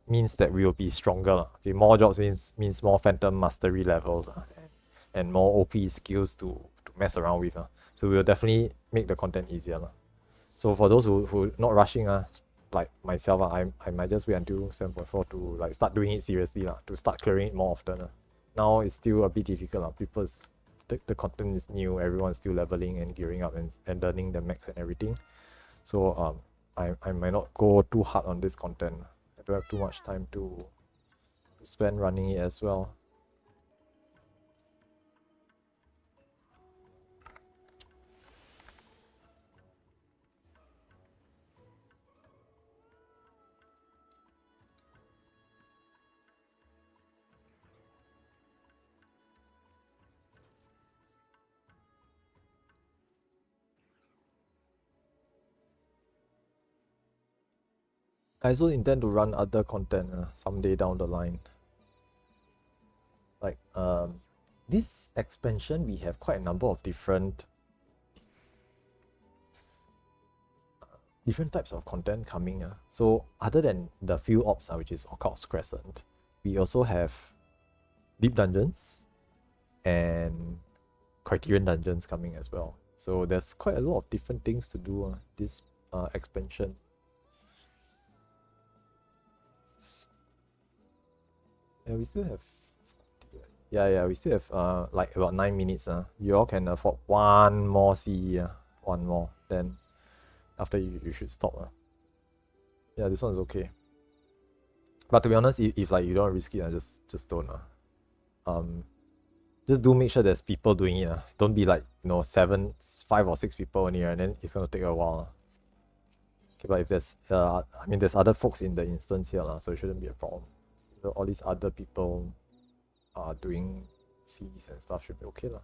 means that we will be stronger. Okay, more jobs means more phantom mastery levels and more OP skills to mess around with. So we will definitely make the content easier. So for those who not rushing, like myself, I might just wait until 7.4 to like start doing it seriously, to start clearing it more often. Now it's still a bit difficult. The content is new, everyone's still leveling and gearing up and learning the max and everything. So I might not go too hard on this content. I don't have too much time to spend running it as well. I also intend to run other content someday down the line. Like this expansion, we have quite a number of different types of content coming. So other than the field ops, which is Occult's Crescent, we also have deep dungeons and Criterion dungeons coming as well. So there's quite a lot of different things to do this expansion. Yeah, we still have. Yeah, we still have like about 9 minutes. You all can afford one more CE, one more. Then after you should stop. Yeah, this one is okay. But to be honest, if like you don't risk it, just don't. Just do make sure there's people doing it. Don't be like 5 or 6 people only, and then it's gonna take a while. Okay, but if there's there's other folks in the instance here, so it shouldn't be a problem. All these other people are doing Cs and stuff should be okay lah.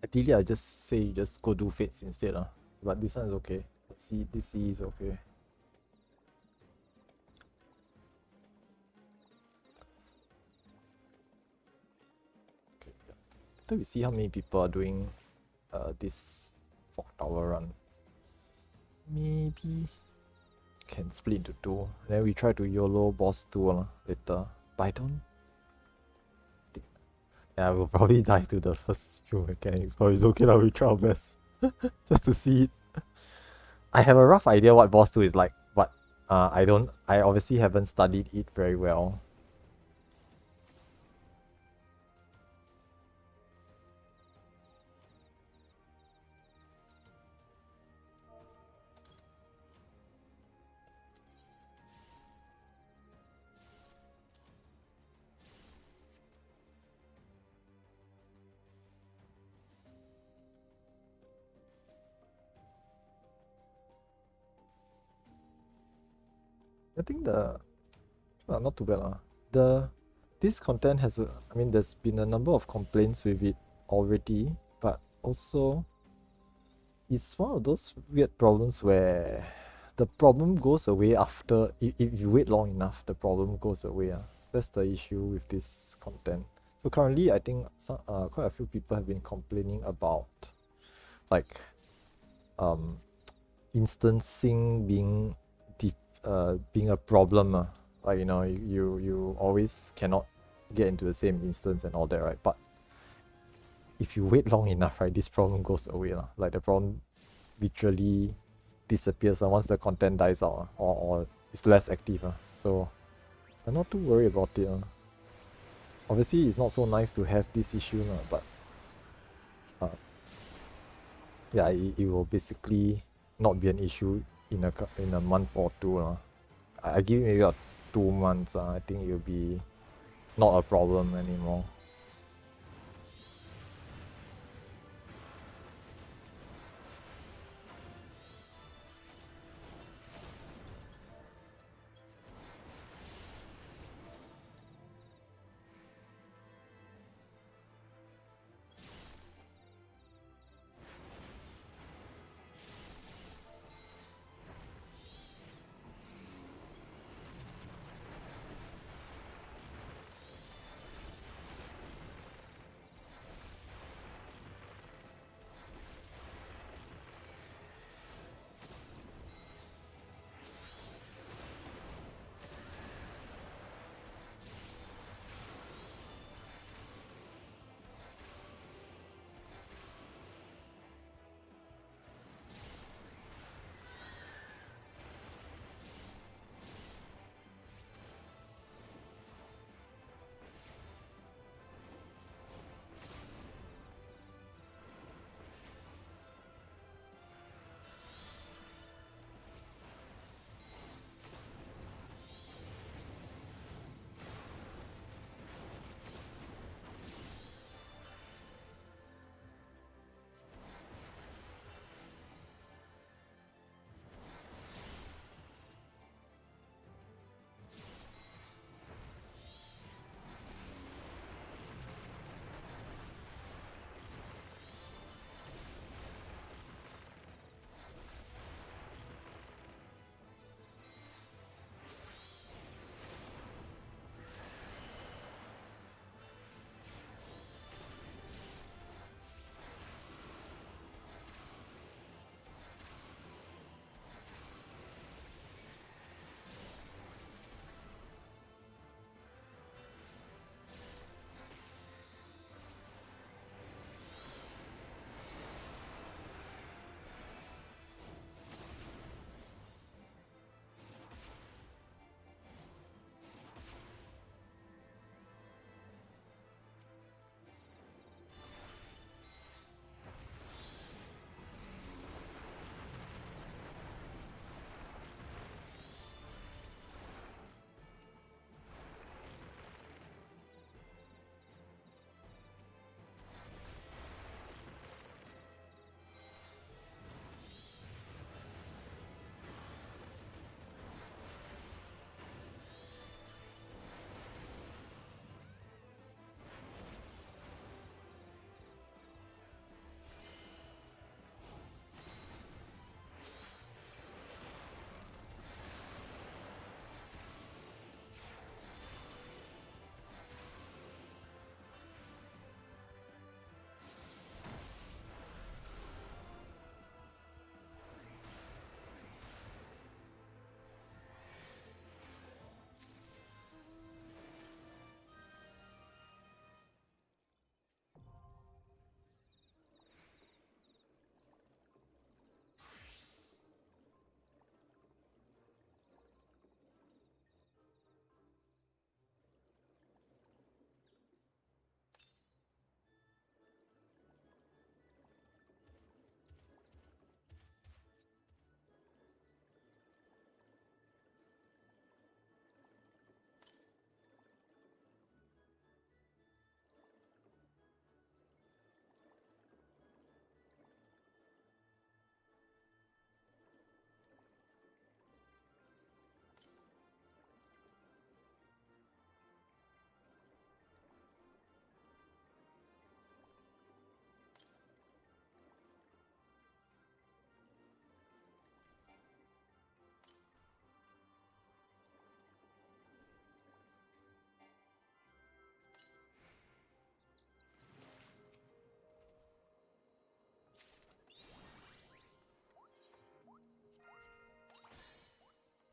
Ideally, I just say just go do fates instead. But this one is okay. See, this C is okay. After we see how many people are doing this Fog Tower run, maybe can split into 2. Then we try to YOLO boss 2 later. But I don't. Yeah, we'll probably die to the first few mechanics, but it's okay, we try our best. Just to see it. I have a rough idea what boss 2 is like, but I obviously haven't studied it very well. I think not too bad. This content has there's been a number of complaints with it already, but also it's one of those weird problems where the problem goes away after if you wait long enough, the problem goes away. That's the issue with this content. So currently, I think quite a few people have been complaining about like instancing being a problem. Like you always cannot get into the same instance and all that, right? But if you wait long enough, right, this problem goes away. Like the problem literally disappears once the content dies out, or is less active. So I'm not too worried about it. Obviously, it's not so nice to have this issue, but yeah, it will basically not be an issue in a month or two. I give it maybe about 2 months. I think it'll be not a problem anymore.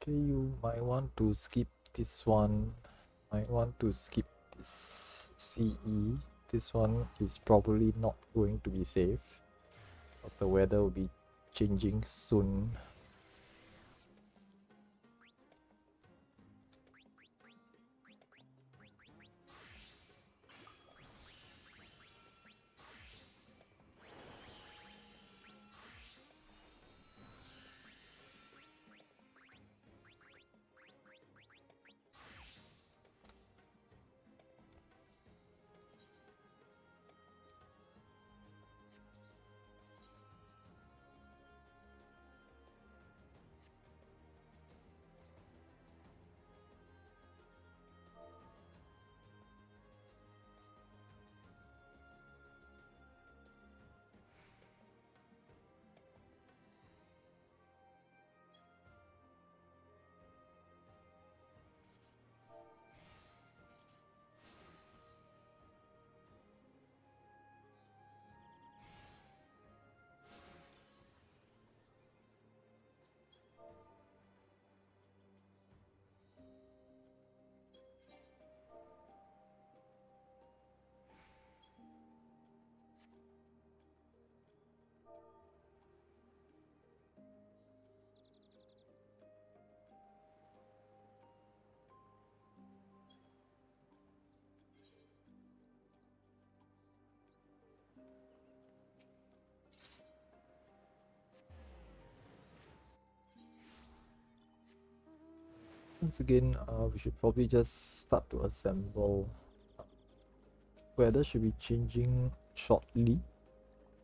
Okay, you might want to skip this one. Might want to skip this CE. This one is probably not going to be safe because the weather will be changing soon. Once again, we should probably just start to assemble. Weather should be changing shortly,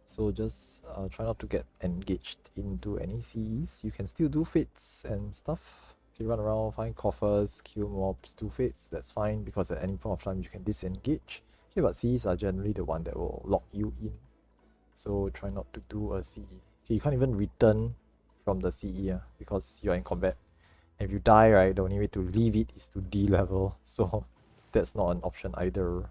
so just try not to get engaged into any CEs. You can still do fates and stuff. You run around, find coffers, kill mobs, do fates, that's fine, because at any point of time you can disengage. Okay, but CEs are generally the one that will lock you in, so try not to do a CE. Okay, you can't even return from the CE because you're in combat. If you die, right, the only way to leave it is to D-level, so that's not an option either.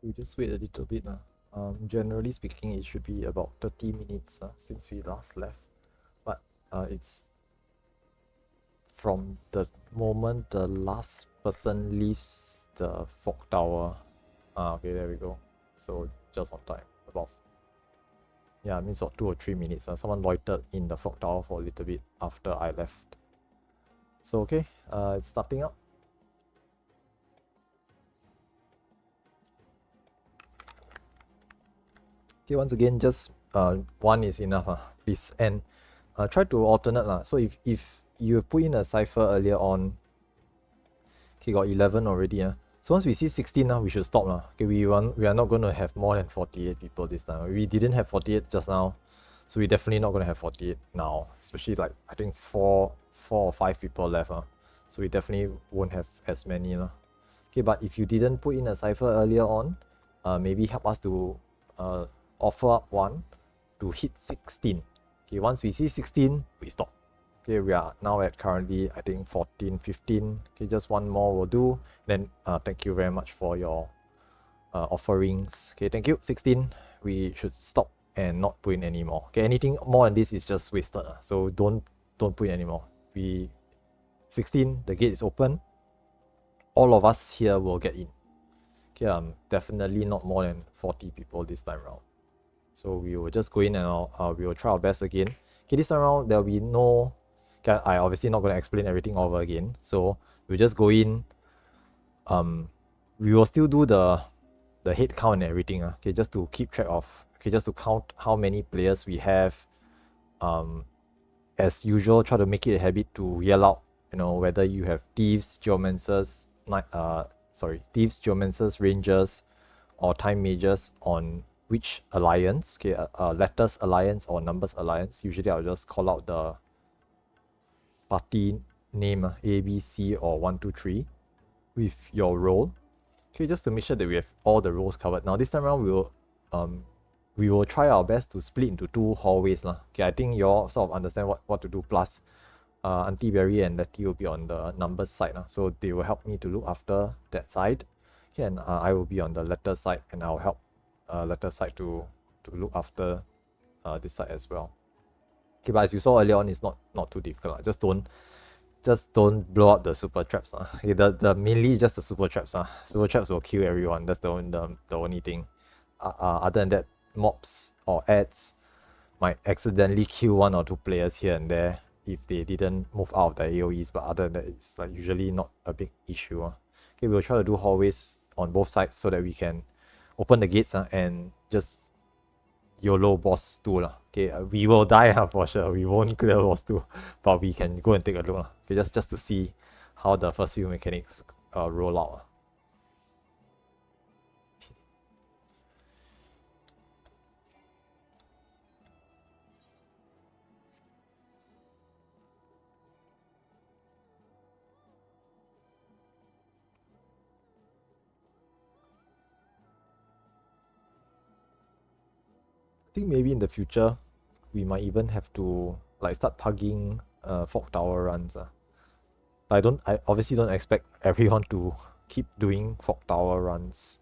We just wait a little bit. Generally speaking, it should be about 30 minutes since we last left. But it's from the moment the last person leaves the fog tower. Okay, there we go. So just on time. About, yeah, it means about 2 or 3 minutes. Someone loitered in the fog tower for a little bit after I left. So okay, it's starting up. Okay, once again, just one is enough, please. And try to alternate. So if you put in a cipher earlier on, okay, got 11 already. So once we see 16 now, we should stop. Okay, we are not going to have more than 48 people this time. We didn't have 48 just now, so we're definitely not going to have 48 now. Especially like, I think 4 or 5 people left. So we definitely won't have as many. Okay, but if you didn't put in a cipher earlier on, maybe help us to offer up one to hit 16. Okay, once we see 16, we stop. Okay, we are now at currently, I think 14, 15. Okay, just one more will do. Then thank you very much for your offerings. Okay, thank you. 16, we should stop and not put in any more. Okay, anything more than this is just wasted. So don't put in anymore. 16, the gate is open. All of us here will get in. Okay, definitely not more than 40 people this time around. So we will just go in and we will try our best again. Okay, this time around there will be no. Okay, I obviously not going to explain everything over again. So we'll just go in. We will still do the head count and everything. Okay, just to keep track of. Okay, just to count how many players we have. as usual, try to make it a habit to yell out, whether you have thieves, geomancers, thieves, geomancers, rangers, or time mages on which alliance, okay, letters alliance or numbers alliance. Usually I'll just call out the party name, A, B, C, or 1, 2, 3 with your role. Okay, just to make sure that we have all the roles covered. Now this time around we will try our best to split into 2 hallways lah. Okay, I think you all sort of understand what to do. Plus, Auntie Berry and Letty will be on the numbers side lah, so they will help me to look after that side. Okay, and I will be on the letter side, and I'll help letter side to look after this side as well. Okay, but as you saw earlier on, it's not too difficult. Just don't blow up the super traps. Okay, the mainly just the super traps. Super traps will kill everyone. That's the only thing. Other than that, mobs or ads might accidentally kill 1 or 2 players here and there if they didn't move out of the AoEs. But other than that, it's like usually not a big issue. Okay, we'll try to do hallways on both sides so that we can open the gates and just YOLO boss 2 lah. Okay, we will die for sure. We won't clear boss 2, but we can go and take a look lah. Okay, just to see how the first few mechanics roll out. I think maybe in the future we might even have to like start pugging fog tower runs. I obviously don't expect everyone to keep doing fog tower runs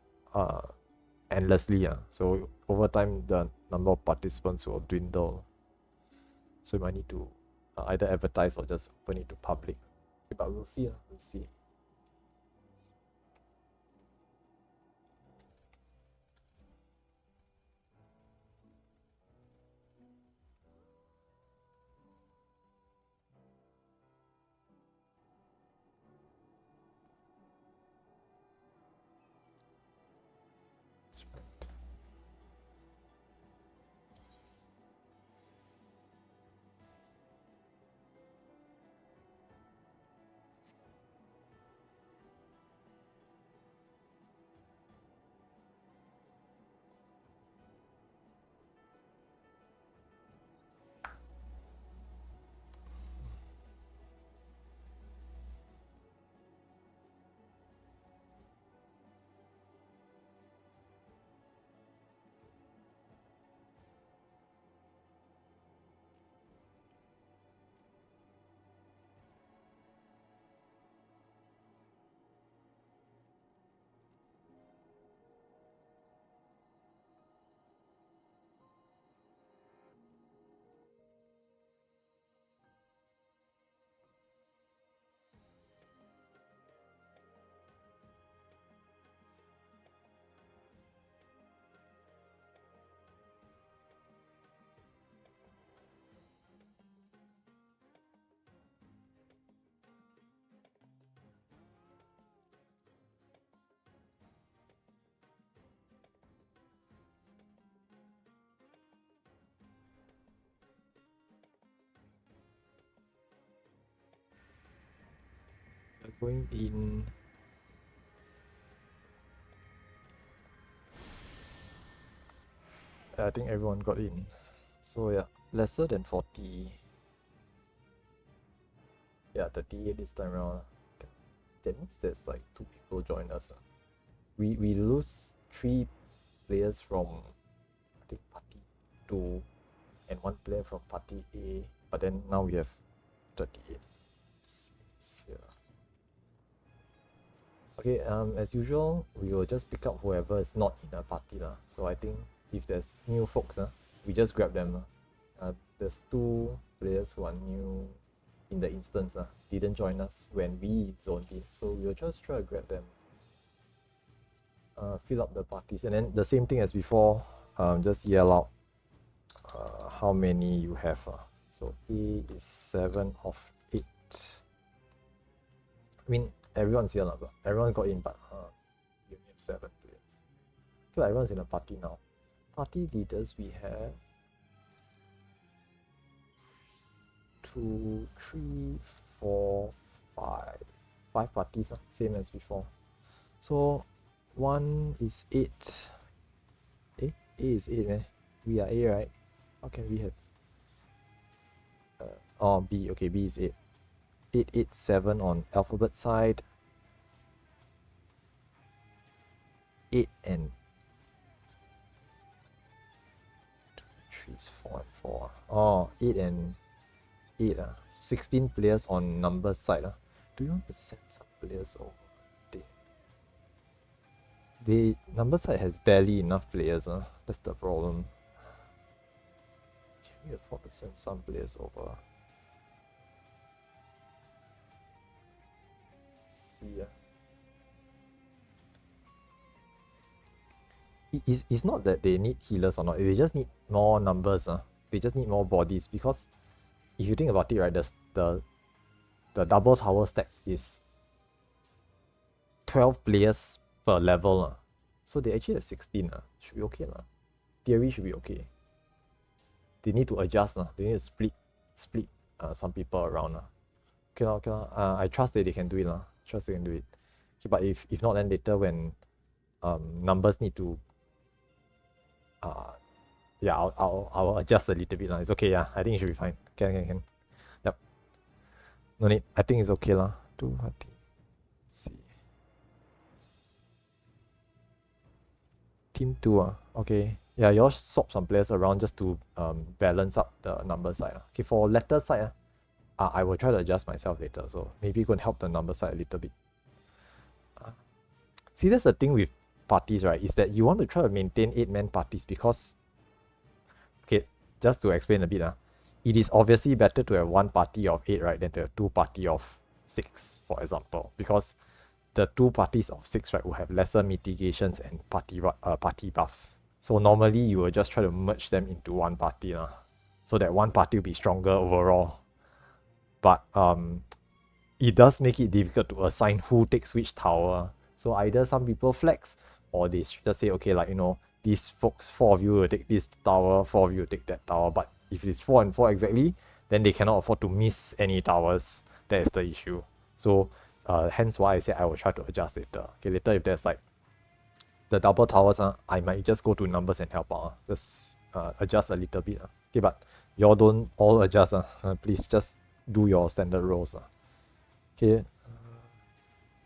endlessly. So over time the number of participants will dwindle. So we might need to either advertise or just open it to public. Okay, but we'll see. We'll see. That's right. Going in. I think everyone got in. So yeah, lesser than 40. Yeah, 38 this time around. Okay. That means there's like 2 people join us. We lose 3 players from, I think, party 2 and 1 player from party A, but then now we have 38. Yeah. Okay, as usual, we will just pick up whoever is not in a party lah. So I think if there's new folks, we just grab them. There's 2 players who are new in the instance, didn't join us when we zoned in. So we'll just try to grab them. Fill up the parties, and then the same thing as before, just yell out how many you have. So A is 7 of 8. I mean, everyone's here, but everyone got in, but you only have 7 players. So everyone's in a party now. Party leaders, we have 2, 3, 4, 5. 5 parties, same as before. So 1 is 8. A is 8, man. We are A, right? How can we have oh, B. Okay, B is 8. 8, 8, 7 on alphabet side. 8 and 3 is 4 and 4. Oh, 8 and 8. 16 players on number side. Do you want to send some players over? The number side has barely enough players. That's the problem. Can we afford to send some players over? Let's see. It's not that they need healers or not. They just need more numbers. They just need more bodies, because if you think about it, right, the double tower stacks is 12 players per level. So they actually have 16. Should be okay. Theory should be okay. They need to adjust. They need to split some people around. Okay. I trust that they can do it. Trust they can do it. Okay, but if not, then later when numbers need to yeah, I'll adjust a little bit. It's okay, yeah. I think it should be fine. Can. Yep. No need. I think it's okay. 2 party. See. Team 2. Okay. Yeah, you all swap some players around just to balance up the number side. Okay, for letter side, I will try to adjust myself later. So maybe you can help the number side a little bit. See, that's the thing with parties, right? Is that you want to try to maintain 8-man parties because, okay, just to explain a bit, it is obviously better to have 1 party of 8, right, than to have 2 party of 6, for example, because the 2 parties of 6, right, will have lesser mitigations and party buffs. So normally you will just try to merge them into 1 party, so that 1 party will be stronger overall. But it does make it difficult to assign who takes which tower. So either some people flex, or they just say, okay, like, these folks, 4 of you will take this tower, 4 of you will take that tower. But if it's 4 and 4 exactly, then they cannot afford to miss any towers. That is the issue. So hence why I say I will try to adjust later. Okay, later if there's like the double towers, I might just go to numbers and help out. Just adjust a little bit. Okay, but y'all don't all adjust. Please just do your standard roles. Okay.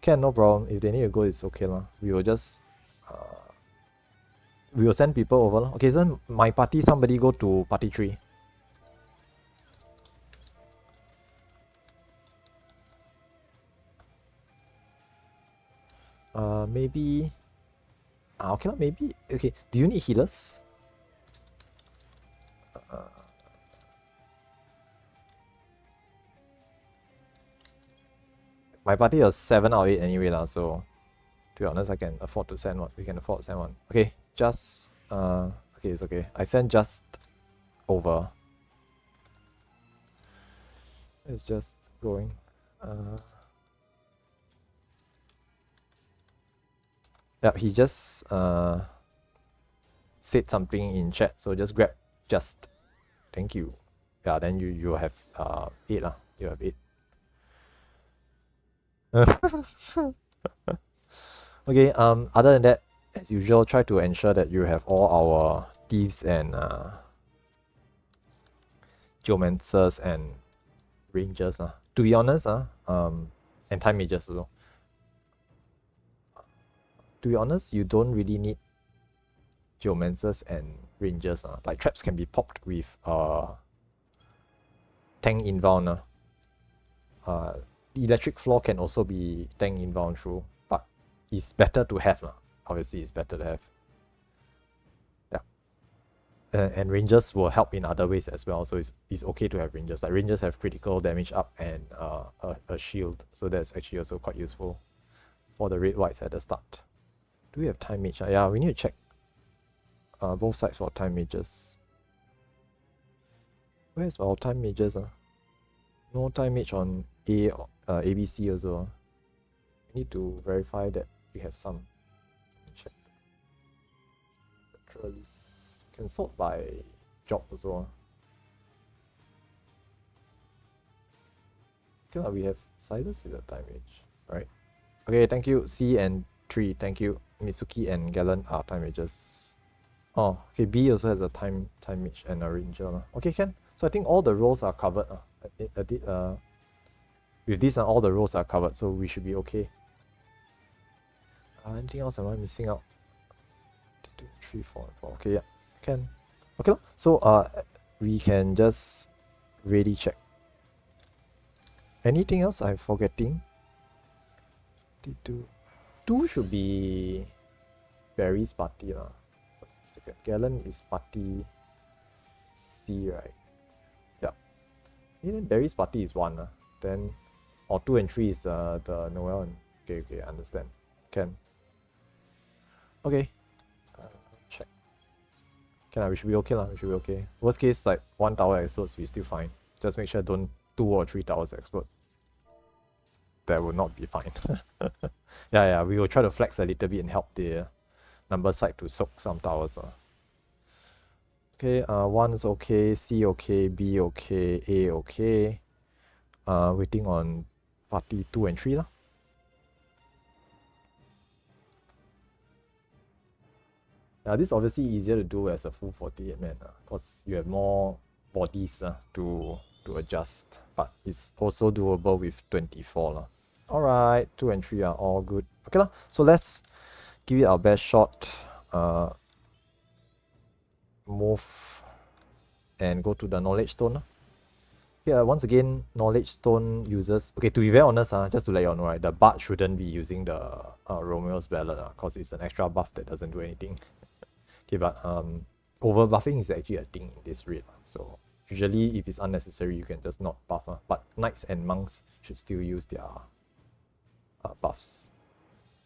Can, no problem. If they need to go, it's okay. We will just we will send people over. Okay, so my party, somebody go to party 3. Maybe okay, maybe. Okay, do you need healers? My party was 7 out of 8 anyway, so to be honest, I can afford to send one. We can afford to send one. Okay, just okay, it's okay. I send just over. It's just going. Yeah, he just said something in chat, so just grab just. Thank you. Yeah, then you have 8 You have 8. Okay, other than that, as usual, try to ensure that you have all our thieves and geomancers and rangers. To be honest, and time mages as well. To be honest, you don't really need geomancers and rangers. Like traps can be popped with tank inbound. Electric floor can also be tank inbound through, but it's better to have. Obviously, it's better to have. Yeah. And rangers will help in other ways as well, so it's okay to have rangers. Like rangers have critical damage up and a shield, so that's actually also quite useful for the red whites at the start. Do we have time mage? Yeah, we need to check both sides for time mages. Where's our time mages? No time mage on ABC also. We need to verify that we have some. Check. Can sort by job also. Okay, we have Silas in the time range, right? Okay, thank you. C and 3, thank you. Mitsuki and Galen are time ranges. Oh, okay, B also has a time mage and a ranger. Okay, can. So I think all the roles are covered. With this, all the roles are covered, so we should be okay. Anything else am I missing out? 2, 3, 4, and 4. Okay, yeah, can. Okay, so we can just ready check. Anything else I'm forgetting? 2 should be Barry's party. Galen is party C, right? Yeah. Then Barry's party is 1. Then, 2 and 3 is the Noel. Okay, understand. Can. Okay. Check. We should be okay. We should be okay. Worst case, like 1 tower explodes, we still fine. Just make sure don't 2 or 3 towers explode. That would not be fine. Yeah, we will try to flex a little bit and help the number side to soak some towers. Okay, 1 is okay, C okay, B okay, A okay. Waiting on party 2 and 3 lah. This is obviously easier to do as a full 48 man, because you have more bodies to adjust, but it's also doable with 24 lah. Alright, 2 and 3 are all good. Okay lah, so let's give it our best shot. Move and go to the knowledge stone lah. Yeah, once again, knowledge stone users. Okay, to be very honest, just to let you all know, right, the bard shouldn't be using the Romeo's ballad, because it's an extra buff that doesn't do anything. Okay, but over buffing is actually a thing in this raid. So usually, if it's unnecessary, you can just not buff. But knights and monks should still use their buffs.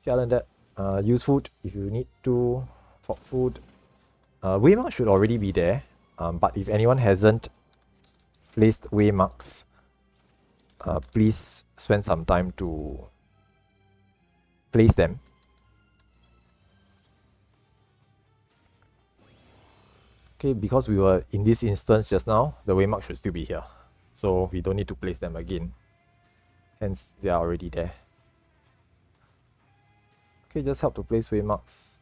Okay, other than that, use food if you need to. For food, waymark should already be there. But if anyone hasn't placed waymarks, please spend some time to place them. Okay, because we were in this instance just now, the waymark should still be here. So we don't need to place them again. Hence, they are already there. Okay, just help to place waymarks.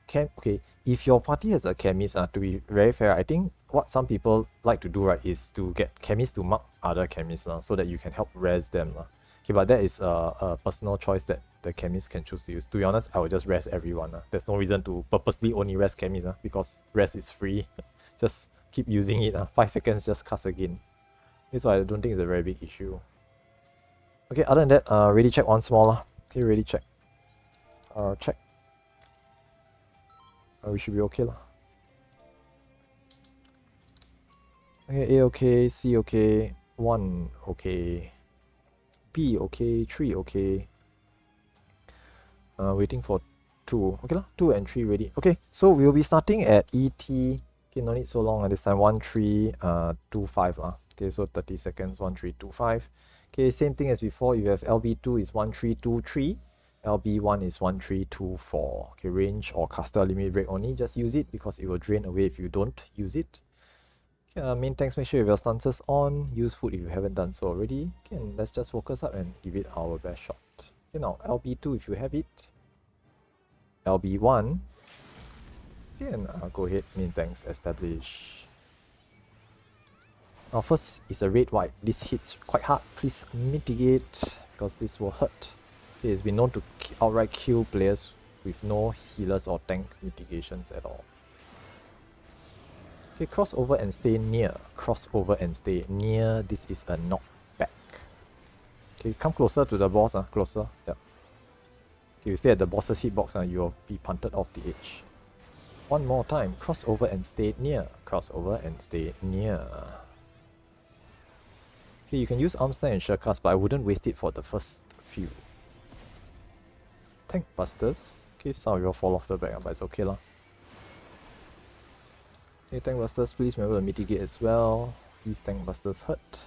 Okay, if your party has a chemist, to be very fair, I think what some people like to do, right, is to get chemists to mark other chemists, so that you can help res them. Okay, but that is a personal choice that the chemist can choose to use. To be honest, I will just res everyone. There's no reason to purposely only res chemists, because res is free. Just keep using it. 5 seconds, just cast again. Okay, so I don't think it's a very big issue. Okay, other than that, ready check once more. Okay, ready check. Check. We should be okay lah. Okay, A okay, C okay, 1 okay, B okay, 3 okay. Waiting for 2. Okay lah, 2 and 3 ready. Okay, so we'll be starting at ET. Okay, no need so long this time. 1325 lah. Okay, so 30 seconds. 1325. Okay, same thing as before. You have LB2 is 1323. LB1 is 1324. Okay, range or caster limit break only. Just use it because it will drain away if you don't use it. Okay, main tanks, make sure you have your stances on. Use food if you haven't done so already. Okay, and let's just focus up and give it our best shot. Okay, now LB2 if you have it. LB1. Okay, and go ahead, main tanks establish. Now first is a red white. This hits quite hard. Please mitigate because this will hurt. Okay, it's been known to outright kill players with no healers or tank mitigations at all. Okay, crossover and stay near. Crossover and stay near. This is a knockback. Okay, come closer to the boss. Closer. Yep. Okay, you stay at the boss's hitbox, you'll be punted off the edge. One more time. Crossover and stay near. Crossover and stay near. Okay, you can use Armstand and Shurcast, but I wouldn't waste it for the first few. Tank Busters. Okay, some of you will fall off the back, but it's okay lah. Okay, Tank Busters, please remember to mitigate as well. These Tank Busters hurt.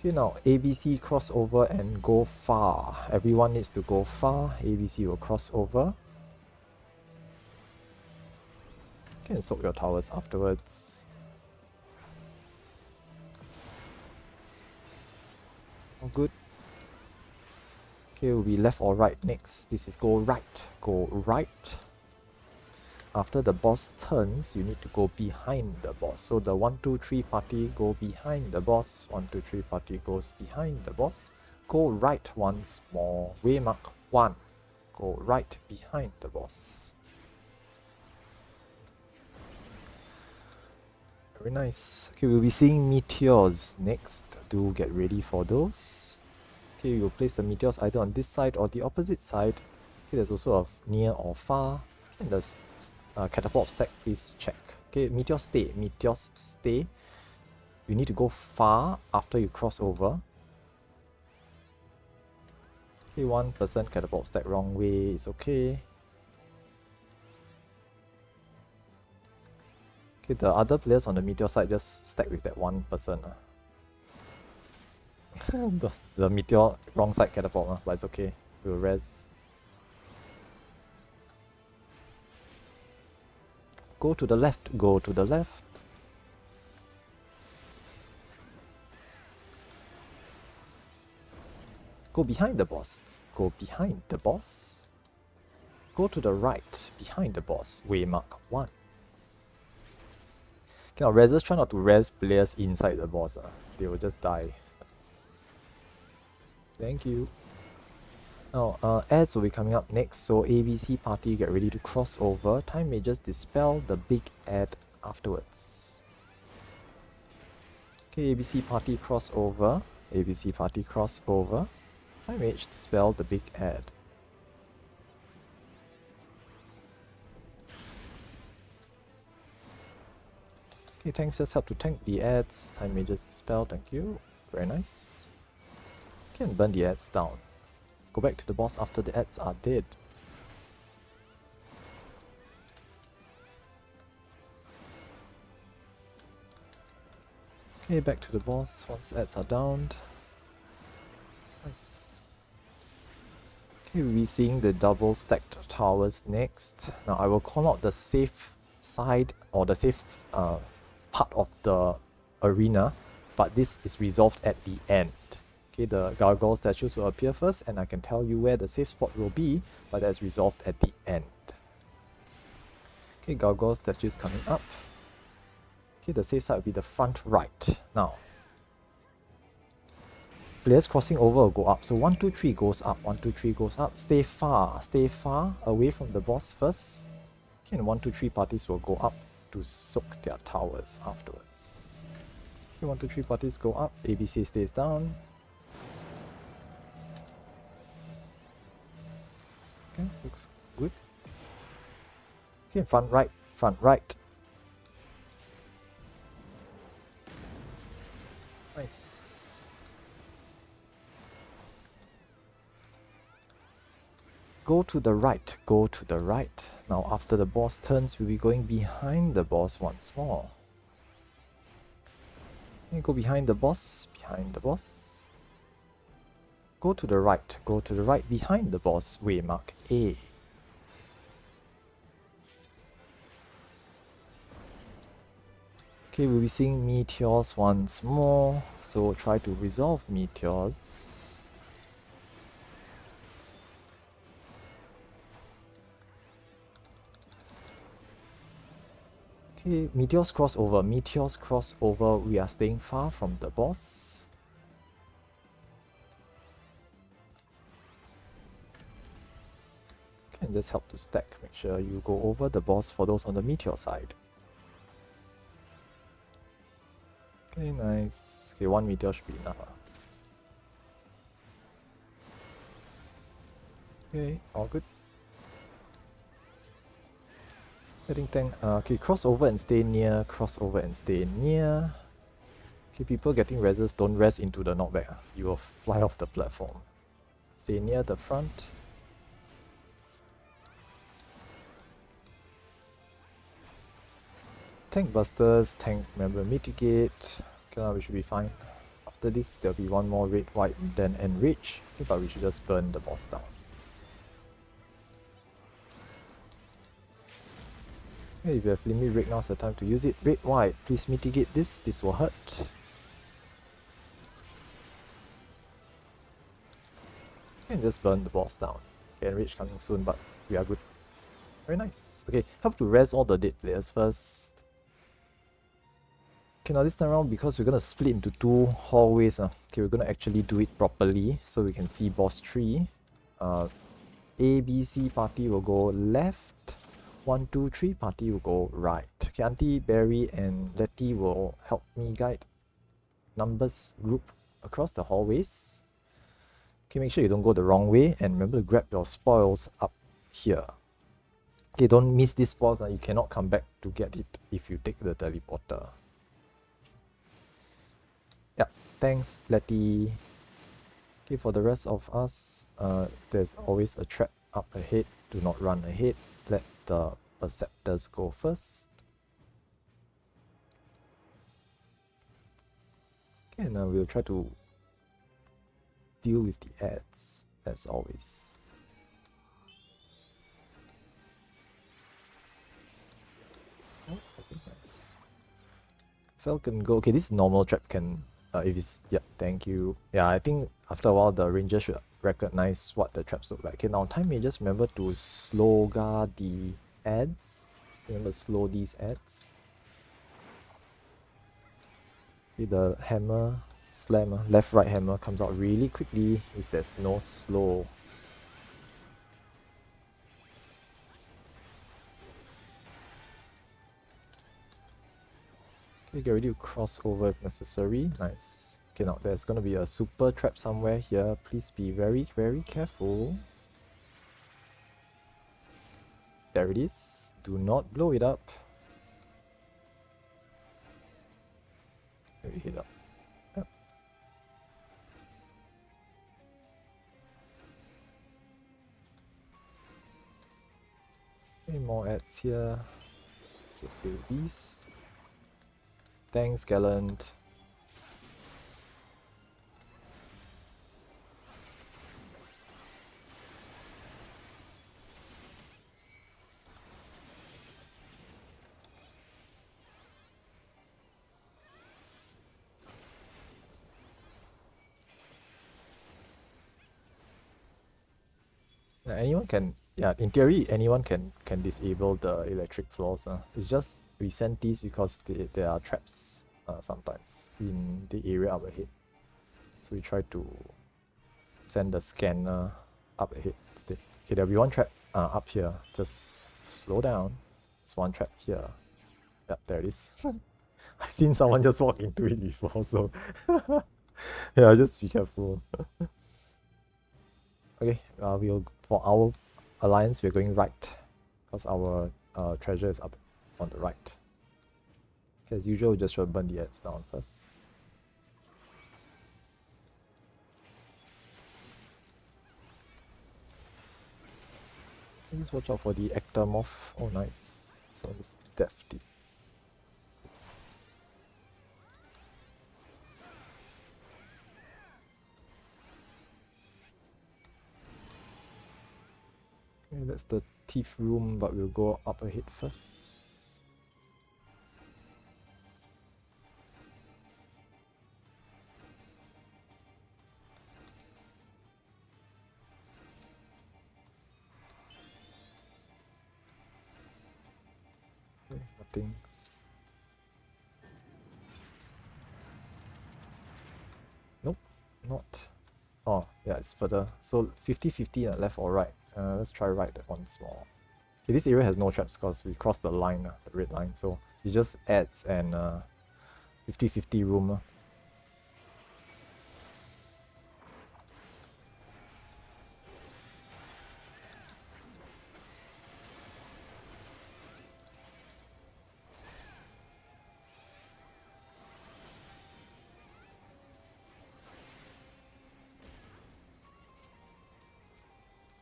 Okay, now ABC cross over and go far. Everyone needs to go far. ABC will cross over. You can soak your towers afterwards. All good. Okay, will be left or right next. This is go right. Go right. After the boss turns, you need to go behind the boss. So the 1, 2, 3 party go behind the boss. 1, 2, 3 party goes behind the boss. Go right once more. Waymark 1. Go right behind the boss. Very nice. Okay, we'll be seeing meteors next. Do get ready for those. Okay, we'll place the meteors either on this side or the opposite side. Okay, there's also a near or far. And the catapult stack, please check. Okay, meteors stay. Meteors stay. You need to go far after you cross over. Okay, 1% catapult stack wrong way. It's okay. Okay, the other players on the meteor side just stack with that 1%. the meteor wrong side catapult, but it's okay. We'll res. Go to the left, go to the left. Go behind the boss, go behind the boss. Go to the right, behind the boss, waymark 1. Okay, now resers try not to res players inside the boss. They will just die. Thank you. Now, ads will be coming up next, so ABC party get ready to cross over. Time may just dispel the big ad afterwards. Okay, ABC party cross over. ABC party cross over. Time may dispel the big ad. Okay, tanks just help to tank the ads. Time may just dispel, thank you. Very nice. Okay, and burn the ads down. Go back to the boss after the ads are dead. Okay, back to the boss once ads are downed. Nice. Okay, we'll be seeing the double stacked towers next. Now I will call out the safe side or the safe part of the arena, but this is resolved at the end. Okay, the gargoyle statues will appear first, and I can tell you where the safe spot will be, but that's resolved at the end. Okay, gargoyle statues coming up. Okay, the safe side will be the front right. Now, players crossing over will go up. So 1, 2, 3 goes up. 1, 2, 3 goes up. Stay far away from the boss first. Okay, and 1, 2, 3 parties will go up to soak their towers afterwards. Okay, 1, 2, 3 parties go up. ABC stays down. Okay, looks good. Okay, front right, front right. Nice. Go to the right, go to the right. Now after the boss turns, we'll be going behind the boss once more. Okay, go behind the boss, behind the boss. Go to the right behind the boss, waymark A. Okay, we'll be seeing meteors once more, so try to resolve meteors. Okay, meteors cross over, we are staying far from the boss. Can just help to stack, make sure you go over the boss for those on the meteor side. Okay, nice. Okay, 1 meteor should be enough. Okay, all good. Getting tank. Okay, cross over and stay near. Cross over and stay near. Okay, people getting reses, don't res into the knockback. You will fly off the platform. Stay near the front. Tank busters, tank member mitigate. Okay, we should be fine after this there'll be one more red white then enrich. Okay, but we should just burn the boss down. Okay, if you have limit red, now's the time to use it. Red white, please mitigate this. This will hurt. And just burn the boss down. Okay, enrich coming soon, but we are good. Very nice. Okay, have to rest all the dead players first. Okay, now this time around, because we're gonna split into two hallways, okay, we're gonna actually do it properly so we can see boss 3. A, B, C party will go left. 1, 2, 3 party will go right. Okay, Auntie, Barry, and Letty will help me guide numbers group across the hallways. Okay, make sure you don't go the wrong way, and remember to grab your spoils up here. Okay, don't miss these spoils, you cannot come back to get it if you take the teleporter. Yeah, thanks, Letty. Okay, for the rest of us, there's always a trap up ahead. Do not run ahead. Let the perceptors go first. Okay, and we'll try to deal with the ads as always. Oh, okay, nice. Falcon go. Okay, this normal trap can, if it's, yeah, thank you. Yeah, I think after a while the ranger should recognize what the traps look like. Okay, now time mages, remember to slow guard the ads. Remember to slow these ads. Okay, the hammer slam, left right hammer comes out really quickly if there's no slow. Okay, get ready to cross over if necessary. Nice. Okay, now there's gonna be a super trap somewhere here. Please be very, very careful. There it is. Do not blow it up. Maybe hit up. Yep. Any more ads here? Let's just deal with these. Thanks, Gallant. Yeah, anyone can, yeah, in theory, anyone can disable the electric floors. It's just we send these because there are traps sometimes in the area up ahead. So we try to send the scanner up ahead instead. Okay, there'll be one trap up here. Just slow down. There's one trap here. Yep, there it is. I've seen someone just walk into it before, so yeah, just be careful. Okay, we'll, for our alliance, we're going right because our treasure is up on the right. Okay, as usual, just try to burn the ads down first. Just watch out for the ectomorph. Oh, nice. So it's defty. Okay, that's the thief room, but we'll go up ahead first. Okay, nothing. Nope, not. Oh, yeah, it's further. So 50-50 left or right. Let's try right once more. Okay, this area has no traps because we crossed the line, the red line. So it just adds and 50-50 room.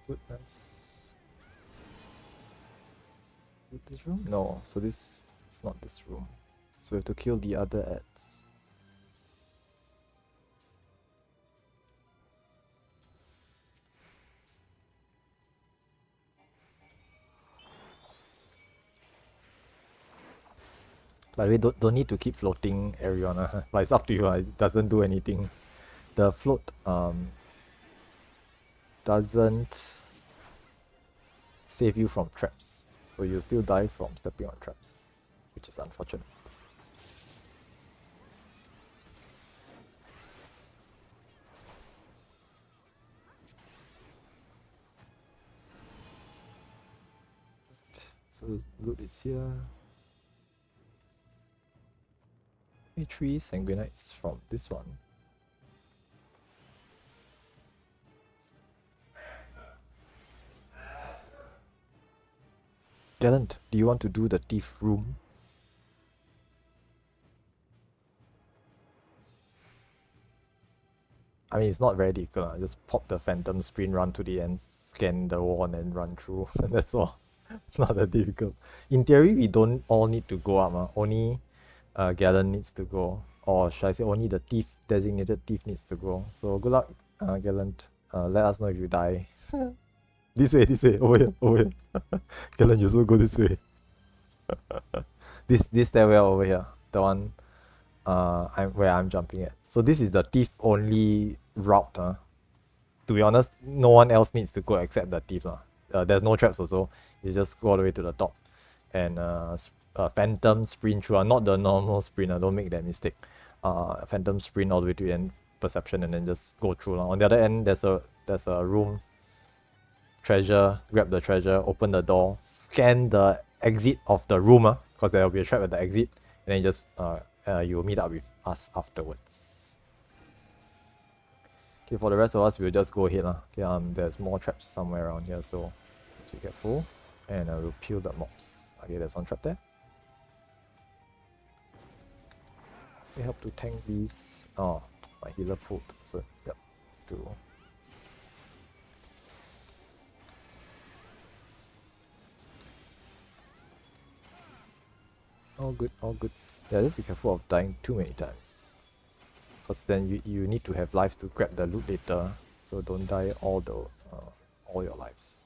Goodness. This room? No, so this is not this room. So we have to kill the other ads. By the way, don't need to keep floating everyone, but it's up to you. It doesn't do anything. The float doesn't save you from traps, so you still die from stepping on traps, which is unfortunate. So loot is here. 3 sanguinites from this one. Gallant, do you want to do the thief room? I mean, it's not very difficult. Just pop the phantom sprint, run to the end, scan the wall, and then run through. That's all. It's not that difficult. In theory, we don't all need to go up. Only Gallant needs to go. Or should I say only the thief, designated thief needs to go. So good luck, Gallant. Let us know if you die. This way, over here. Gallant, you also go this way. This stairwell over here. The one where I'm jumping at. So this is the thief only route. To be honest, no one else needs to go except the thief. There's no traps also. You just go all the way to the top and phantom sprint through. Not the normal sprint. Don't make that mistake. Phantom sprint all the way to the end perception and then just go through. On the other end, there's a room. Treasure, grab the treasure, open the door, scan the exit of the room, because there will be a trap at the exit, and then just you'll meet up with us afterwards. Okay, for the rest of us, we'll just go ahead. Okay, there's more traps somewhere around here, so let's be careful. And we'll peel the mobs. Okay, there's one trap there. They help to tank these. Oh, my healer pulled, so yep, to. All good, all good. Yeah, just be careful of dying too many times. Because then you need to have lives to grab the loot later. So don't die all your lives.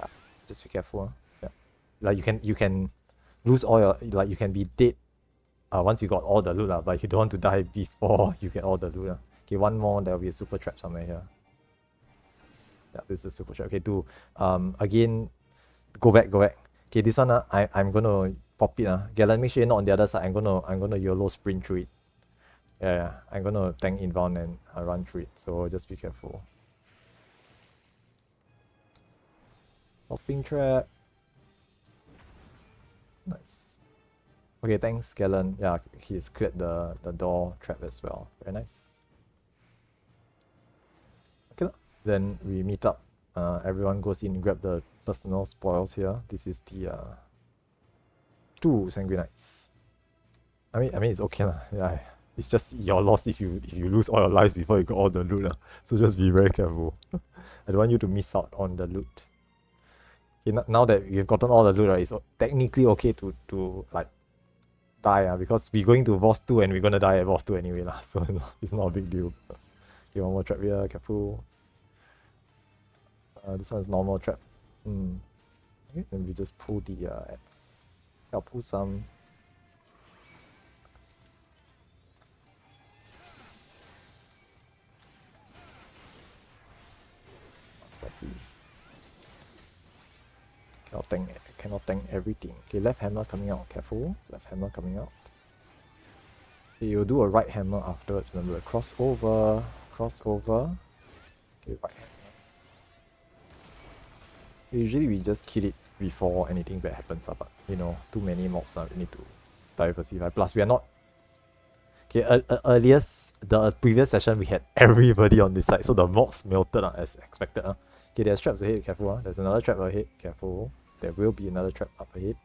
Yeah, just be careful. Yeah. Like you can lose all your, like you can be dead once you got all the loot, but you don't want to die before you get all the loot. Okay, one more, there'll be a super trap somewhere here. Yeah, this is the super trap. Okay, again, go back. Okay, this one I'm gonna pop it. Gallant, make sure you're not on the other side. I'm gonna YOLO sprint through it. Yeah, I'm gonna tank inbound and run through it. So just be careful. Popping trap. Nice. Okay, thanks, Gallant. Yeah, he's cleared the door trap as well. Very nice. Okay, then we meet up. Everyone goes in, grab the personal spoils here. This is the 2 sanguinites. I mean it's okay lah. Yeah, it's just your loss if you lose all your lives before you got all the loot lah. So just be very careful. I don't want you to miss out on the loot. Okay, now that you've gotten all the loot, right, it's technically okay to like die because we're going to boss 2 and we're gonna die at boss 2 anyway lah. So it's not a big deal. Okay, one more trap here. Careful. This one is normal trap. Okay, then we just pull the ads. I'll pull some. Not spicy. Cannot tank everything. Okay, left hammer coming out. Careful. Left hammer coming out. Okay, you'll do a right hammer afterwards. Remember, crossover. Okay, right hammer. Usually we just kill it before anything bad happens, but too many mobs, we need to diversify. Plus we are not. Okay, the previous session we had everybody on this side, so the mobs melted as expected. Okay, there's traps ahead, careful. There's another trap ahead, careful. There will be another trap up ahead.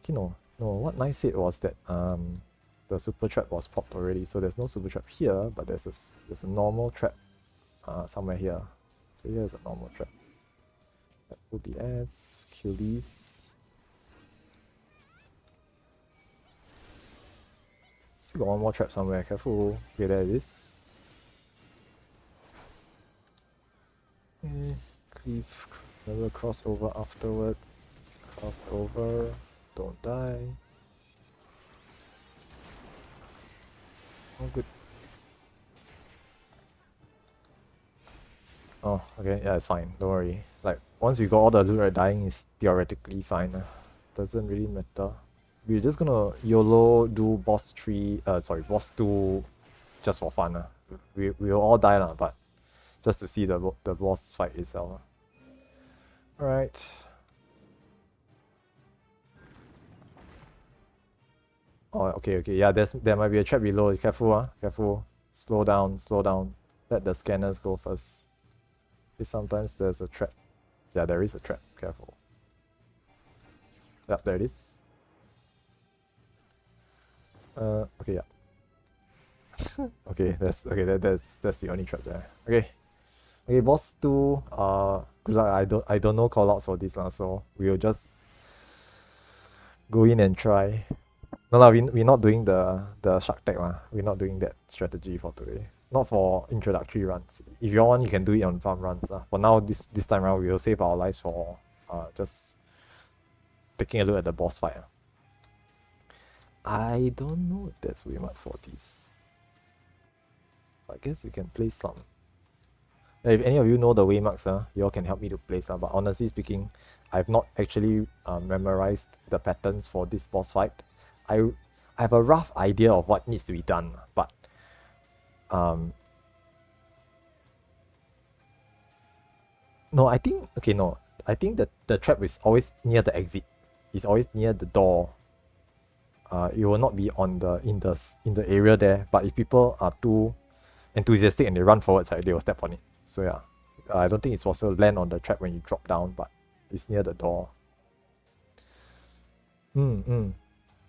Okay, no, what Nai said was that the super trap was popped already, so there's no super trap here, but there's a normal trap somewhere here. So here's a normal trap. Pull the ads, kill these. Still got one more trap somewhere, careful. Okay, there it is. Cleave. Remember crossover afterwards. Crossover. Don't die. Oh, good. Oh, okay. Yeah, it's fine. Don't worry. Like, once we got all the loot, right, dying is theoretically fine. Doesn't really matter. We're just gonna YOLO do boss 3, sorry, boss 2 just for fun. We'll all die, but just to see the boss fight itself. Alright. Oh, okay. Yeah, there might be a trap below. Careful, careful. Slow down. Let the scanners go first. Sometimes there's a trap. Yeah, there is a trap. Careful. Yep, there it is. Okay, yeah. Okay, that's the only trap there. Okay, boss 2. Good luck. I don't know callouts for this so we'll just go in and try. No, we're not doing the shark tech We're not doing that strategy for today. Not for introductory runs. If you want, you can do it on farm runs. For now, this time around, we will save our lives for just taking a look at the boss fight. I don't know if there's way much for these. I guess we can place some. If any of you know the waymarks, you all can help me to place. But honestly speaking, I've not actually memorized the patterns for this boss fight. I have a rough idea of what needs to be done, but no, I think that the trap is always near the exit. It's always near the door. It will not be on in the area there. But if people are too enthusiastic and they run forwards, they will step on it. So yeah, I don't think it's possible to land on the trap when you drop down, but it's near the door.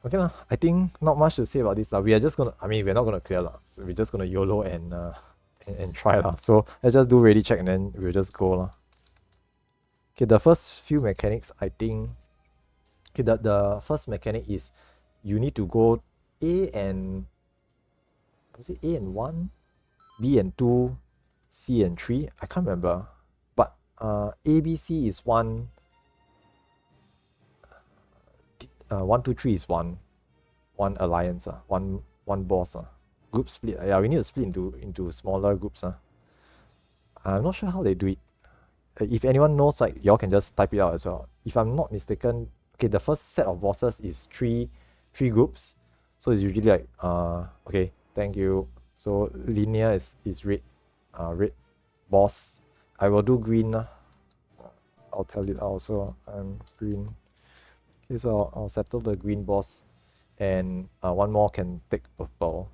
Okay lah. I think not much to say about this. We are just gonna. We're not gonna clear so we're just gonna YOLO and try lah. So let's just do ready check and then we'll just go lah. Okay, the first few mechanics, I think. Okay, the first mechanic is you need to go A and 1, B and 2, C and 3. I can't remember, but A, B, C is 1. 1, 2, 3 is one alliance. One boss. Group split. Yeah, we need to split into smaller groups. I'm not sure how they do it. If anyone knows, y'all can just type it out as well. If I'm not mistaken, okay, the first set of bosses is three groups. So it's usually like okay, thank you. So linear is red, red boss. I will do green. I'll tell it also. I'm green. Okay, so I'll settle the green boss, and one more can take purple.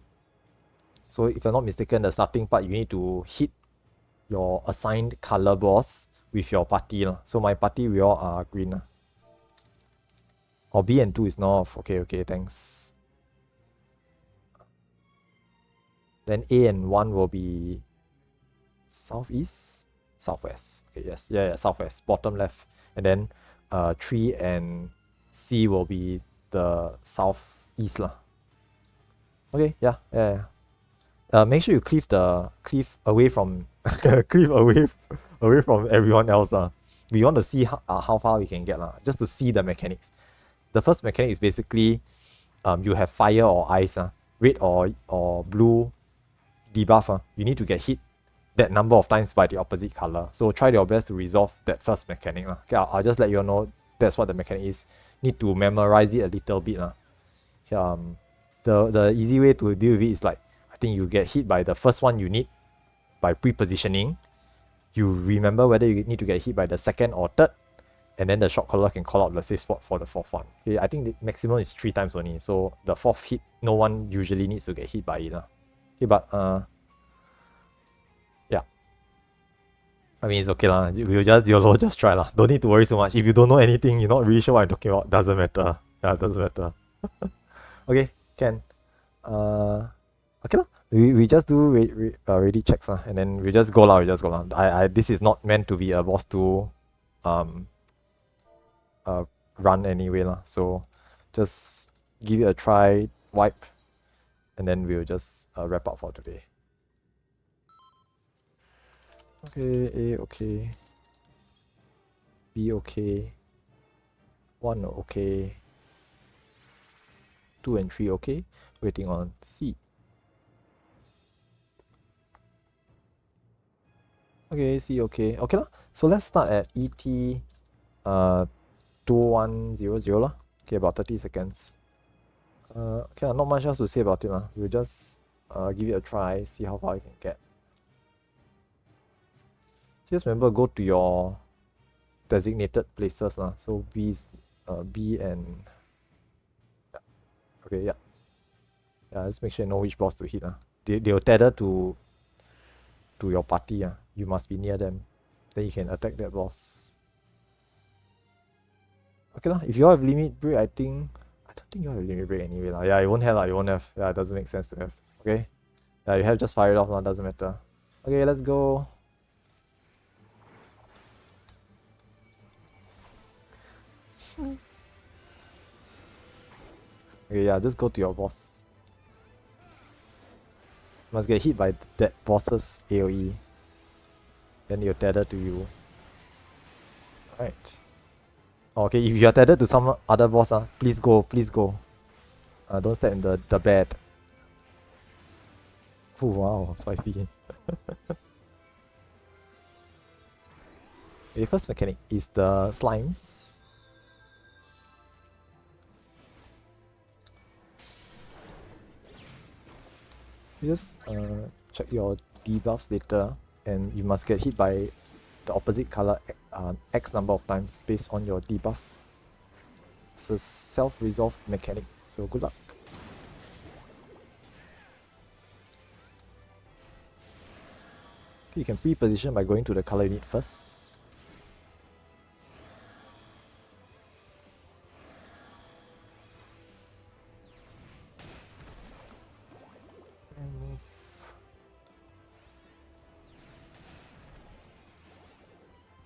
So if I'm not mistaken, the starting part you need to hit your assigned color boss with your party. So my party, we all are green. Or B and 2 is north. Okay, thanks. Then A and 1 will be southeast? Southwest. Okay, yes. Yeah, southwest. Bottom left. And then 3 and C will be the southeast. Okay, yeah. Make sure you cleave away from away from everyone else. We want to see how far we can get just to see the mechanics. The first mechanic is basically you have fire or ice, red or blue debuff. You need to get hit that number of times by the opposite color. So try your best to resolve that first mechanic. Okay, I'll just let you know that's what the mechanic is. Need to memorize it a little bit. The easy way to deal with it is I think you get hit by the first one you need by pre-positioning. You remember whether you need to get hit by the second or third, and then the shot caller can call out the safe spot for the fourth one. Okay, I think the maximum is 3 times only. So the fourth hit, no one usually needs to get hit by it. Okay, but yeah. It's okay lah. We'll just YOLO, just try lah. Don't need to worry so much. If you don't know anything, you're not really sure what I'm talking about, doesn't matter. Yeah, it doesn't matter. Okay, can. Okay lah. We just do ready checks and then we just go lah. This is not meant to be a boss 2 run anyway lah. So just give it a try, wipe, and then we'll just wrap up for today. Okay, okay. B okay. 1 okay. 2 and 3 okay. Waiting on C. Okay, C okay. Okay lah. So let's start at ET 2100 lah. Okay, about 30 seconds. Okay, not much else to say about it lah. We'll just give it a try, see how far you can get. Just remember, go to your designated places lah. So B and okay, yeah. Just make sure you know which boss to hit lah. They'll tether to your party. You must be near them. Then you can attack that boss. Okay lah. If you all have limit break, I don't think you all have limit break anyway lah. Yeah, you won't have lah. You won't have. Yeah, it doesn't make sense to have. Okay. Yeah, you have just fire it off lah. Doesn't matter. Okay, let's go. Okay, yeah, just go to your boss. Must get hit by that boss's AoE. Then you're tethered to you. Alright. Okay, if you're tethered to some other boss, please go, please go. Don't step in the bed. Oh wow, spicy. The first mechanic is the slimes. Just check your debuffs later, and you must get hit by the opposite color X number of times based on your debuff. It's a self-resolve mechanic, so good luck. Okay, you can pre-position by going to the color unit first.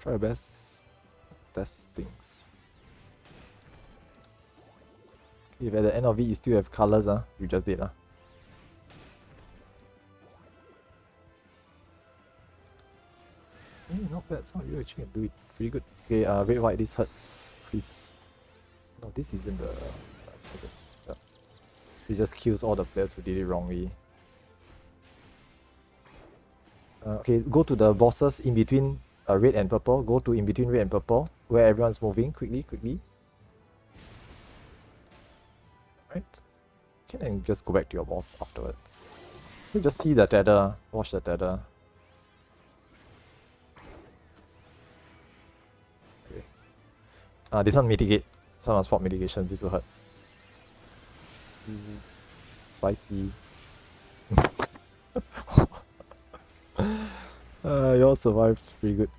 Try your best. Test things. If at the end of it you still have colors, you just did. Not bad. Some of you actually can do it pretty good. Okay, red white, this hurts. Please. No, this isn't the. It just kills all the players who did it wrongly. Okay, go to the bosses in between red and purple. Go to in between red and purple, where everyone's moving. Quickly. Right. Okay, then just go back to your boss afterwards. You just see the tether. Watch the tether. Okay. This one mitigate. Some of spot mitigations. This will hurt. Spicy. You all survived pretty good.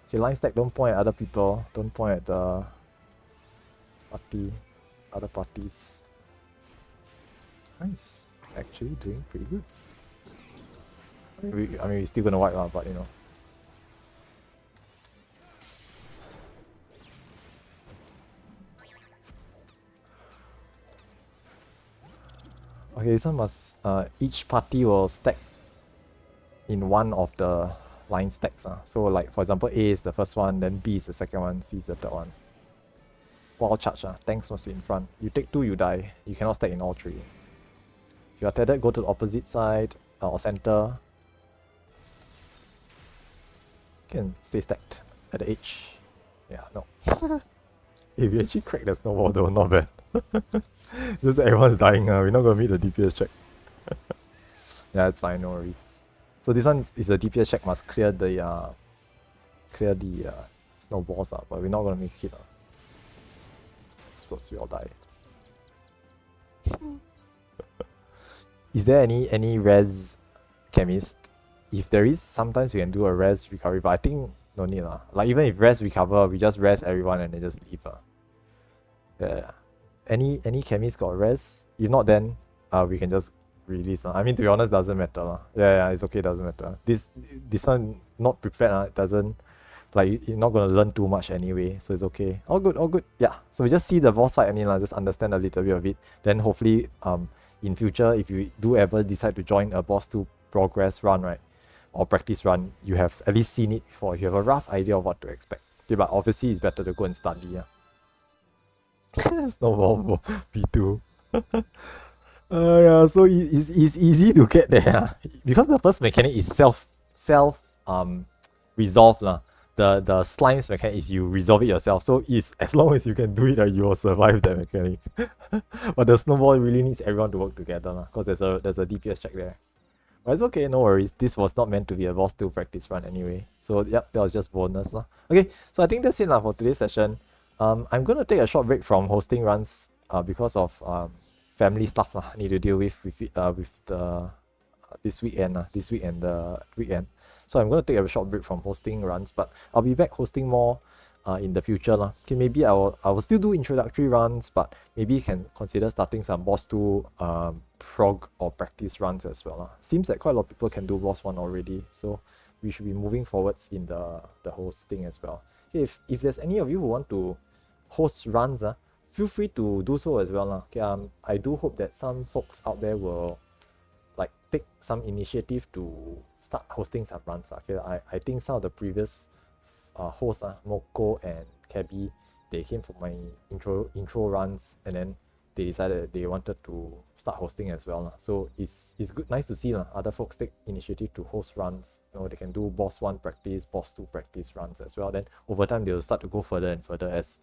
Okay, line stack, don't point at other people. Don't point at the other parties. Nice. Actually doing pretty good. I mean, we're still gonna wipe out, but you know. Okay, this one must, each party will stack in one of the line stacks. So like, for example, A is the first one, then B is the second one, C is the third one. Wall charge, tanks must be in front. You take 2, you die. You cannot stack in all 3. If you are tethered, go to the opposite side or center. You can stay stacked at the edge. Yeah, no. If you actually crack the snowball though, not bad. Just everyone's dying, we're not gonna meet the DPS check. Yeah, it's fine, no worries. So this one is a DPS check, must clear the snowballs, but we're not gonna make it. Explodes, we all die. Is there any res chemist? If there is, sometimes you can do a res recovery, but I think no need lah. Like even if res recover, we just res everyone and then just leave. Yeah. Any chemist got res? If not, then we can just release. I mean, to be honest, doesn't matter. Yeah, it's okay, doesn't matter. This one not prepared. It doesn't, like, you're not gonna learn too much anyway, so it's okay. All good. Yeah. So we just see the boss fight and just understand a little bit of it. Then hopefully in future, if you do ever decide to join a boss 2 progress run, right, or practice run, you have at least seen it before. You have a rough idea of what to expect. Okay, but obviously it's better to go and study. Snowball V2. Yeah, so it's easy to get there because the first mechanic is self resolve lah. The slimes mechanic is you resolve it yourself. So it's as long as you can do it, you will survive that mechanic. But the snowball really needs everyone to work together lah, because there's a DPS check there. But it's okay, no worries. This was not meant to be a boss 2 practice run anyway. So yep, that was just bonus lah. Okay, so I think that's it lah for today's session. I'm gonna take a short break from hosting runs because of family stuff lah. I need to deal with the this week and the weekend. So I'm gonna take a short break from hosting runs, but I'll be back hosting more in the future lah. Okay, maybe I will still do introductory runs, but maybe you can consider starting some boss 2 prog or practice runs as well lah. Seems like quite a lot of people can do boss 1 already, so we should be moving forwards in the hosting as well. Okay, if there's any of you who want to host runs, feel free to do so as well lah. Okay, I do hope that some folks out there will like take some initiative to start hosting some runs. Okay, I think some of the previous hosts, Moko and Cabby, they came from my intro runs, and then they decided they wanted to start hosting as well. So it's good, nice to see other folks take initiative to host runs. You know, they can do boss 1 practice, boss 2 practice runs as well. Then over time they'll start to go further and further as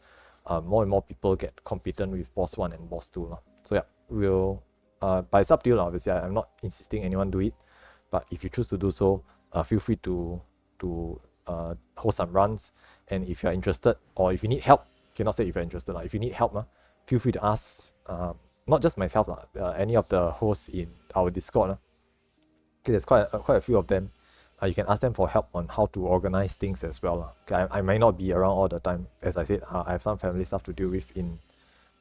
more and more people get competent with boss 1 and boss 2. So yeah, we'll but it's up to you obviously. I'm not insisting anyone do it, but if you choose to do so, feel free to host some runs. And if you're interested, or if you need help, cannot say if you're interested, if you need help, feel free to ask not just myself, any of the hosts in our Discord. Okay, there's quite a few of them. You can ask them for help on how to organize things as well. Okay, I might not be around all the time. As I said, I have some family stuff to deal with in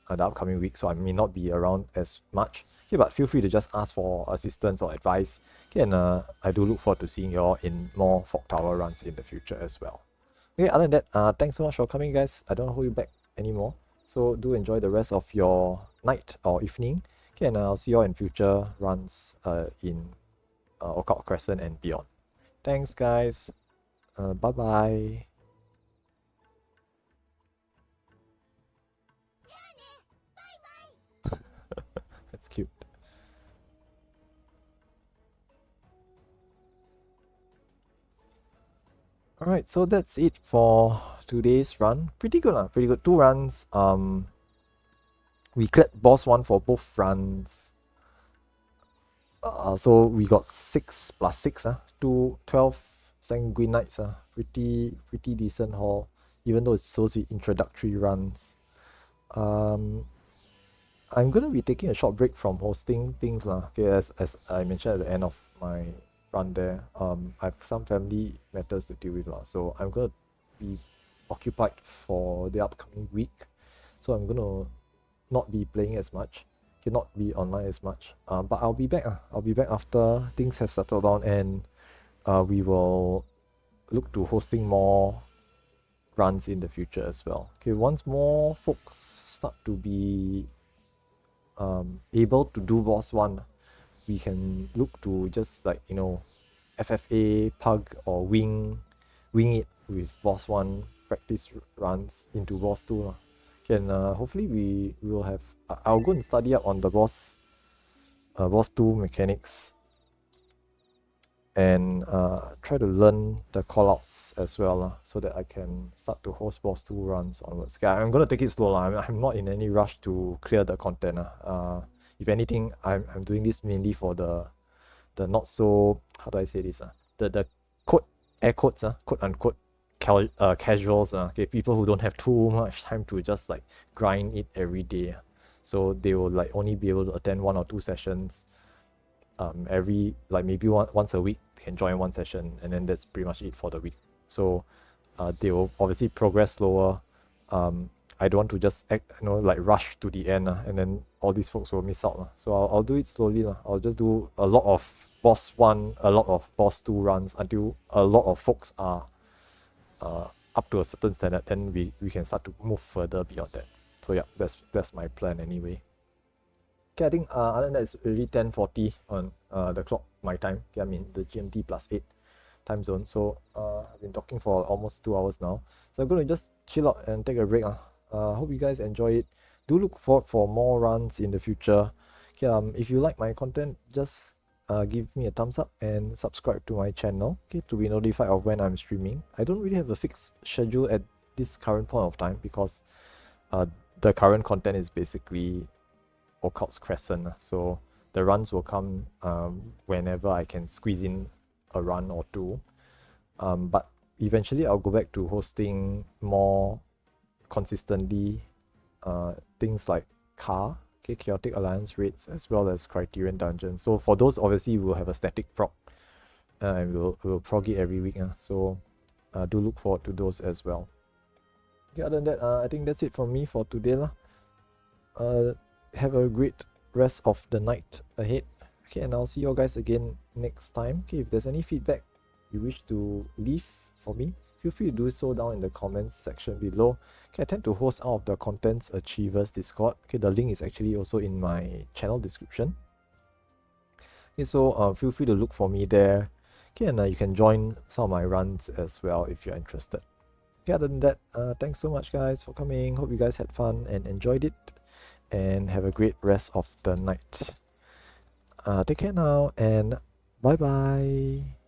the upcoming week, so I may not be around as much. Okay, but feel free to just ask for assistance or advice. Okay, and I do look forward to seeing you all in more Fog Tower runs in the future as well. Okay, other than that, thanks so much for coming, guys. I don't hold you back anymore. So do enjoy the rest of your night or evening. Okay, and I'll see you all in future runs in Occult Crescent and beyond. Thanks, guys. Bye-bye. That's cute. Alright, so that's it for today's run. Pretty good, pretty good. 2 runs. We cleared boss 1 for both runs. So we got 6 plus 6, 12 Sanguine Knights. Pretty decent haul, even though it's supposed to be introductory runs. I'm gonna be taking a short break from hosting things okay, as I mentioned at the end of my run there. I have some family matters to deal with so I'm gonna be occupied for the upcoming week. So I'm gonna not be playing as much, cannot be online as much. But I'll be back. I'll be back after things have settled down, and we will look to hosting more runs in the future as well. Okay, once more folks start to be able to do boss 1, we can look to just FFA, pug, or wing it with boss 1 practice runs into boss 2. And hopefully we will have. I'll go and study up on the boss 2 mechanics and try to learn the callouts as well, so that I can start to host boss 2 runs onwards. Okay, I'm gonna take it slow. I'm not in any rush to clear the content. If anything, I'm doing this mainly for the not so, how do I say this? The quote, air quotes, quote unquote, casuals, okay, people who don't have too much time to just grind it every day. So they will only be able to attend 1 or 2 sessions every, maybe once a week can join 1 session, and then that's pretty much it for the week. So they will obviously progress slower. I don't want to just rush to the end, and then all these folks will miss out. So I'll do it slowly. I'll just do a lot of boss 1, a lot of boss 2 runs until a lot of folks are up to a certain standard. Then we can start to move further beyond that. So yeah, that's my plan anyway. Okay, I think other than that, it's already 10:40 on the clock, my time. Okay, I mean the GMT +8. time zone. So I've been talking for almost 2 hours now. So I'm going to just chill out and take a break. Hope you guys enjoy it. Do look forward for more runs in the future. Okay, if you like my content, just give me a thumbs up and subscribe to my channel, okay, to be notified of when I'm streaming. I don't really have a fixed schedule at this current point of time because the current content is basically Workouts Crescent. So the runs will come whenever I can squeeze in a run or two. But eventually I'll go back to hosting more consistently things like Chaotic Alliance raids, as well as Criterion Dungeons. So for those, obviously we'll have a static proc and we'll prog it every week. So do look forward to those as well. Okay, other than that, I think that's it from me for today. Have a great rest of the night ahead. Okay, and I'll see you guys again next time. Okay, if there's any feedback you wish to leave for me, feel free to do so down in the comments section below. Okay, I tend to host out of the Contents Achievers Discord. Okay, the link is actually also in my channel description. Okay, so feel free to look for me there. Okay, and you can join some of my runs as well if you're interested. Okay, other than that, thanks so much guys for coming. Hope you guys had fun and enjoyed it. And have a great rest of the night. Take care now and bye bye.